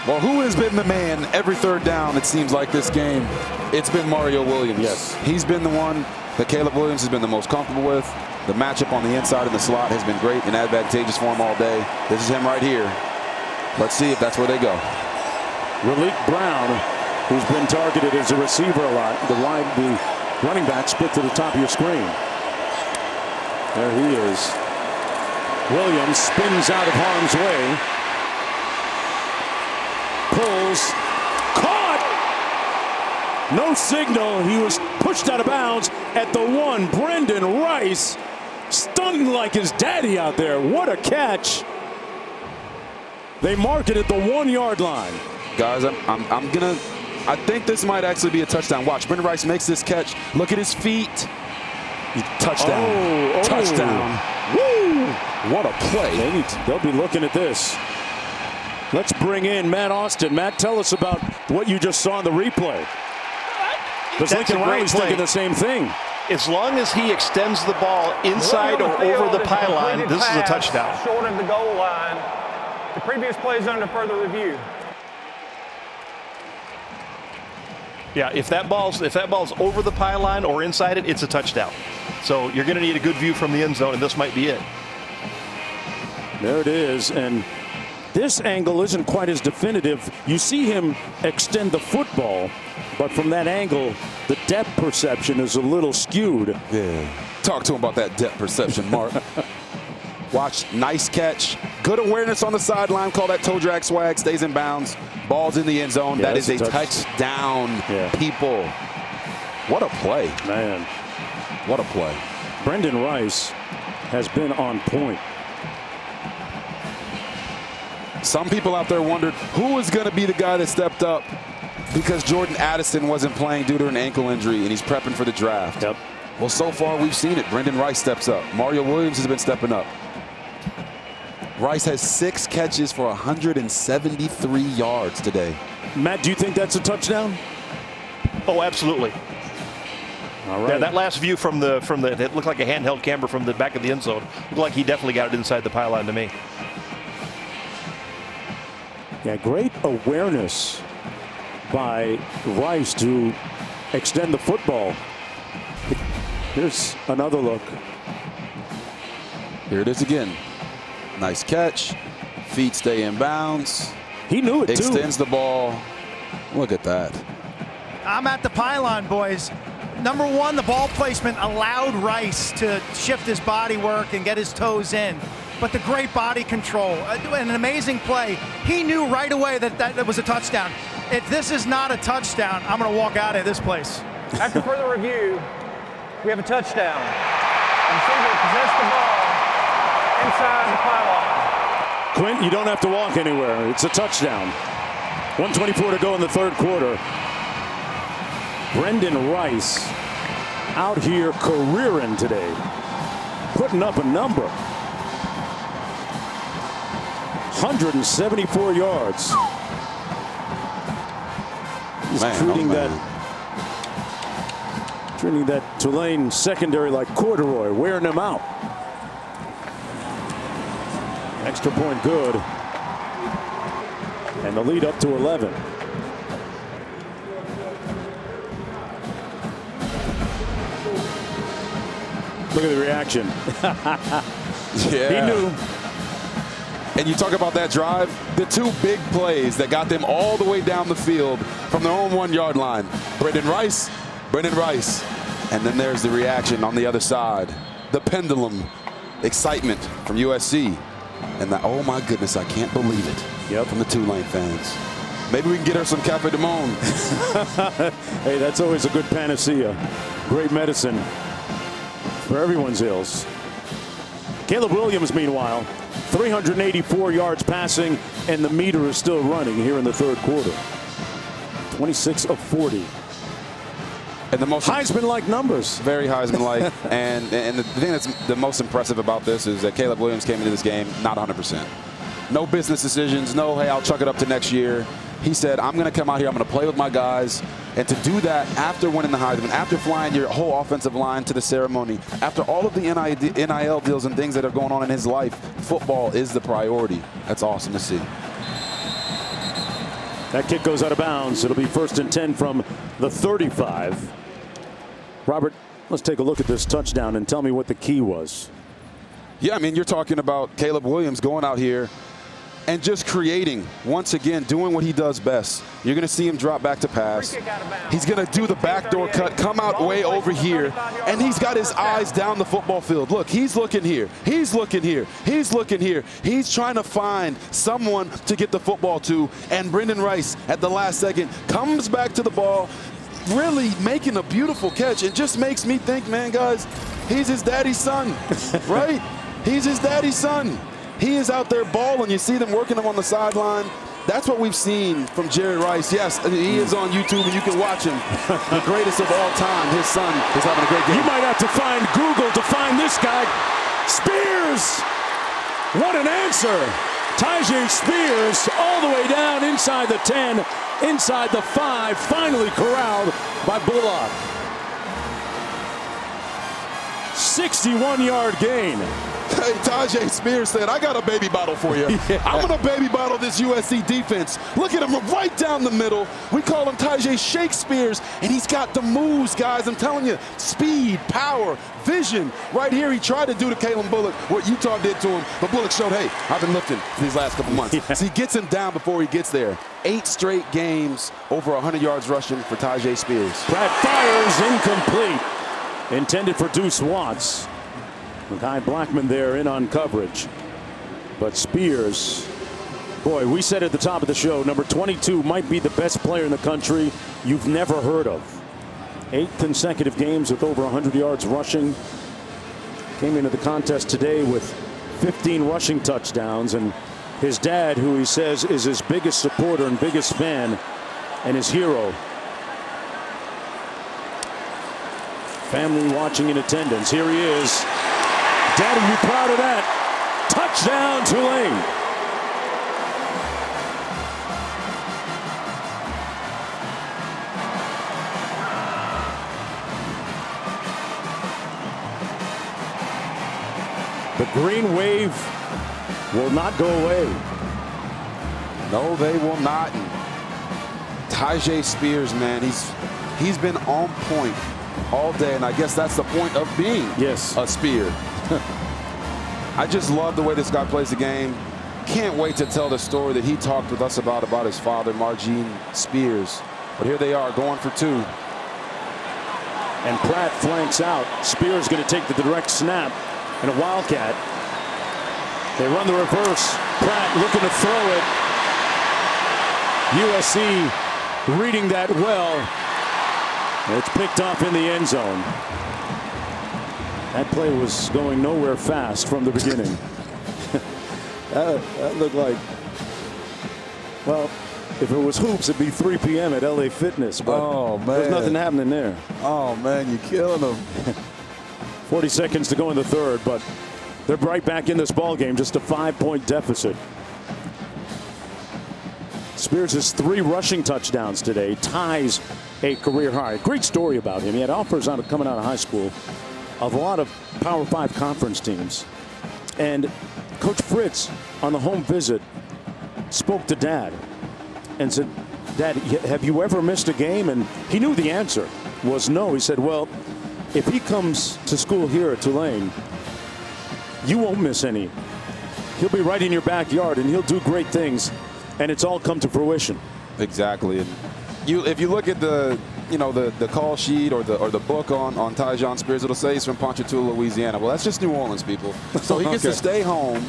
Well, who has been the man every 3rd down, it seems like this game? It's been Mario Williams. Yes. He's been the one that Caleb Williams has been the most comfortable with. The matchup on the inside in the slot has been great and advantageous for him all day. This is him right here. Let's see if that's where they go. Raleek Brown, who's been targeted as a receiver a lot. The running back split to the top of your screen. There he is. Williams spins out of harm's way. Pulls. Caught! No signal. He was pushed out of bounds at the 1. Brendan Rice stunting like his daddy out there. What a catch. They mark it at the 1-yard line. Guys, I think this might actually be a touchdown. Watch, Brendan Rice makes this catch. Look at his feet. Touchdown. Touchdown. Woo! What a play. They'll be looking at this. Let's bring in Matt Austin. Matt, tell us about what you just saw in the replay. Because Lincoln Riley's thinking the same thing. As long as he extends the ball inside or over the pylon, this is a touchdown. Short of the goal line. The previous play is under further review. Yeah, if that ball's over the pylon or inside it, it's a touchdown. So you're going to need a good view from the end zone, and this might be it. There it is, and this angle isn't quite as definitive. You see him extend the football, but from that angle, the depth perception is a little skewed. Yeah. Talk to him about that depth perception, Mark. Watch, nice catch. Good awareness on the sideline. Call that toe drag swag. Stays in bounds. Ball's in the end zone. Yeah, that is a touchdown, people. What a play. Man. What a play. Brendan Rice has been on point. Some people out there wondered who is going to be the guy that stepped up because Jordan Addison wasn't playing due to an ankle injury and he's prepping for the draft. Yep. Well, so far we've seen it. Brendan Rice steps up. Mario Williams has been stepping up. Rice has 6 catches for 173 yards today. Matt, do you think that's a touchdown? Oh, absolutely. All right. Yeah, that last view from the it looked like a handheld camera from the back of the end zone. Looked like he definitely got it inside the pylon to me. Yeah, great awareness by Rice to extend the football. Here's another look. Here it is again. Nice catch. Feet stay in bounds. He knew it too. Extends the ball. Look at that. I'm at the pylon, boys. Number one, the ball placement allowed Rice to shift his body work and get his toes in. But the great body control, an amazing play. He knew right away that was a touchdown. If this is not a touchdown, I'm going to walk out of this place. After further review, we have a touchdown. Receiver possessed the ball inside the pylon. Quint, you don't have to walk anywhere. It's a touchdown. 1:24 to go in the third quarter. Brendan Rice out here careering today, putting up a number. 174 yards. He's treating that Tulane secondary like corduroy, wearing them out. Extra point good. And the lead up to 11. Look at the reaction. Yeah. He knew. And you talk about that drive, the two big plays that got them all the way down the field from their own 1 yard line. Brendan Rice. And then there's the reaction on the other side. The pendulum excitement from USC. And that, oh my goodness, I can't believe it. Yep. From the Tulane fans. Maybe we can get her some Cafe de Monde. Hey, that's always a good panacea. Great medicine for everyone's ills. Caleb Williams, meanwhile, 384 yards passing, and the meter is still running here in the third quarter. 26 of 40. And the most Heisman-like numbers. Very Heisman-like. and the thing that's the most impressive about this is that Caleb Williams came into this game not 100%. No business decisions. No, hey, I'll chuck it up to next year. He said, I'm going to come out here. I'm going to play with my guys. And to do that after winning the Heisman, after flying your whole offensive line to the ceremony, after all of the NIL deals and things that are going on in his life, football is the priority. That's awesome to see. That kick goes out of bounds. It'll be 1st and 10 from the 35. Robert, let's take a look at this touchdown and tell me what the key was. Yeah, I mean, you're talking about Caleb Williams going out here and just creating, once again, doing what he does best. You're going to see him drop back to pass. He's going to do the backdoor cut, come out way over here, and he's got his eyes down the football field. Look, he's looking here. He's looking here. He's looking here. He's trying to find someone to get the football to, and Brendan Rice, at the last second, comes back to the ball, really making a beautiful catch. It just makes me think, man, guys, he's his daddy's son, right? He's his daddy's son. He is out there balling. You see them working him on the sideline. That's what we've seen from Jerry Rice. Yes, he is on YouTube, and you can watch him. The greatest of all time. His son is having a great game. You might have to find Google to find this guy. Spears! What an answer. Tyjae Spears all the way down inside the 10, inside the 5, finally corralled by Bullock. 61-yard gain. Hey, Tyjae Spears said, I got a baby bottle for you. Yeah. I'm going to baby bottle this USC defense. Look at him right down the middle. We call him Tyjae Shakespears, and he's got the moves, guys. I'm telling you, speed, power, vision. Right here, he tried to do to Kalen Bullock what Utah did to him, but Bullock showed, hey, I've been lifting these last couple months. Yeah. So he gets him down before he gets there. 8 straight games, over 100 yards rushing for Tyjae Spears. Pratt fires, incomplete. Intended for Deuce Watts. Mekhi Blackman there in on coverage. But Spears, boy, we said at the top of the show, number 22 might be the best player in the country you've never heard of. 8 consecutive games with over 100 yards rushing. Came into the contest today with 15 rushing touchdowns. And his dad, who he says is his biggest supporter and biggest fan and his hero. Family watching in attendance. Here he is. Daddy, you proud of that? Touchdown, Tulane. The green wave will not go away. No, they will not. Tyjae Spears, man, he's been on point all day, and I guess that's the point of being a Spear. I just love the way this guy plays the game. Can't wait to tell the story that he talked with us about his father, Margene Spears. But here they are, going for 2. And Pratt flanks out. Spears going to take the direct snap and a wildcat. They run the reverse. Pratt looking to throw it. USC reading that well. It's picked off in the end zone. That play was going nowhere fast from the beginning. that looked like, well, If it was hoops, it'd be 3 p.m. at LA Fitness. But there's nothing happening there. Oh, man, you're killing them. 40 seconds to go in the third, but they're right back in this ball game, just a 5-point deficit. Spears has 3 rushing touchdowns today, ties a career high. Great story about him. He had offers coming out of high school of a lot of Power 5 conference teams. And Coach Fritz, on the home visit, spoke to Dad and said, Dad, have you ever missed a game? And he knew the answer was no. He said, well, if he comes to school here at Tulane, you won't miss any. He'll be right in your backyard, and he'll do great things, and it's all come to fruition. Exactly. And if you look at the call sheet or the book on Tyjae Spears, it'll say he's from Ponchatoula, Louisiana. Well, that's just New Orleans, people. So he gets to stay home,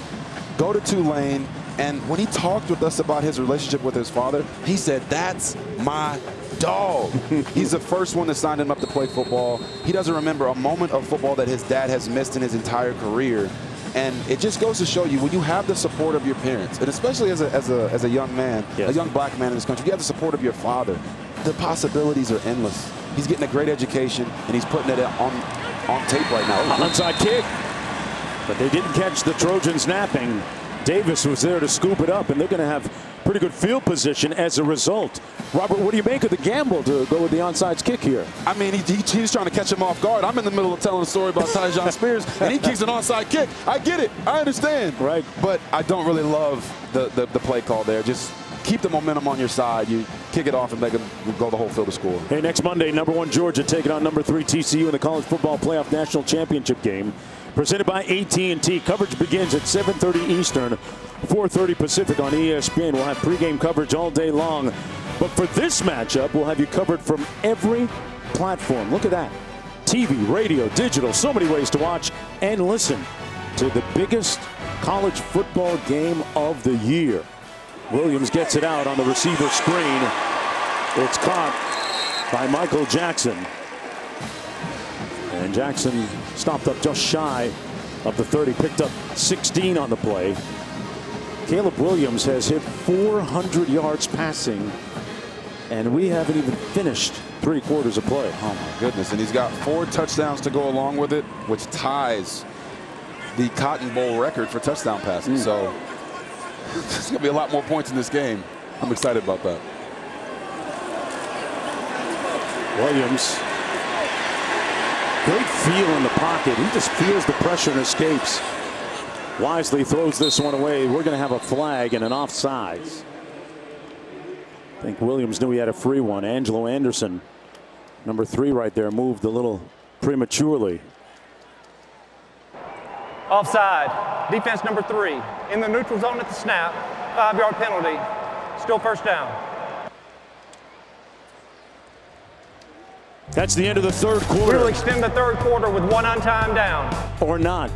go to Tulane, and when he talked with us about his relationship with his father, he said, that's my dog. He's the first one that signed him up to play football. He doesn't remember a moment of football that his dad has missed in his entire career. And it just goes to show you, when you have the support of your parents, and especially as a young man, a young black man in this country, you have the support of your father, the possibilities are endless. He's getting a great education, and he's putting it on tape right now. Onside kick, but they didn't catch the Trojans napping. Davis was there to scoop it up, and they're going to have pretty good field position as a result. Robert, what do you make of the gamble to go with the onside kick here? I mean, he's trying to catch him off guard. I'm in the middle of telling a story about Tyjae Spears, and he kicks an onside kick. I get it. I understand. Right. But I don't really love the play call there. Just keep the momentum on your side. You kick it off and make them go the whole field to score. Hey, next Monday, #1 Georgia taking on #3 TCU in the College Football Playoff National Championship game. Presented by AT&T. Coverage begins at 7:30 Eastern, 4:30 Pacific on ESPN. We'll have pregame coverage all day long. But for this matchup, we'll have you covered from every platform. Look at that. TV, radio, digital, so many ways to watch and listen to the biggest college football game of the year. Williams gets it out on the receiver screen. It's caught by Michael Jackson. And Jackson stopped up just shy of the 30, picked up 16 on the play. Caleb Williams has hit 400 yards passing, and we haven't even finished 3 quarters of play. Oh, my goodness. And he's got 4 touchdowns to go along with it, which ties the Cotton Bowl record for touchdown passes. So there's going to be a lot more points in this game. I'm excited about that. Williams. Great feel in the pocket. He just feels the pressure and escapes. Wisely throws this one away. We're going to have a flag and an offsides. I think Williams knew he had a free one. Angelo Anderson, #3 right there, moved a little prematurely. Offside. Defense #3. In the neutral zone at the snap. 5-yard penalty. Still first down. That's the end of the third quarter. We'll extend the third quarter with 1 on-time down. Or not.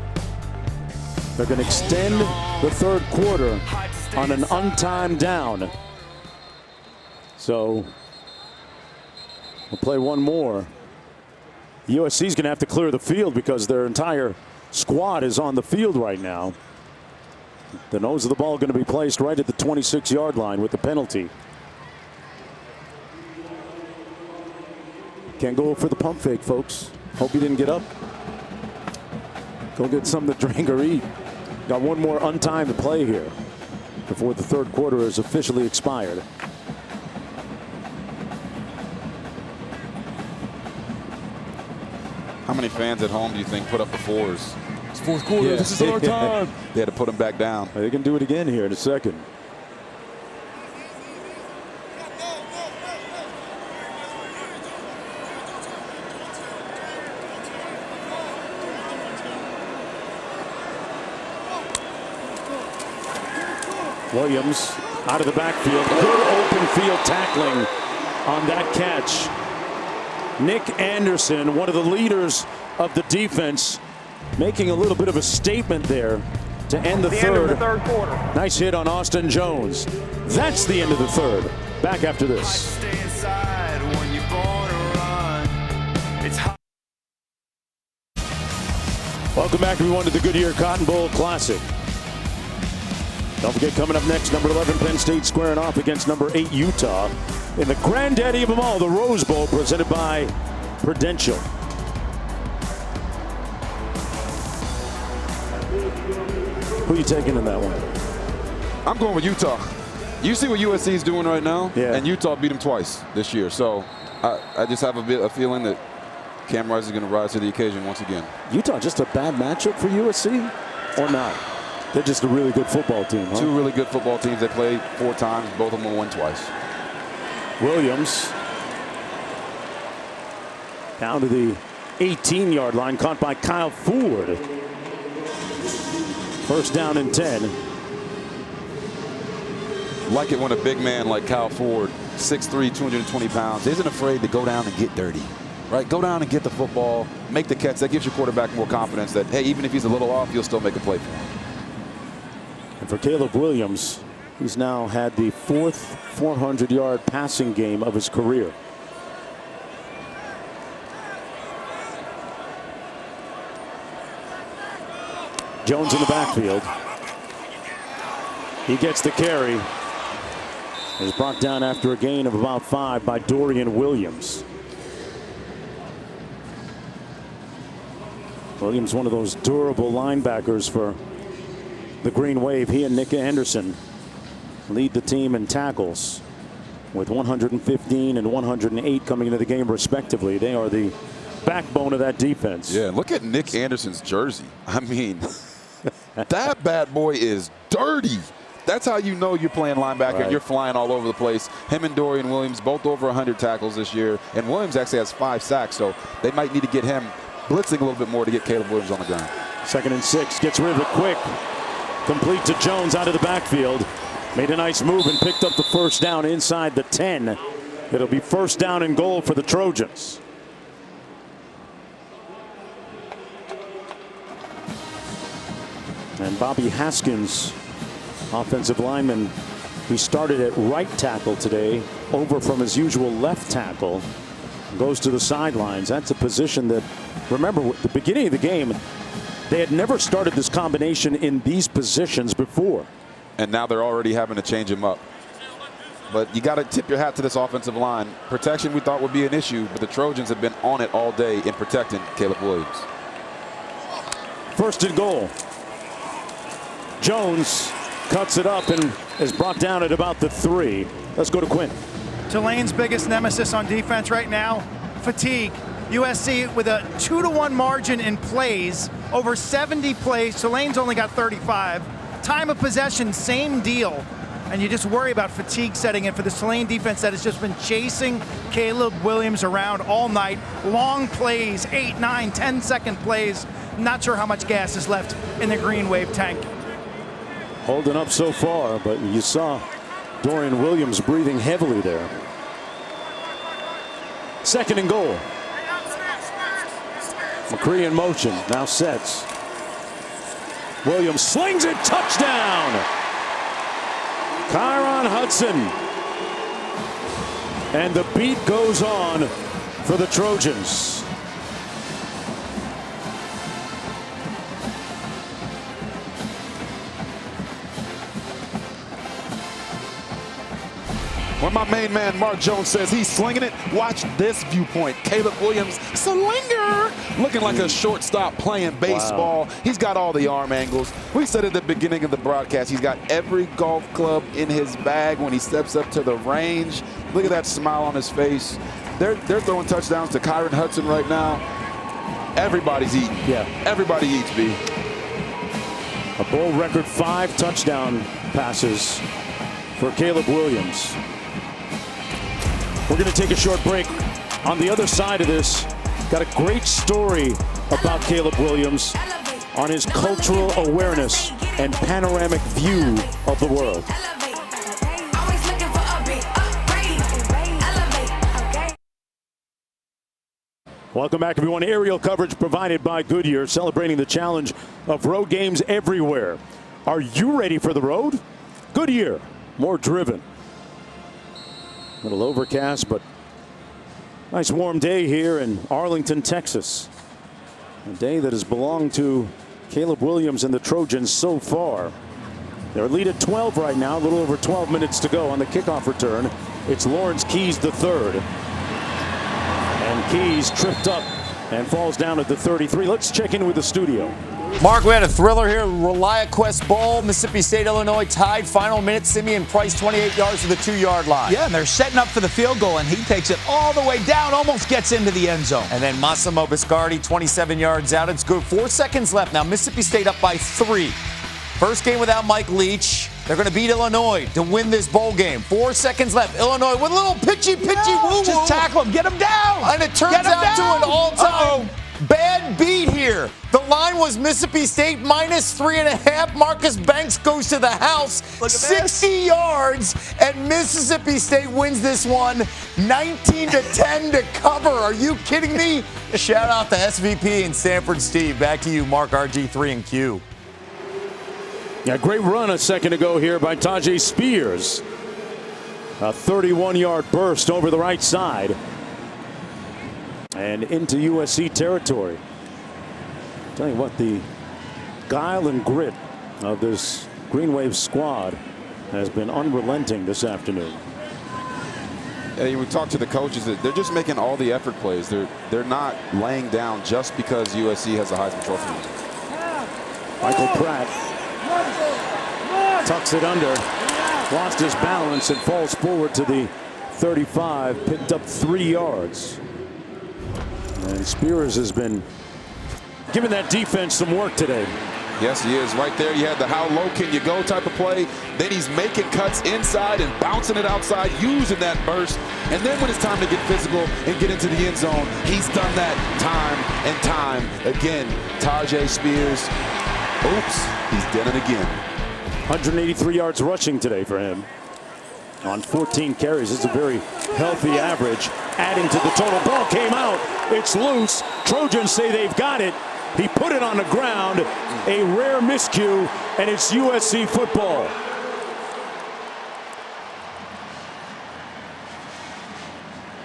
They're going to extend the third quarter on an untimed down. So we'll play one more. USC's going to have to clear the field because their entire squad is on the field right now. The nose of the ball going to be placed right at the 26-yard line with the penalty. Can't go for the pump fake, folks. Hope you didn't get up. Go get something to drink or eat. Got one more untimed to play here before the third quarter is officially expired. How many fans at home do you think put up the 4s? It's fourth quarter. Yeah. This is our time. They had to put them back down. They can do it again here in a second. Williams out of the backfield. Good open field tackling on that catch. Nick Anderson, one of the leaders of the defense, making a little bit of a statement there to end the third. End of the third quarter. Nice hit on Austin Jones. That's the end of the third. Back after this. Welcome back, everyone, to the Goodyear Cotton Bowl Classic. Don't forget, coming up next, number 11 Penn State squaring off against number 8 Utah in the granddaddy of them all, the Rose Bowl, presented by Prudential. Who are you taking in that one? I'm going with Utah. You see what USC is doing right now? Yeah. And Utah beat them twice this year. So I just have a feeling that Cam Rice is going to rise to the occasion once again. Utah just a bad matchup for USC or not? They're just a really good football team, huh? Two really good football teams. They played 4 times. Both of them will win twice. Williams down to the 18-yard line, caught by Kyle Ford. First down and 10. Like it when a big man like Kyle Ford, 6'3", 220 pounds, isn't afraid to go down and get dirty. Right? Go down and get the football, make the catch. That gives your quarterback more confidence that, hey, even if he's a little off, you'll still make a play for him. And for Caleb Williams, he's now had the 4th 400-yard passing game of his career. Jones in the backfield. He gets the carry. He's brought down after a gain of about 5 by Dorian Williams. Williams, one of those durable linebackers for the Green Wave. He and Nick Anderson lead the team in tackles with 115 and 108 coming into the game respectively. They are the backbone of that defense. Yeah, look at Nick Anderson's jersey. I mean, that bad boy is dirty. That's how you know you're playing linebacker. Right. You're flying all over the place. Him and Dorian Williams both over 100 tackles this year. And Williams actually has 5 sacks, so they might need to get him blitzing a little bit more to get Caleb Williams on the ground. 2nd and 6, gets rid of it quick. Complete to Jones out of the backfield. Made a nice move and picked up the first down inside the 10. It'll be first down and goal for the Trojans. And Bobby Haskins, offensive lineman, he started at right tackle today, over from his usual left tackle, goes to the sidelines. That's a position that, remember, at the beginning of the game, they had never started this combination in these positions before. And now they're already having to change him up. But you got to tip your hat to this offensive line. Protection we thought would be an issue, but the Trojans have been on it all day in protecting Caleb Williams. First and goal. Jones cuts it up and is brought down at about the 3. Let's go to Quinn. Tulane's biggest nemesis on defense right now, fatigue. USC with a 2-1 margin in plays, over 70 plays. Tulane's only got 35. Time of possession, same deal. And you just worry about fatigue setting in for the Tulane defense that has just been chasing Caleb Williams around all night. Long plays, 8, 9, 10-second plays. Not sure how much gas is left in the Green Wave tank. Holding up so far, but you saw Dorian Williams breathing heavily there. 2nd and goal. McCree in motion, now sets. Williams slings it, touchdown! Kyron Hudson. And the beat goes on for the Trojans. When my main man Mark Jones says he's slinging it, watch this viewpoint. Caleb Williams, slinger, looking like a shortstop playing baseball. Wow. He's got all the arm angles. We said at the beginning of the broadcast, he's got every golf club in his bag when he steps up to the range. Look at that smile on his face. They're throwing touchdowns to Kyron Hudson right now. Everybody's eating. Yeah. Everybody eats, B. A bowl record 5 touchdown passes for Caleb Williams. We're going to take a short break. On the other side of this, got a great story about Caleb Williams on his cultural awareness and panoramic view of the world. Welcome back, everyone. Aerial coverage provided by Goodyear, celebrating the challenge of road games everywhere. Are you ready for the road? Goodyear, more driven. A little overcast, but nice warm day here in Arlington, Texas. A day that has belonged to Caleb Williams and the Trojans so far. Their lead at 12 right now, a little over 12 minutes to go on the kickoff return. It's Lawrence Keys the third. And Keys tripped up and falls down at the 33. Let's check in with the studio. Mark, we had a thriller here. ReliaQuest Bowl, Mississippi State, Illinois tied. Final minute, Simeon Price, 28 yards to the 2-yard line. Yeah, and they're setting up for the field goal, and he takes it all the way down, almost gets into the end zone. And then Massimo Biscardi, 27 yards out. It's good. 4 seconds left now. Mississippi State up by 3. First game without Mike Leach. They're going to beat Illinois to win this bowl game. 4 seconds left. Illinois with a little pitchy woo-woo. Just tackle him. Get him down. And it turns out to an all-time bad beat here. The line was Mississippi State minus 3.5. Marcus Banks goes to the house. 60 yards, and Mississippi State wins this one 19-10 to cover. Are you kidding me? Shout out to SVP and Sanford Steve. Back to you, Mark, RG3 and Q. Yeah, great run a second ago here by Tyjae Spears. A 31-yard burst over the right side and into USC territory. Tell you what, the guile and grit of this Green Wave squad has been unrelenting this afternoon. Yeah, we talked to the coaches that they're just making all the effort plays. They're not laying down just because USC has a Heisman Trophy. Michael Pratt tucks it under, lost his balance and falls forward to the 35, picked up 3 yards. And Spears has been giving that defense some work today. Yes, he is. Right there, you had the how low can you go type of play. Then he's making cuts inside and bouncing it outside, using that burst. And then when it's time to get physical and get into the end zone, he's done that time and time again. Tyjae Spears, oops, he's done it again. 183 yards rushing today for him on 14 carries. It's a very healthy average. Adding to the total. Ball came out. It's loose. Trojans say they've got it. He put it on the ground. A rare miscue, and it's USC football.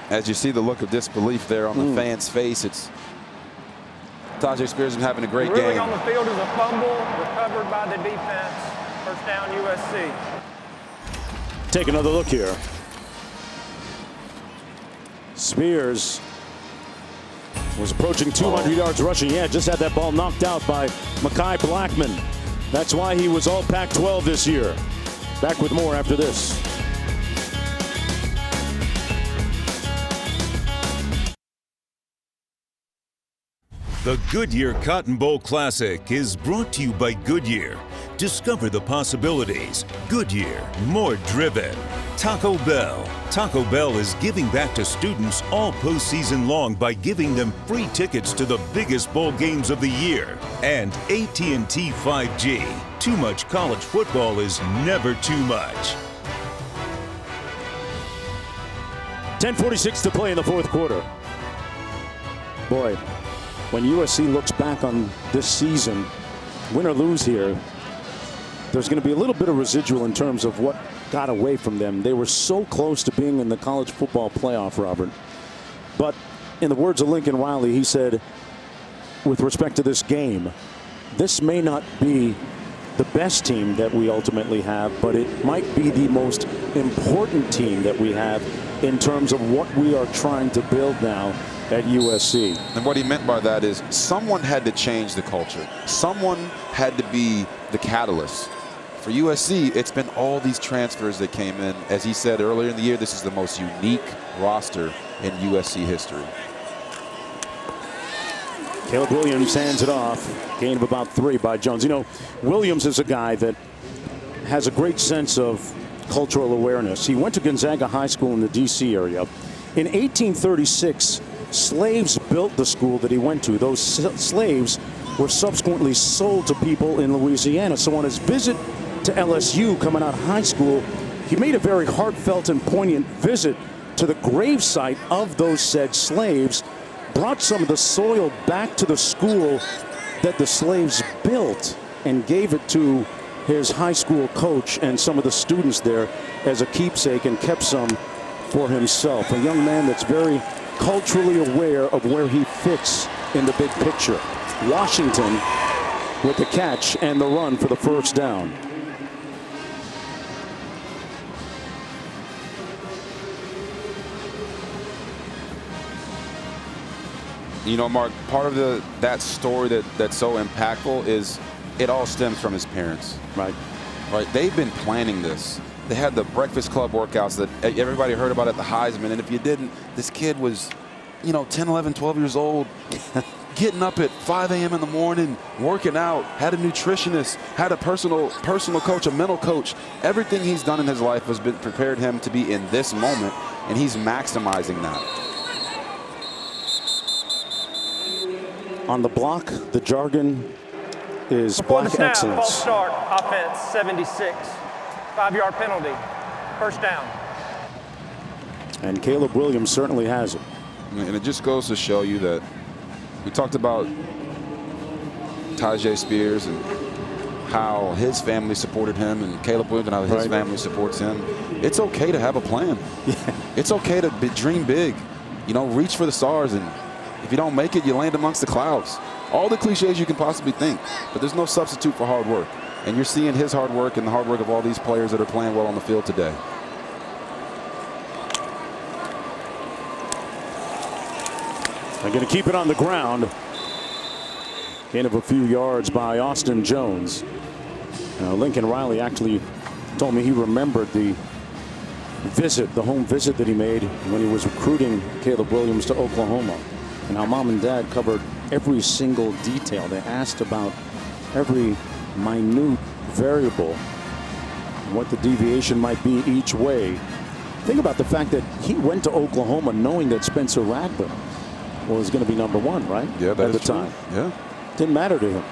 As you see the look of disbelief there on the fan's face, it's Tyjae Spears is having a great Ruling game. on the field is a fumble recovered by the defense. First down, USC. Take another look here. Spears was approaching 200 yards rushing. Yeah, just had that ball knocked out by Mekhi Blackman. That's why he was all Pac-12 this year. Back with more after this. The Goodyear Cotton Bowl Classic is brought to you by Goodyear. Discover the possibilities. Goodyear, more driven. Taco Bell. Taco Bell is giving back to students all postseason long by giving them free tickets to the biggest bowl games of the year. And AT&T 5G. Too much college football is never too much. 10:46 to play in the fourth quarter. Boy, when USC looks back on this season, win or lose here, there's going to be a little bit of residual in terms of what got away from them. They were so close to being in the college football playoff, Robert. But in the words of Lincoln Riley, he said, with respect to this game, this may not be the best team that we ultimately have, but it might be the most important team that we have in terms of what we are trying to build now at USC. And what he meant by that is someone had to change the culture. Someone had to be the catalyst. For USC, it's been all these transfers that came in. As he said earlier in the year, this is the most unique roster in USC history. Caleb Williams hands it off. Gain of about 3 by Jones. You know, Williams is a guy that has a great sense of cultural awareness. He went to Gonzaga High School in the D.C. area. In 1836, slaves built the school that he went to. Those slaves were subsequently sold to people in Louisiana. So on his visit to LSU coming out of high school, he made a very heartfelt and poignant visit to the gravesite of those said slaves, brought some of the soil back to the school that the slaves built, and gave it to his high school coach and some of the students there as a keepsake, and kept some for himself. A young man that's very culturally aware of where he fits in the big picture. Washington with the catch and the run for the first down. You know, Mark, part of that story that's so impactful is it all stems from his parents. Right. Right. They've been planning this. They had the Breakfast Club workouts that everybody heard about at the Heisman. And if you didn't, this kid was, 10, 11, 12 years old, getting up at 5 a.m. in the morning, working out, had a nutritionist, had a personal coach, a mental coach. Everything he's done in his life has been prepared him to be in this moment, and he's maximizing that. On the block, the jargon is Before black the snap, excellence. false start, offense 76, 5-yard penalty, first down. And Caleb Williams certainly has it. And it just goes to show you that we talked about Tyjae Spears and how his family supported him, and Caleb Williams and how his family supports him. It's okay to have a plan. Yeah. It's okay to dream big. Reach for the stars, and if you don't make it, you land amongst the clouds. All the cliches you can possibly think, but there's no substitute for hard work. And you're seeing his hard work and the hard work of all these players that are playing well on the field today. They're going to keep it on the ground. Gain of a few yards by Austin Jones. Lincoln Riley actually told me he remembered the home visit that he made when he was recruiting Caleb Williams to Oklahoma, and how mom and dad covered every single detail. They asked about every minute variable and what the deviation might be each way. Think about the fact that he went to Oklahoma knowing that Spencer Rattler was going to be number one, right? Yeah, at the time. Yeah. Didn't matter to him.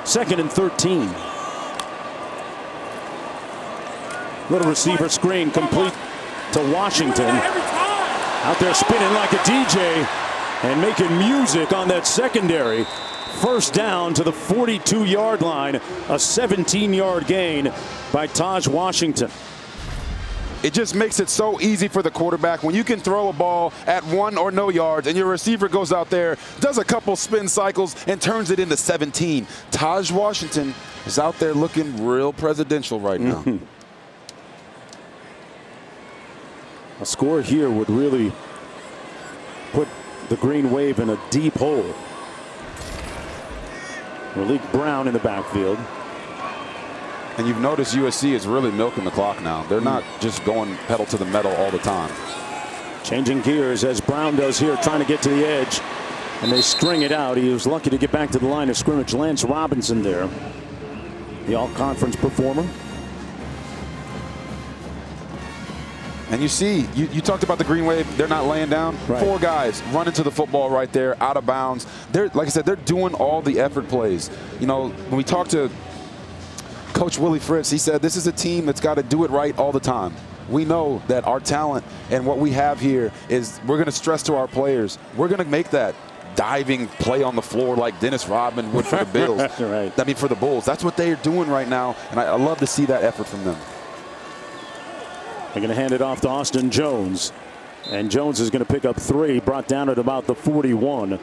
2nd and 13. Little receiver screen complete to Washington. Out there spinning like a DJ and making music on that secondary. First down to the 42-yard line. A 17-yard gain by Taj Washington. It just makes it so easy for the quarterback when you can throw a ball at 1 or no yards and your receiver goes out there, does a couple spin cycles, and turns it into 17. Taj Washington is out there looking real presidential right now. A score here would really put the Green Wave in a deep hole. Malik Brown in the backfield. And you've noticed USC is really milking the clock now. They're not just going pedal to the metal all the time. Changing gears as Brown does here, trying to get to the edge. And they string it out. He was lucky to get back to the line of scrimmage. Lance Robinson there, the all-conference performer. And you see, you talked about the Green Wave. They're not laying down. Right. 4 guys running to the football right there, out of bounds. Like I said, they're doing all the effort plays. When we talked to Coach Willie Fritz, he said this is a team that's got to do it right all the time. We know that our talent and what we have here is we're going to stress to our players. We're going to make that diving play on the floor like Dennis Rodman would for the Bills. Right. For the Bulls. That's what they're doing right now, and I love to see that effort from them. They're going to hand it off to Austin Jones. And Jones is going to pick up 3, brought down at about the 41.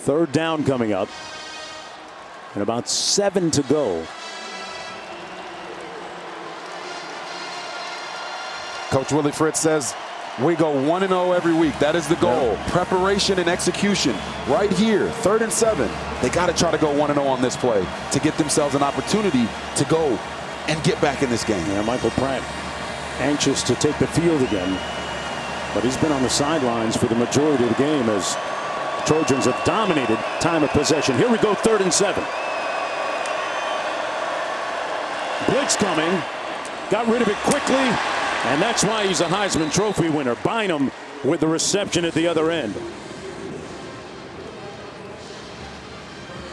3rd down coming up. And about 7 to go. Coach Willie Fritz says we go 1-0 every week. That is the goal. Yep. Preparation and execution. Right here, 3rd and 7. They got to try to go 1-0 on this play to get themselves an opportunity to go and get back in this game. Yeah, Michael Pratt anxious to take the field again. But he's been on the sidelines for the majority of the game as Trojans have dominated time of possession. Here we go, 3rd and 7. Blitz coming. Got rid of it quickly. And that's why he's a Heisman Trophy winner. Bynum with the reception at the other end.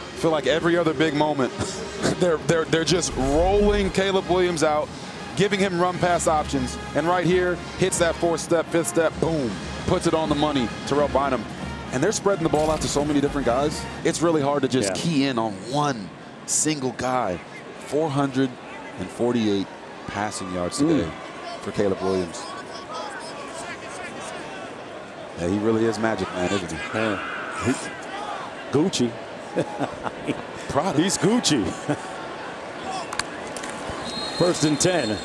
I feel like every other big moment, they're just rolling Caleb Williams out, giving him run pass options. And right here, hits that 4th step, 5th step, boom, puts it on the money. Terrell Bynum. And they're spreading the ball out to so many different guys. It's really hard to just key in on one single guy. 448 passing yards today for Caleb Williams. Yeah, he really is magic, man, isn't he? Yeah. He's Gucci. He's Gucci. 1st and 10.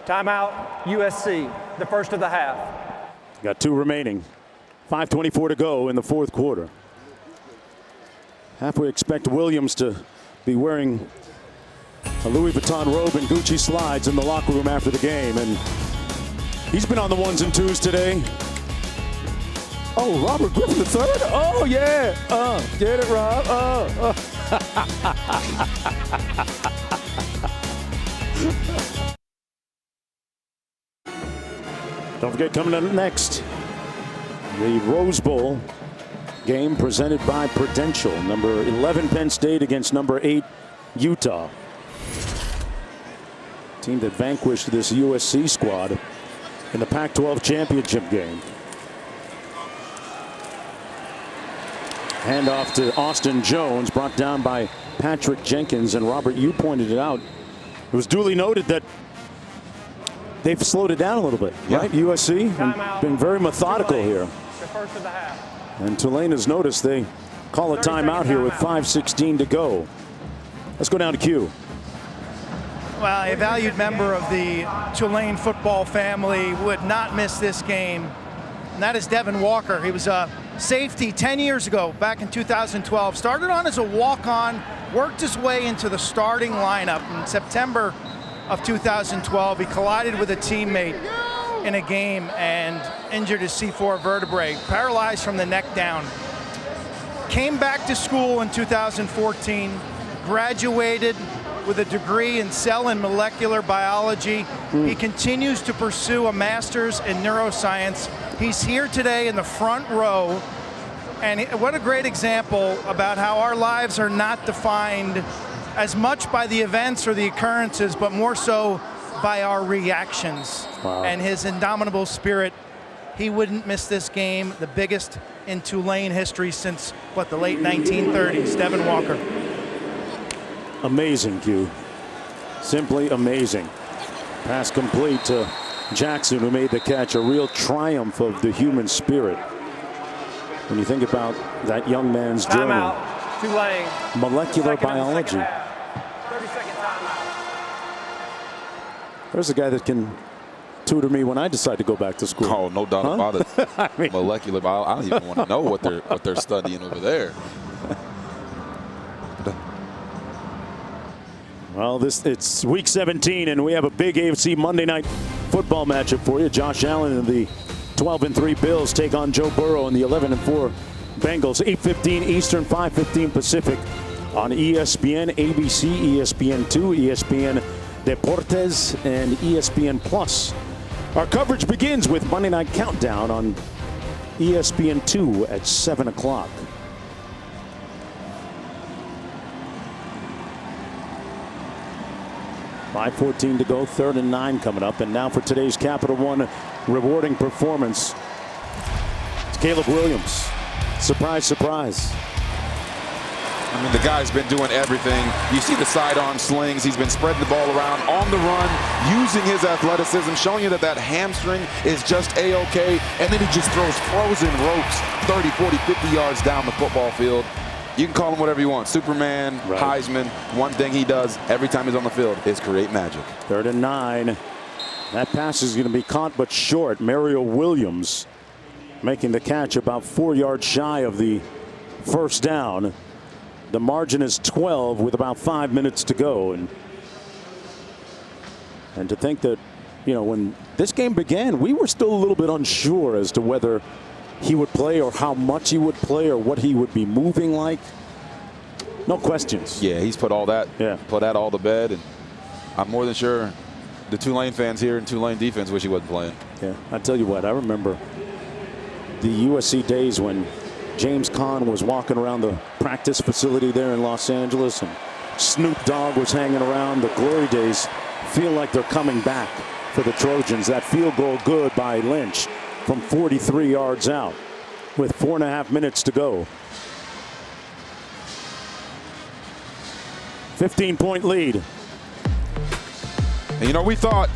Timeout, USC, the first of the half. Got 2 remaining. 5:24 to go in the fourth quarter. Half we expect Williams to be wearing a Louis Vuitton robe and Gucci slides in the locker room after the game. And he's been on the 1s and 2s today. Oh, Robert Griffin III? Oh, yeah. Get it, Rob. Don't forget, coming up next, the Rose Bowl game presented by Prudential. Number 11 Penn State against number 8 Utah. Team that vanquished this USC squad in the Pac-12 championship game. Handoff to Austin Jones, brought down by Patrick Jenkins. And Robert, you pointed it out. It was duly noted that they've slowed it down a little bit, right? USC been very methodical here. The first of the half. And Tulane has noticed they call a timeout here with 5:16 to go. Let's go down to Q. Well, a valued member of the Tulane football family would not miss this game, and that is Devin Walker. He was a safety 10 years ago, back in 2012. Started on as a walk-on, worked his way into the starting lineup. In September of 2012, he collided with a teammate in a game and injured his C4 vertebrae, paralyzed from the neck down. Came back to school in 2014, graduated with a degree in cell and molecular biology. He continues to pursue a master's in neuroscience. He's here today in the front row, and what a great example about how our lives are not defined as much by the events or the occurrences, but more so by our reactions. Wow. And his indomitable spirit. He wouldn't miss this game, the biggest in Tulane history since, what, the late 1930s. Devin Walker. Amazing, Q. Simply amazing. Pass complete to Jackson, who made the catch. A real triumph of the human spirit. When you think about that young man's journey. Timeout, Tulane. Molecular biology. 30-second timeout. There's a guy that can tutor me when I decide to go back to school. Oh, no doubt about it. I mean, molecular biology. I don't even want to know what they're studying over there. Well, it's week 17, and we have a big AFC Monday night football matchup for you. Josh Allen and the 12-3 Bills take on Joe Burrow and the 11-4 Bengals. 8:15 Eastern, 5:15 Pacific on ESPN, ABC, ESPN2, ESPN Deportes, and ESPN Plus. Our coverage begins with Monday Night Countdown on ESPN2 at 7 o'clock. .5:14 to go, 3rd and 9 coming up. And now for today's Capital One rewarding performance, it's Caleb Williams. Surprise, surprise. I mean, the guy's been doing everything. You see the sidearm slings. He's been spreading the ball around on the run, using his athleticism, showing you that that hamstring is just A-OK. And then he just throws frozen ropes 30, 40, 50 yards down the football field. You can call him whatever you want. Superman, right. Heisman. One thing he does every time he's on the field is create magic. 3rd and 9. That pass is going to be caught but short. Mario Williams making the catch about 4 yards shy of the first down. The margin is 12 with about 5 minutes to go. And to think that, you know, when this game began, we were still a little bit unsure as to whether he would play or how much he would play or what he would be moving like. No questions. Yeah, he's put all that, put that all to bed. And I'm more than sure the Tulane fans here in Tulane defense wish he wasn't playing. Yeah, I tell you what, I remember the USC days when James Conn was walking around the practice facility there in Los Angeles and Snoop Dogg was hanging around. The glory days feel like they're coming back for the Trojans. That field goal good by Lynch from 43 yards out with 4.5 minutes to go. 15-point lead. And you know, we thought,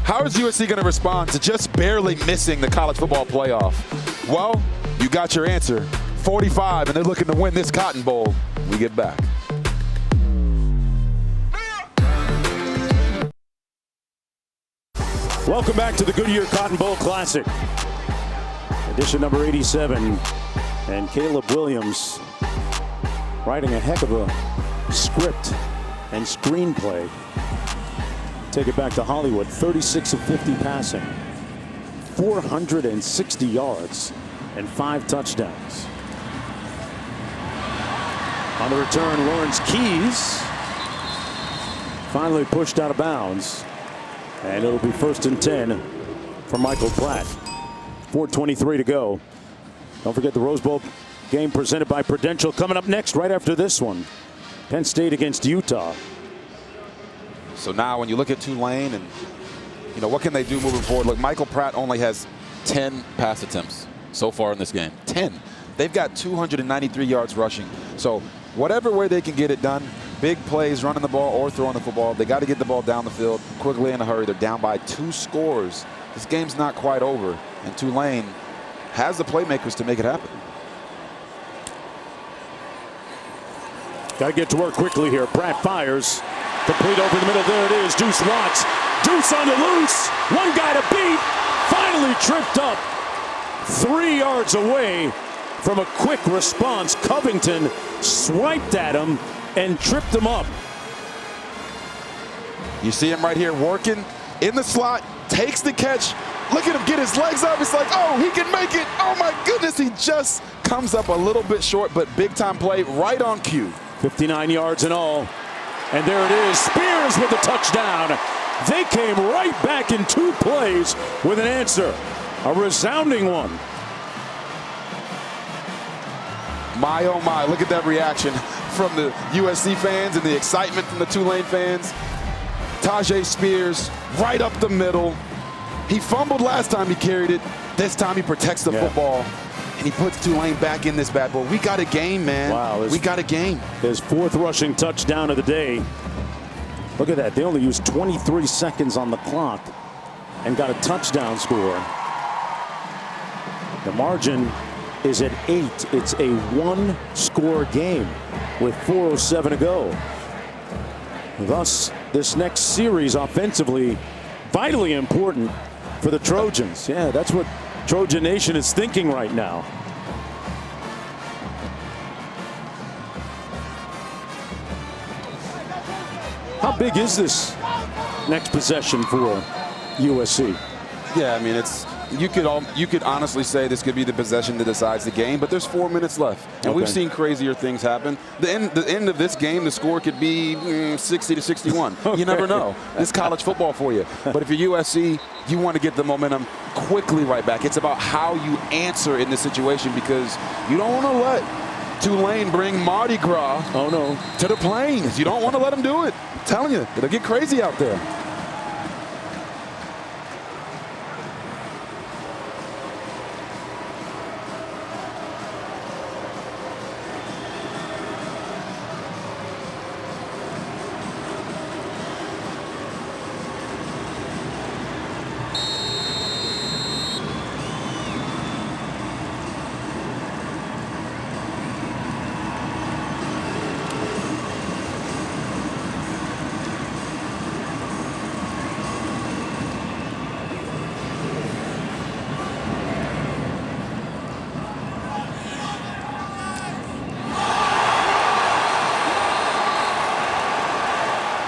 how is USC going to respond to just barely missing the college football playoff? Well, you got your answer. 45, and they're looking to win this Cotton Bowl. We get back. Welcome back to the Goodyear Cotton Bowl Classic. Edition number 87. And Caleb Williams writing a heck of a script and screenplay. Take it back to Hollywood. 36 of 50 passing. 460 yards and 5 touchdowns. On the return, Lawrence Keys finally pushed out of bounds. And it'll be 1st and 10 for Michael Pratt. 4:23 to go. Don't forget the Rose Bowl game presented by Prudential coming up next right after this one. Penn State against Utah. So now when you look at Tulane and, you know, what can they do moving forward? Look, Michael Pratt only has 10 pass attempts so far in this game. 10. They've got 293 yards rushing. So whatever way they can get it done, big plays, running the ball or throwing the football, they got to get the ball down the field quickly in a hurry. They're down by 2 scores. This game's not quite over, and Tulane has the playmakers to make it happen. Got to get to work quickly here. Pratt fires. Complete over the middle. There it is. Deuce Watts. Deuce on the loose. One guy to beat. Finally tripped up. 3 yards away from a quick response. Covington swiped at him and tripped him up. You see him right here working in the slot. Takes the catch. Look at him get his legs up. It's like, oh, he can make it. Oh, my goodness. He just comes up a little bit short, but big-time play right on cue. 59 yards in all. And there it is. Spears with the touchdown. They came right back in 2 plays with an answer. A resounding one. My, oh, my. Look at that reaction from the USC fans and the excitement from the Tulane fans. Tyjae Spears right up the middle. He fumbled last time he carried it. This time he protects the football. And he puts Tulane back in this bad boy. We got a game, man. Wow. We got a game. His 4th rushing touchdown of the day. Look at that. They only used 23 seconds on the clock and got a touchdown score. The margin is at 8. It's a 1-score game with 4:07 to go. Thus, this next series offensively vitally important for the Trojans. Yeah, that's what Trojan Nation is thinking right now. How big is this next possession for USC? Yeah, I mean, you could honestly say this could be the possession that decides the game, but there's 4 minutes left, and we've seen crazier things happen. The end of this game, the score could be 60-61. You never know. It's college football for you. But if you're USC, you want to get the momentum quickly right back. It's about how you answer in this situation, because you don't want to let Tulane bring Mardi Gras to the Plains. You don't want to let them do it. I'm telling you, it'll get crazy out there.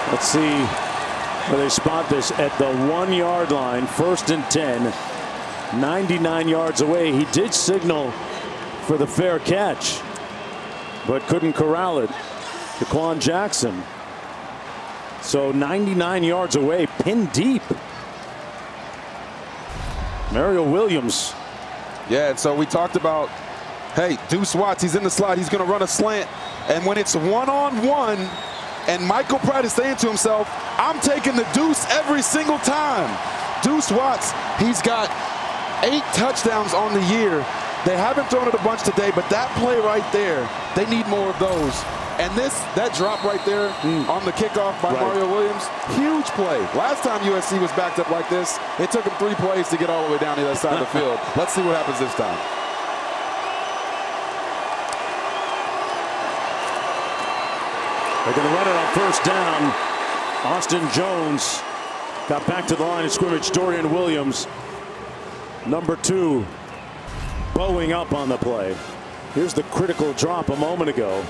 Let's see where they spot this at the 1-yard line. 1st and 10. 99 yards away. He did signal for the fair catch, but couldn't corral it. Daquan Jackson. So 99 yards away, pinned deep. Mario Williams. Yeah, and so we talked about, hey, Deuce Watts, he's in the slot. He's going to run a slant. And when it's one-on-one, and Michael Pratt is saying to himself, I'm taking the deuce every single time. Deuce Watts, he's got 8 touchdowns on the year. They haven't thrown it a bunch today, but that play right there, they need more of those. And that drop right there on the kickoff by Mario Williams, huge play. Last time USC was backed up like this, it took them 3 plays to get all the way down to the other side of the field. Let's see what happens this time. They're going to run it on 1st down. Austin Jones Got back to the line of scrimmage. Dorian Williams, number 2, bowing up on the play. Here's the critical drop a moment ago.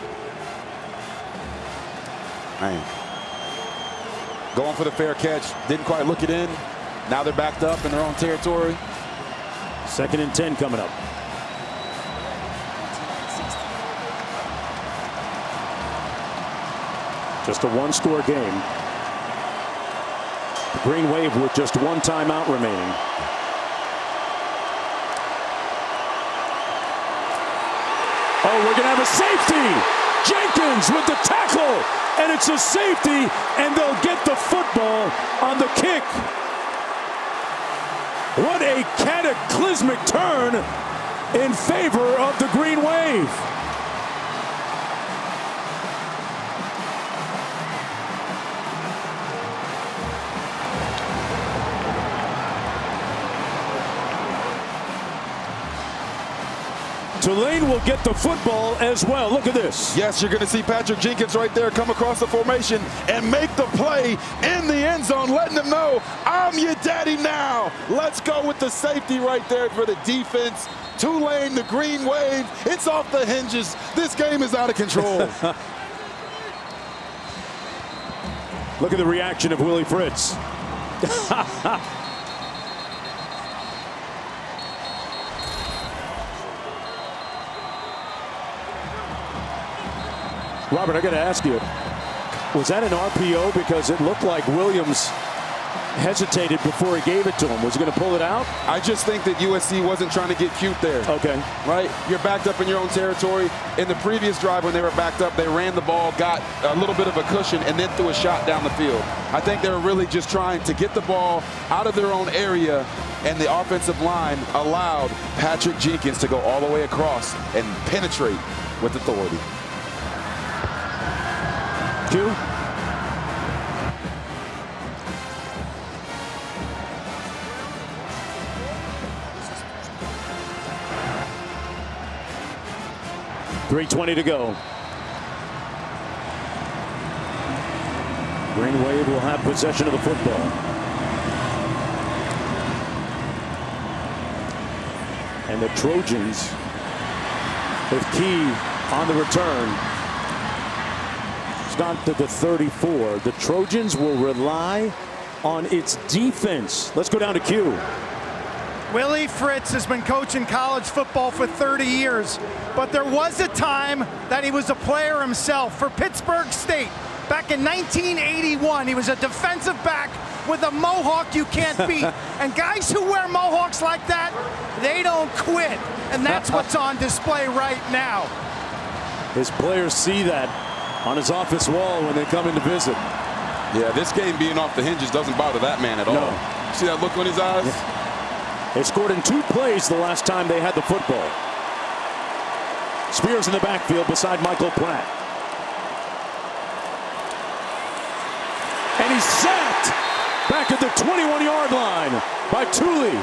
Man. Going for the fair catch. Didn't quite look it in. Now they're backed up in their own territory. 2nd and 10 coming up. Just a one-score game. The Green Wave with just one timeout remaining. Oh, we're going to have a safety. Jenkins with the tackle, and it's a safety, and they'll get the football on the kick. What a cataclysmic turn in favor of the Green Wave. Tulane will get the football as well. Look at this. Yes, you're going to see Patrick Jenkins right there come across the formation and make the play in the end zone, letting them know, I'm your daddy now. Let's go with the safety right there for the defense. Tulane, the Green Wave, it's off the hinges. This game is out of control. Look at the reaction of Willie Fritz. Robert, I got to ask you, was that an RPO? Because it looked like Williams hesitated before he gave it to him. Was he going to pull it out? I just think that USC wasn't trying to get cute there. Okay. Right? You're backed up in your own territory. In the previous drive when they were backed up, they ran the ball, got a little bit of a cushion, and then threw a shot down the field. I think they were really just trying to get the ball out of their own area, and the offensive line allowed Patrick Jenkins to go all the way across and penetrate with authority. Q. .320 to go. Green Wave will have possession of the football. And the Trojans with Key on the return. Got to the 34. The Trojans will rely on its defense. Let's go down to Q. Willie Fritz has been coaching college football for 30 years, but there was a time that he was a player himself for Pittsburgh State. Back in 1981, he was a defensive back with a mohawk you can't beat. And guys who wear mohawks like that, they don't quit. And that's what's on display right now. His players see that on his office wall when they come in to visit. Yeah, this game being off the hinges doesn't bother that man at all. No. See that look on his eyes? Yeah. They scored in 2 plays the last time they had the football. Spears in the backfield beside Michael Pratt. And he's sacked back at the 21-yard line by Thule.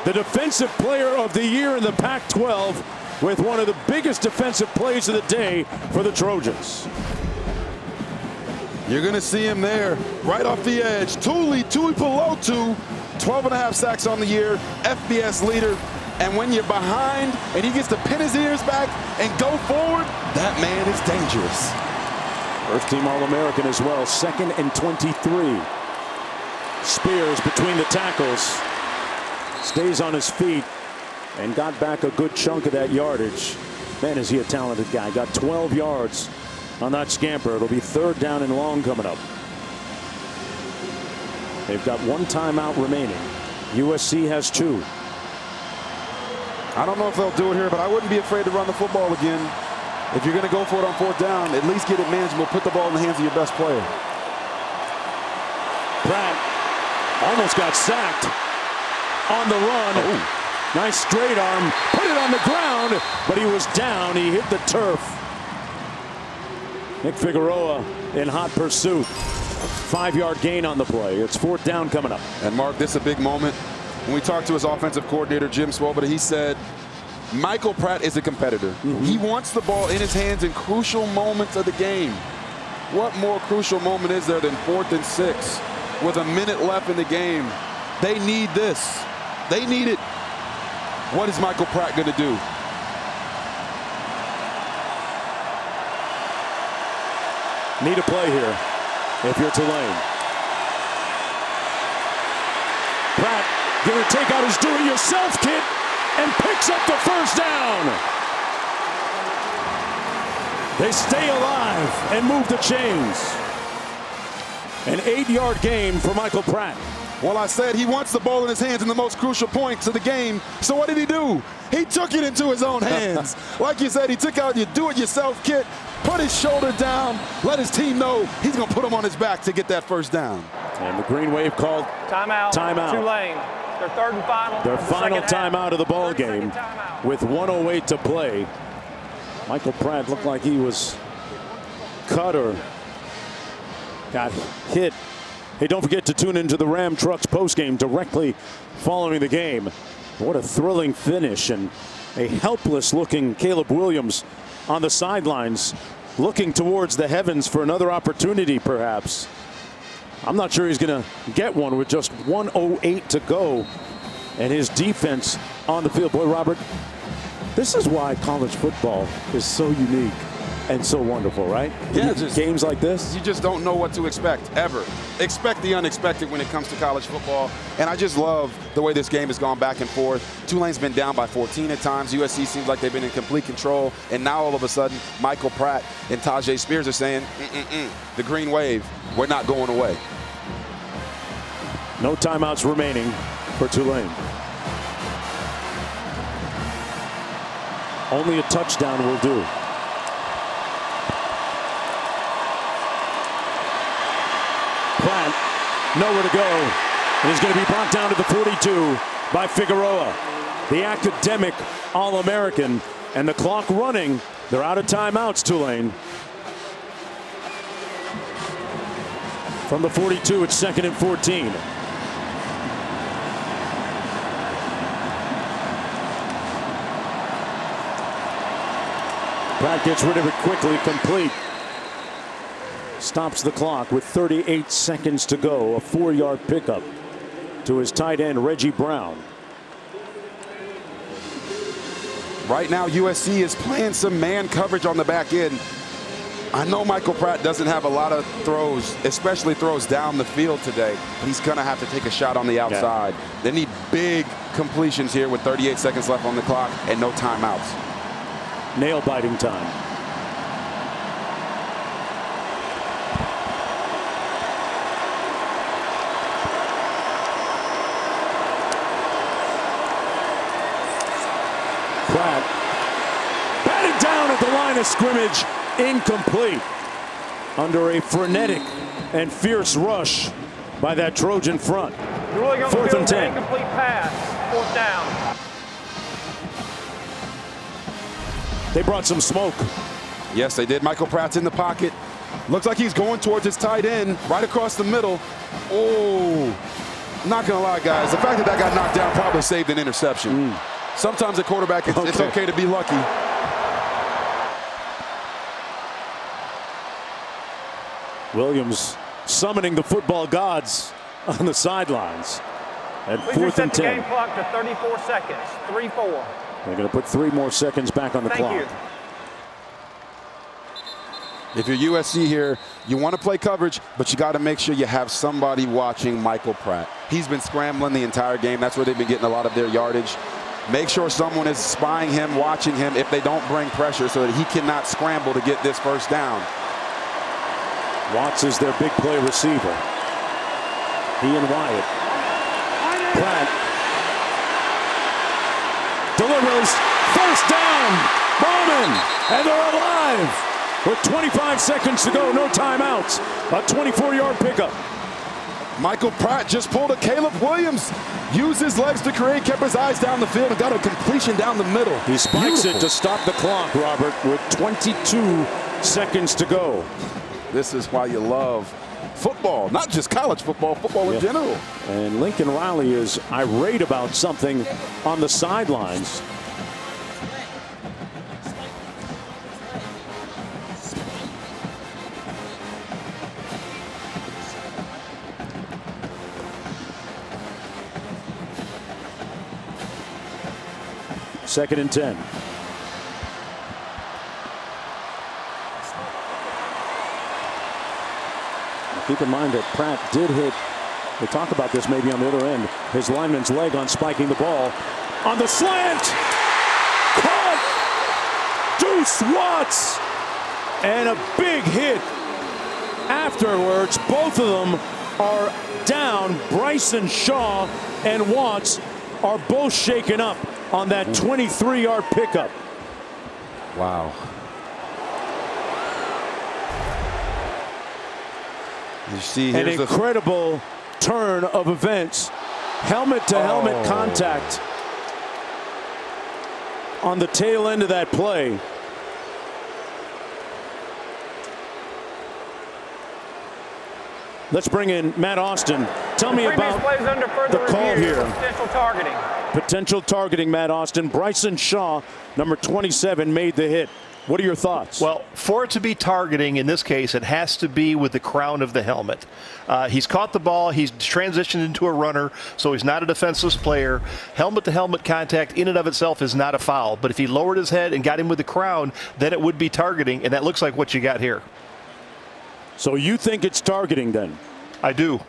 The defensive player of the year in the Pac-12 with one of the biggest defensive plays of the day for the Trojans. You're going to see him there right off the edge. Thule Tuipulotu, 12.5 sacks on the year, FBS leader. And when you're behind and he gets to pin his ears back and go forward, that man is dangerous. First team All-American as well, 2nd and 23. Spears between the tackles, stays on his feet and got back a good chunk of that yardage. Man, is he a talented guy. Got 12 yards on that scamper. It'll be 3rd down and long coming up. They've got 1 timeout remaining. USC has 2. I don't know if they'll do it here, but I wouldn't be afraid to run the football again. If you're going to go for it on 4th down, at least get it manageable. Put the ball in the hands of your best player. Pratt almost got sacked on the run. Oh. Nice straight arm, put it on the ground, but he was down. He hit the turf. Nick Figueroa in hot pursuit. 5-yard gain on the play. It's 4th down coming up. And Mark, this is a big moment. When we talked to his offensive coordinator, Jim Swoboda, he said, Michael Pratt is a competitor. He wants the ball in his hands in crucial moments of the game. What more crucial moment is there than 4th and 6? with a minute left in the game. They need this. They need it. What is Michael Pratt going to do? Need a play here if you're Tulane. Pratt going to take out his do-it-yourself kit and picks up the first down. They stay alive and move the chains. An 8-yard gain for Michael Pratt. Well, I said he wants the ball in his hands in the most crucial points of the game. So what did he do? He took it into his own hands. Like you said, he took out your do-it-yourself kit, put his shoulder down, let his team know he's going to put him on his back to get that first down. And the Green Wave called timeout. Tulane. Their third and final. Their final timeout of the ball game with 1:08 to play. Michael Pratt looked like he was cut or got hit. Hey, don't forget to tune into the Ram Trucks postgame directly following the game. What a thrilling finish, and a helpless-looking Caleb Williams on the sidelines looking towards the heavens for another opportunity, perhaps. I'm not sure he's going to get one with just 1:08 to go and his defense on the field. Boy, Robert, this is why college football is so unique and so wonderful, right? Yeah, games like this. You just don't know what to expect, ever. Expect the unexpected when it comes to college football. And I just love the way this game has gone back and forth. Tulane's been down by 14 at times. USC seems like they've been in complete control. And now all of a sudden, Michael Pratt and Tyjae Spears are saying, the Green Wave, we're not going away. No timeouts remaining for Tulane. Only a touchdown will do. Pratt, nowhere to go, and he's going to be brought down to the 42 by Figueroa, the academic All-American, and the clock running. They're out of timeouts, Tulane. From the 42, it's 2nd and 14. Pratt gets rid of it quickly, complete. Stops the clock with 38 seconds to go. A 4-yard pickup to his tight end, Reggie Brown. Right now, USC is playing some man coverage on the back end. I know Michael Pratt doesn't have a lot of throws, especially throws down the field today, but he's going to have to take a shot on the outside. Yeah. They need big completions here with 38 seconds left on the clock and no timeouts. Nail-biting time. Pratt batted down at the line of scrimmage, incomplete. Under a frenetic and fierce rush by that Trojan front. 4th and 10. Incomplete pass, 4th down. They brought some smoke. Yes, they did. Michael Pratt's in the pocket. Looks like he's going towards his tight end, right across the middle. Oh, not gonna lie, guys. The fact that that got knocked down probably saved an interception. Sometimes a quarterback, it's okay to be lucky. Williams summoning the football gods on the sidelines. At 4th and 10. Game clock to 34 seconds. 3-4. They're going to put 3 more seconds back on the clock. You. If you're USC here, you want to play coverage, but you got to make sure you have somebody watching Michael Pratt. He's been scrambling the entire game. That's where they've been getting a lot of their yardage. Make sure someone is spying him, watching him if they don't bring pressure so that he cannot scramble to get this first down. Watts is their big play receiver. He and Wyatt. Pratt delivers, first down, Bowman, and they're alive. With 25 seconds to go, no timeouts. A 24-yard pickup. Michael Pratt just pulled a Caleb Williams. Used his legs to create, kept his eyes down the field, and got a completion down the middle. He spikes it to stop the clock, Robert, with 22 seconds to go. This is why you love football, not just college football, football in general. And Lincoln Riley is irate about something on the sidelines. 2nd and 10. Keep in mind that Pratt did hit, we'll talk about this maybe on the other end, his lineman's leg on spiking the ball. On the slant! Caught! Deuce Watts! And a big hit afterwards. Both of them are down. Bryson Shaw and Watts are both shaken up on that 23-yard pickup. Wow. You see, an incredible turn of events. Helmet-to-helmet contact on the tail end of that play. Let's bring in Matt Austin. Tell me about the call here. Potential targeting. Potential targeting, Matt Austin. Bryson Shaw, number 27, made the hit. What are your thoughts? Well, for it to be targeting in this case, it has to be with the crown of the helmet. He's caught the ball. He's transitioned into a runner, so he's not a defenseless player. Helmet-to-helmet contact in and of itself is not a foul. But if he lowered his head and got him with the crown, then it would be targeting, and that looks like what you got here. So you think it's targeting then? I do.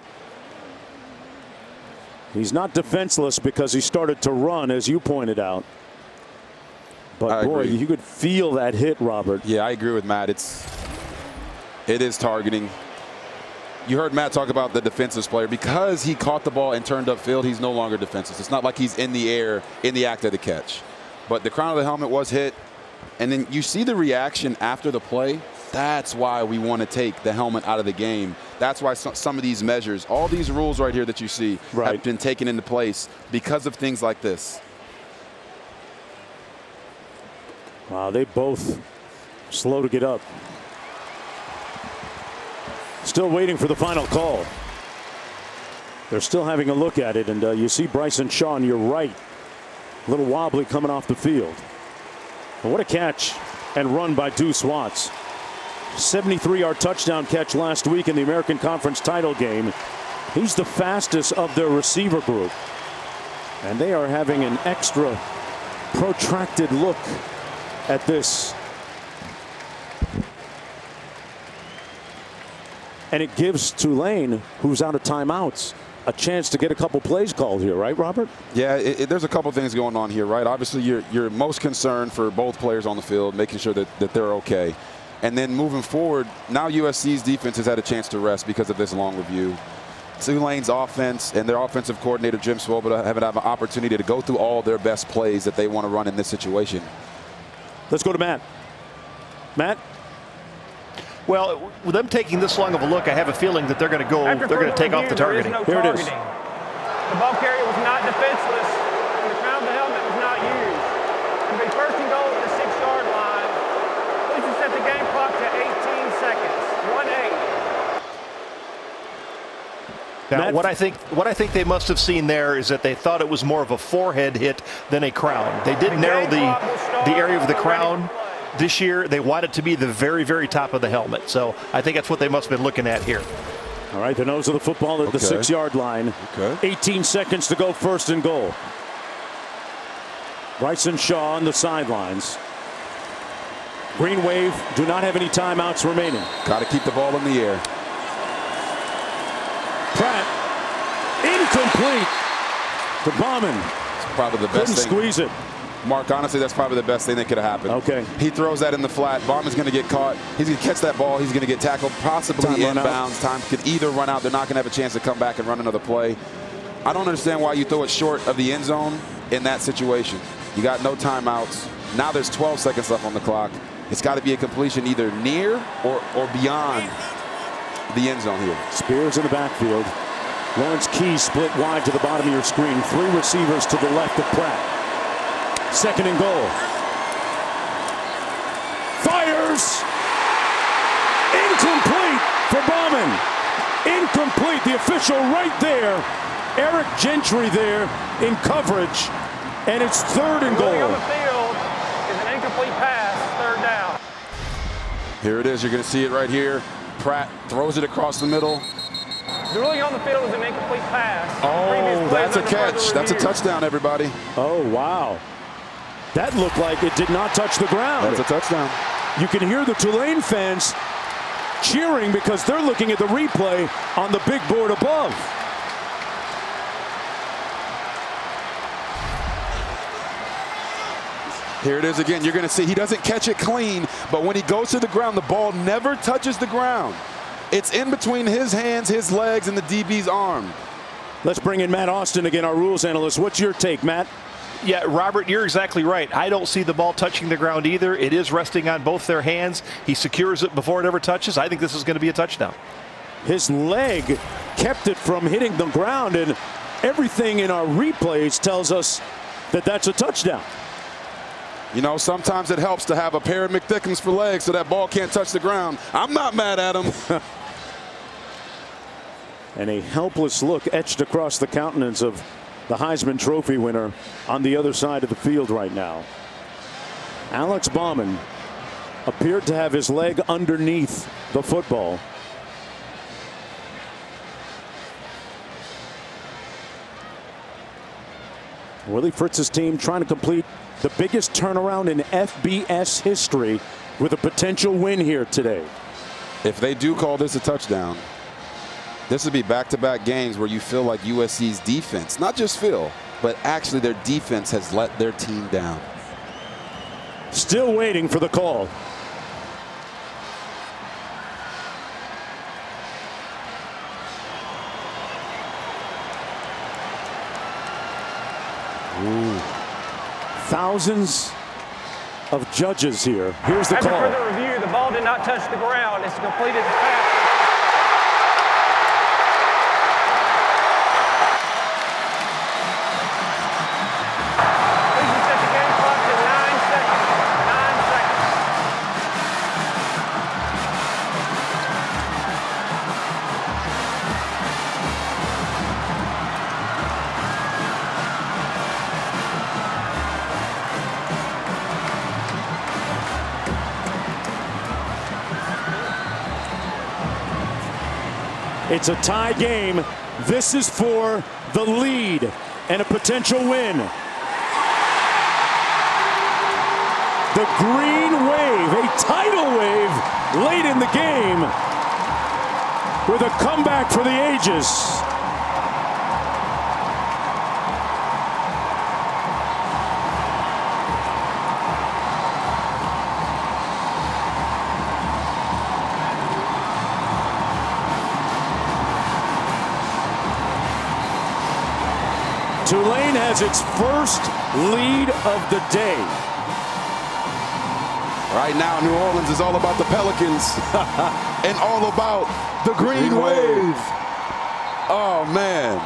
He's not defenseless because he started to run, as you pointed out. But boy, you could feel that hit, Robert. Yeah, I agree with Matt. It is targeting. You heard Matt talk about the defenseless player. Because he caught the ball and turned upfield, he's no longer defenseless. It's not like he's in the air in the act of the catch. But the crown of the helmet was hit. And then you see the reaction after the play. That's why we want to take the helmet out of the game. That's why some of these measures, all these rules right here that you see have been taken into place because of things like this. Wow, they both slow to get up. Still waiting for the final call. They're still having a look at it, and you see Bryson Shaw on your right. A little wobbly coming off the field. But what a catch and run by Deuce Watts. 73-yard touchdown catch last week in the American Conference title game. He's the fastest of their receiver group. And they are having an extra protracted look at this. And it gives Tulane, who's out of timeouts, a chance to get a couple plays called here, right, Robert? Yeah, there's a couple things going on here, right? Obviously, you're most concerned for both players on the field, making sure that they're okay. And then moving forward, now USC's defense has had a chance to rest because of this long review. Tulane's offense and their offensive coordinator, Jim Swoboda, have an opportunity to go through all their best plays that they want to run in this situation. Let's go to Matt. Matt? Well, with them taking this long of a look, I have a feeling that they're going to go. They're going to take off the targeting. Here it is. The ball carrier was not defenseless, and the crown of the helmet was not used. It'll be 1st and goal at the 6-yard line. Please just set the game clock to 18 seconds. 1-8. Now, what I think they must have seen there is that they thought it was more of a forehead hit than a crown. They did narrow the area of the crown. This year, they want it to be the very, very top of the helmet. So I think that's what they must have been looking at here. All right, the nose of the football at the 6-yard line. 18 seconds to go, 1st and goal. Bryson Shaw on the sidelines. Green Wave do not have any timeouts remaining. Got to keep the ball in the air. Pratt, incomplete to Bauman. It's probably the best thing. Couldn't squeeze it. Mark, honestly, that's probably the best thing that could have happened. Okay. He throws that in the flat. Bauman's going to get caught. He's going to catch that ball. He's going to get tackled, possibly inbounds. Time could either run out. They're not going to have a chance to come back and run another play. I don't understand why you throw it short of the end zone in that situation. You got no timeouts. Now there's 12 seconds left on the clock. It's got to be a completion either near or beyond the end zone here. Spears in the backfield. Lawrence Key split wide to the bottom of your screen. 3 receivers to the left of Pratt. 2nd and goal. Fires. Incomplete for Bauman. Incomplete. The official right there. Eric Gentry there in coverage. And it's 3rd and goal. On the field is an incomplete pass. 3rd down. Here it is. You're going to see it right here. Pratt throws it across the middle. The ruling on the field is an incomplete pass. Oh, that's a catch. That's a touchdown, everybody. Oh, wow. That looked like it did not touch the ground. That's a touchdown. You can hear the Tulane fans cheering because they're looking at the replay on the big board above. Here it is again. You're going to see he doesn't catch it clean, but when he goes to the ground, the ball never touches the ground. It's in between his hands, his legs, and the DB's arm. Let's bring in Matt Austin again, our rules analyst. What's your take, Matt? Yeah, Robert, you're exactly right. I don't see the ball touching the ground either. It is resting on both their hands. He secures it before it ever touches. I think this is going to be a touchdown. His leg kept it from hitting the ground, and everything in our replays tells us that that's a touchdown. You know, sometimes it helps to have a pair of McThickums for legs so that ball can't touch the ground. I'm not mad at him. And a helpless look etched across the countenance of the Heisman Trophy winner on the other side of the field right now. Alex Bauman appeared to have his leg underneath the football. Willie Fritz's team trying to complete the biggest turnaround in FBS history with a potential win here today. If they do call this a touchdown, this would be back-to-back games where you feel like USC's defense, not just feel, but actually their defense has let their team down. Still waiting for the call. Ooh. Thousands of judges here. Here's the call. After further review, the ball did not touch the ground. It's completed pass. Please reset the game clock to 9 seconds. 9 seconds. It's a tie game. This is for the lead and a potential win. The green wave, a tidal wave late in the game with a comeback for the ages. Tulane has its first lead of the day. Right now, New Orleans is all about the Pelicans and all about the green wave. Oh, man.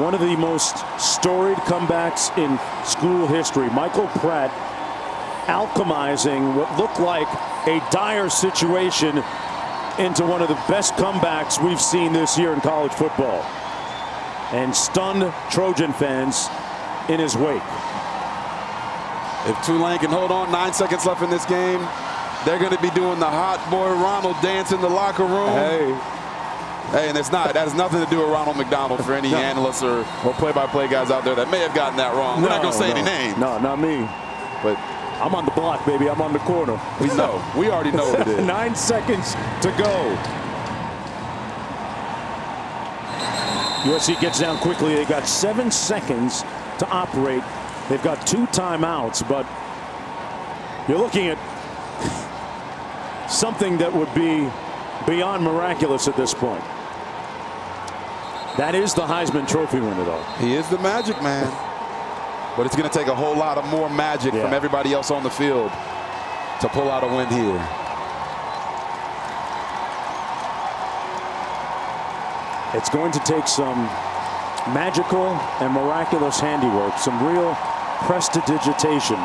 One of the most storied comebacks in school history. Michael Pratt alchemizing what looked like a dire situation into one of the best comebacks we've seen this year in college football. And stunned Trojan fans in his wake. If Tulane can hold on, 9 seconds left in this game, they're going to be doing the hot boy Ronald dance in the locker room. Hey, and that has nothing to do with Ronald McDonald for any analysts or play-by-play guys out there that may have gotten that wrong. We're not going to say any names. No, not me. But I'm on the block, baby. I'm on the corner. We know. We already know what it is. 9 seconds to go. USC gets down quickly. They've got 7 seconds to operate. They've got 2 timeouts, but you're looking at something that would be beyond miraculous at this point. That is the Heisman Trophy winner, though. He is the magic man. But it's going to take a whole lot of more magic from everybody else on the field to pull out a win here. It's going to take some magical and miraculous handiwork, some real prestidigitation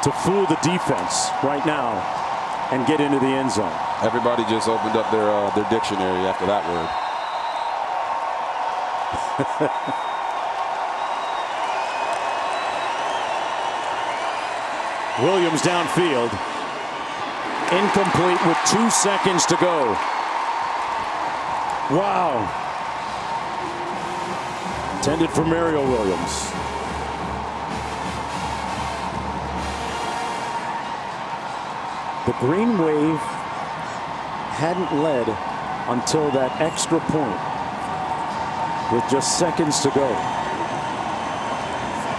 to fool the defense right now and get into the end zone. Everybody just opened up their dictionary after that word. Williams downfield. Incomplete with 2 seconds to go. Wow. Intended for Mario Williams. The Green Wave hadn't led until that extra point with just seconds to go.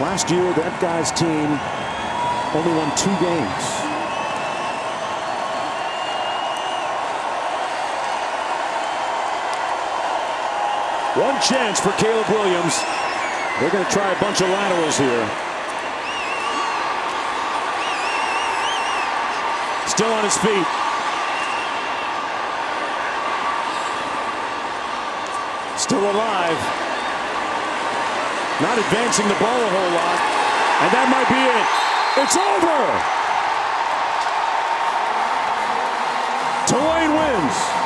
Last year, that guy's team only won 2 games. One chance for Caleb Williams. They're going to try a bunch of laterals here. Still on his feet. Still alive. Not advancing the ball a whole lot. And that might be it. It's over. Tulane wins.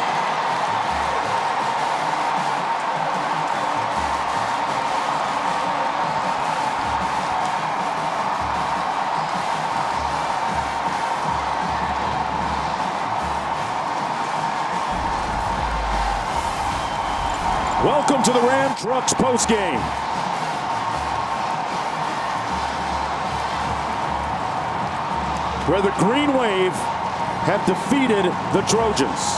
Welcome to the Ram Trucks postgame. Where the Green Wave have defeated the Trojans.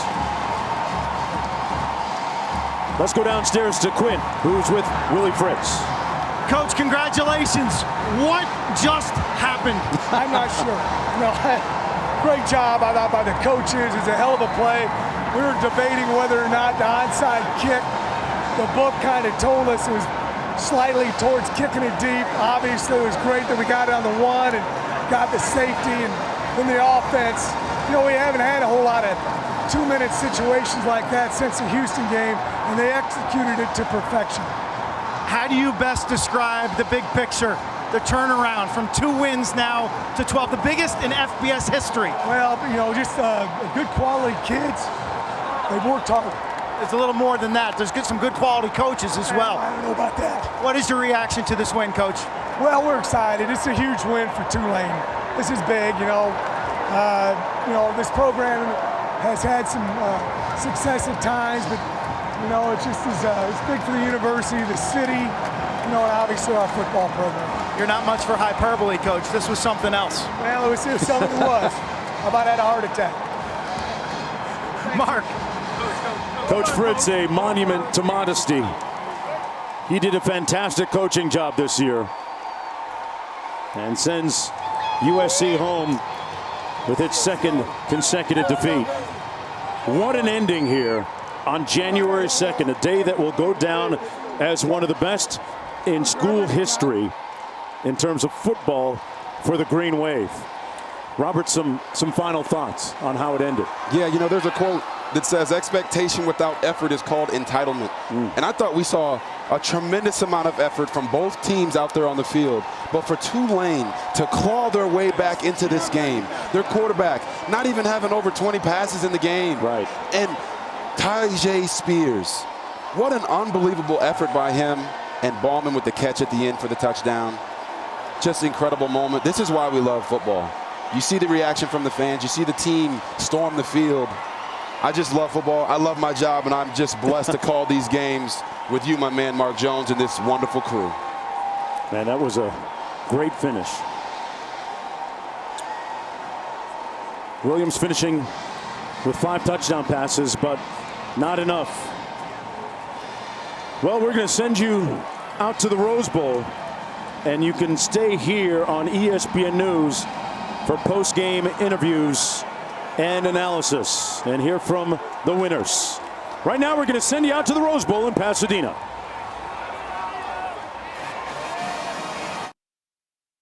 Let's go downstairs to Quinn, who's with Willie Fritz. Coach, congratulations. What just happened? I'm not sure. No, great job, I thought, by the coaches. It's a hell of a play. We were debating whether or not the onside kick. The book kind of told us it was slightly towards kicking it deep. Obviously, it was great that we got it on the 1 and got the safety. And then the offense, we haven't had a whole lot of 2-minute situations like that since the Houston game, and they executed it to perfection. How do you best describe the big picture, the turnaround from 2 wins now to 12, the biggest in FBS history? Well, just good quality kids. They've worked hard. It's a little more than that. There's some good quality coaches as well. I don't know about that. What is your reaction to this win, Coach? Well, we're excited. It's a huge win for Tulane. This is big, this program has had some success at times, but it's just it's big for the university, the city, and obviously our football program. You're not much for hyperbole, Coach. This was something else. Well, it was something it was. How about had a heart attack? Mark. Coach Fritz, a monument to modesty. He did a fantastic coaching job this year and sends USC home with its 2nd consecutive defeat. What an ending here on January 2nd, a day that will go down as one of the best in school history in terms of football for the Green Wave. Robert, some final thoughts on how it ended. Yeah, there's a quote that says expectation without effort is called entitlement. And I thought we saw a tremendous amount of effort from both teams out there on the field. But for Tulane to claw their way back into this game, their quarterback not even having over 20 passes in the game. Right. And Tyjae Spears, what an unbelievable effort by him, and Ballman with the catch at the end for the touchdown. Just an incredible moment. This is why we love football. You see the reaction from the fans. You see the team storm the field. I just love football. I love my job, and I'm just blessed to call these games with you, my man, Mark Jones, and this wonderful crew. Man, that was a great finish. Williams finishing with 5 touchdown passes, but not enough. Well, we're going to send you out to the Rose Bowl, and you can stay here on ESPN News for post-game interviews and analysis and hear from the winners. Right now, we're going to send you out to the Rose Bowl in Pasadena.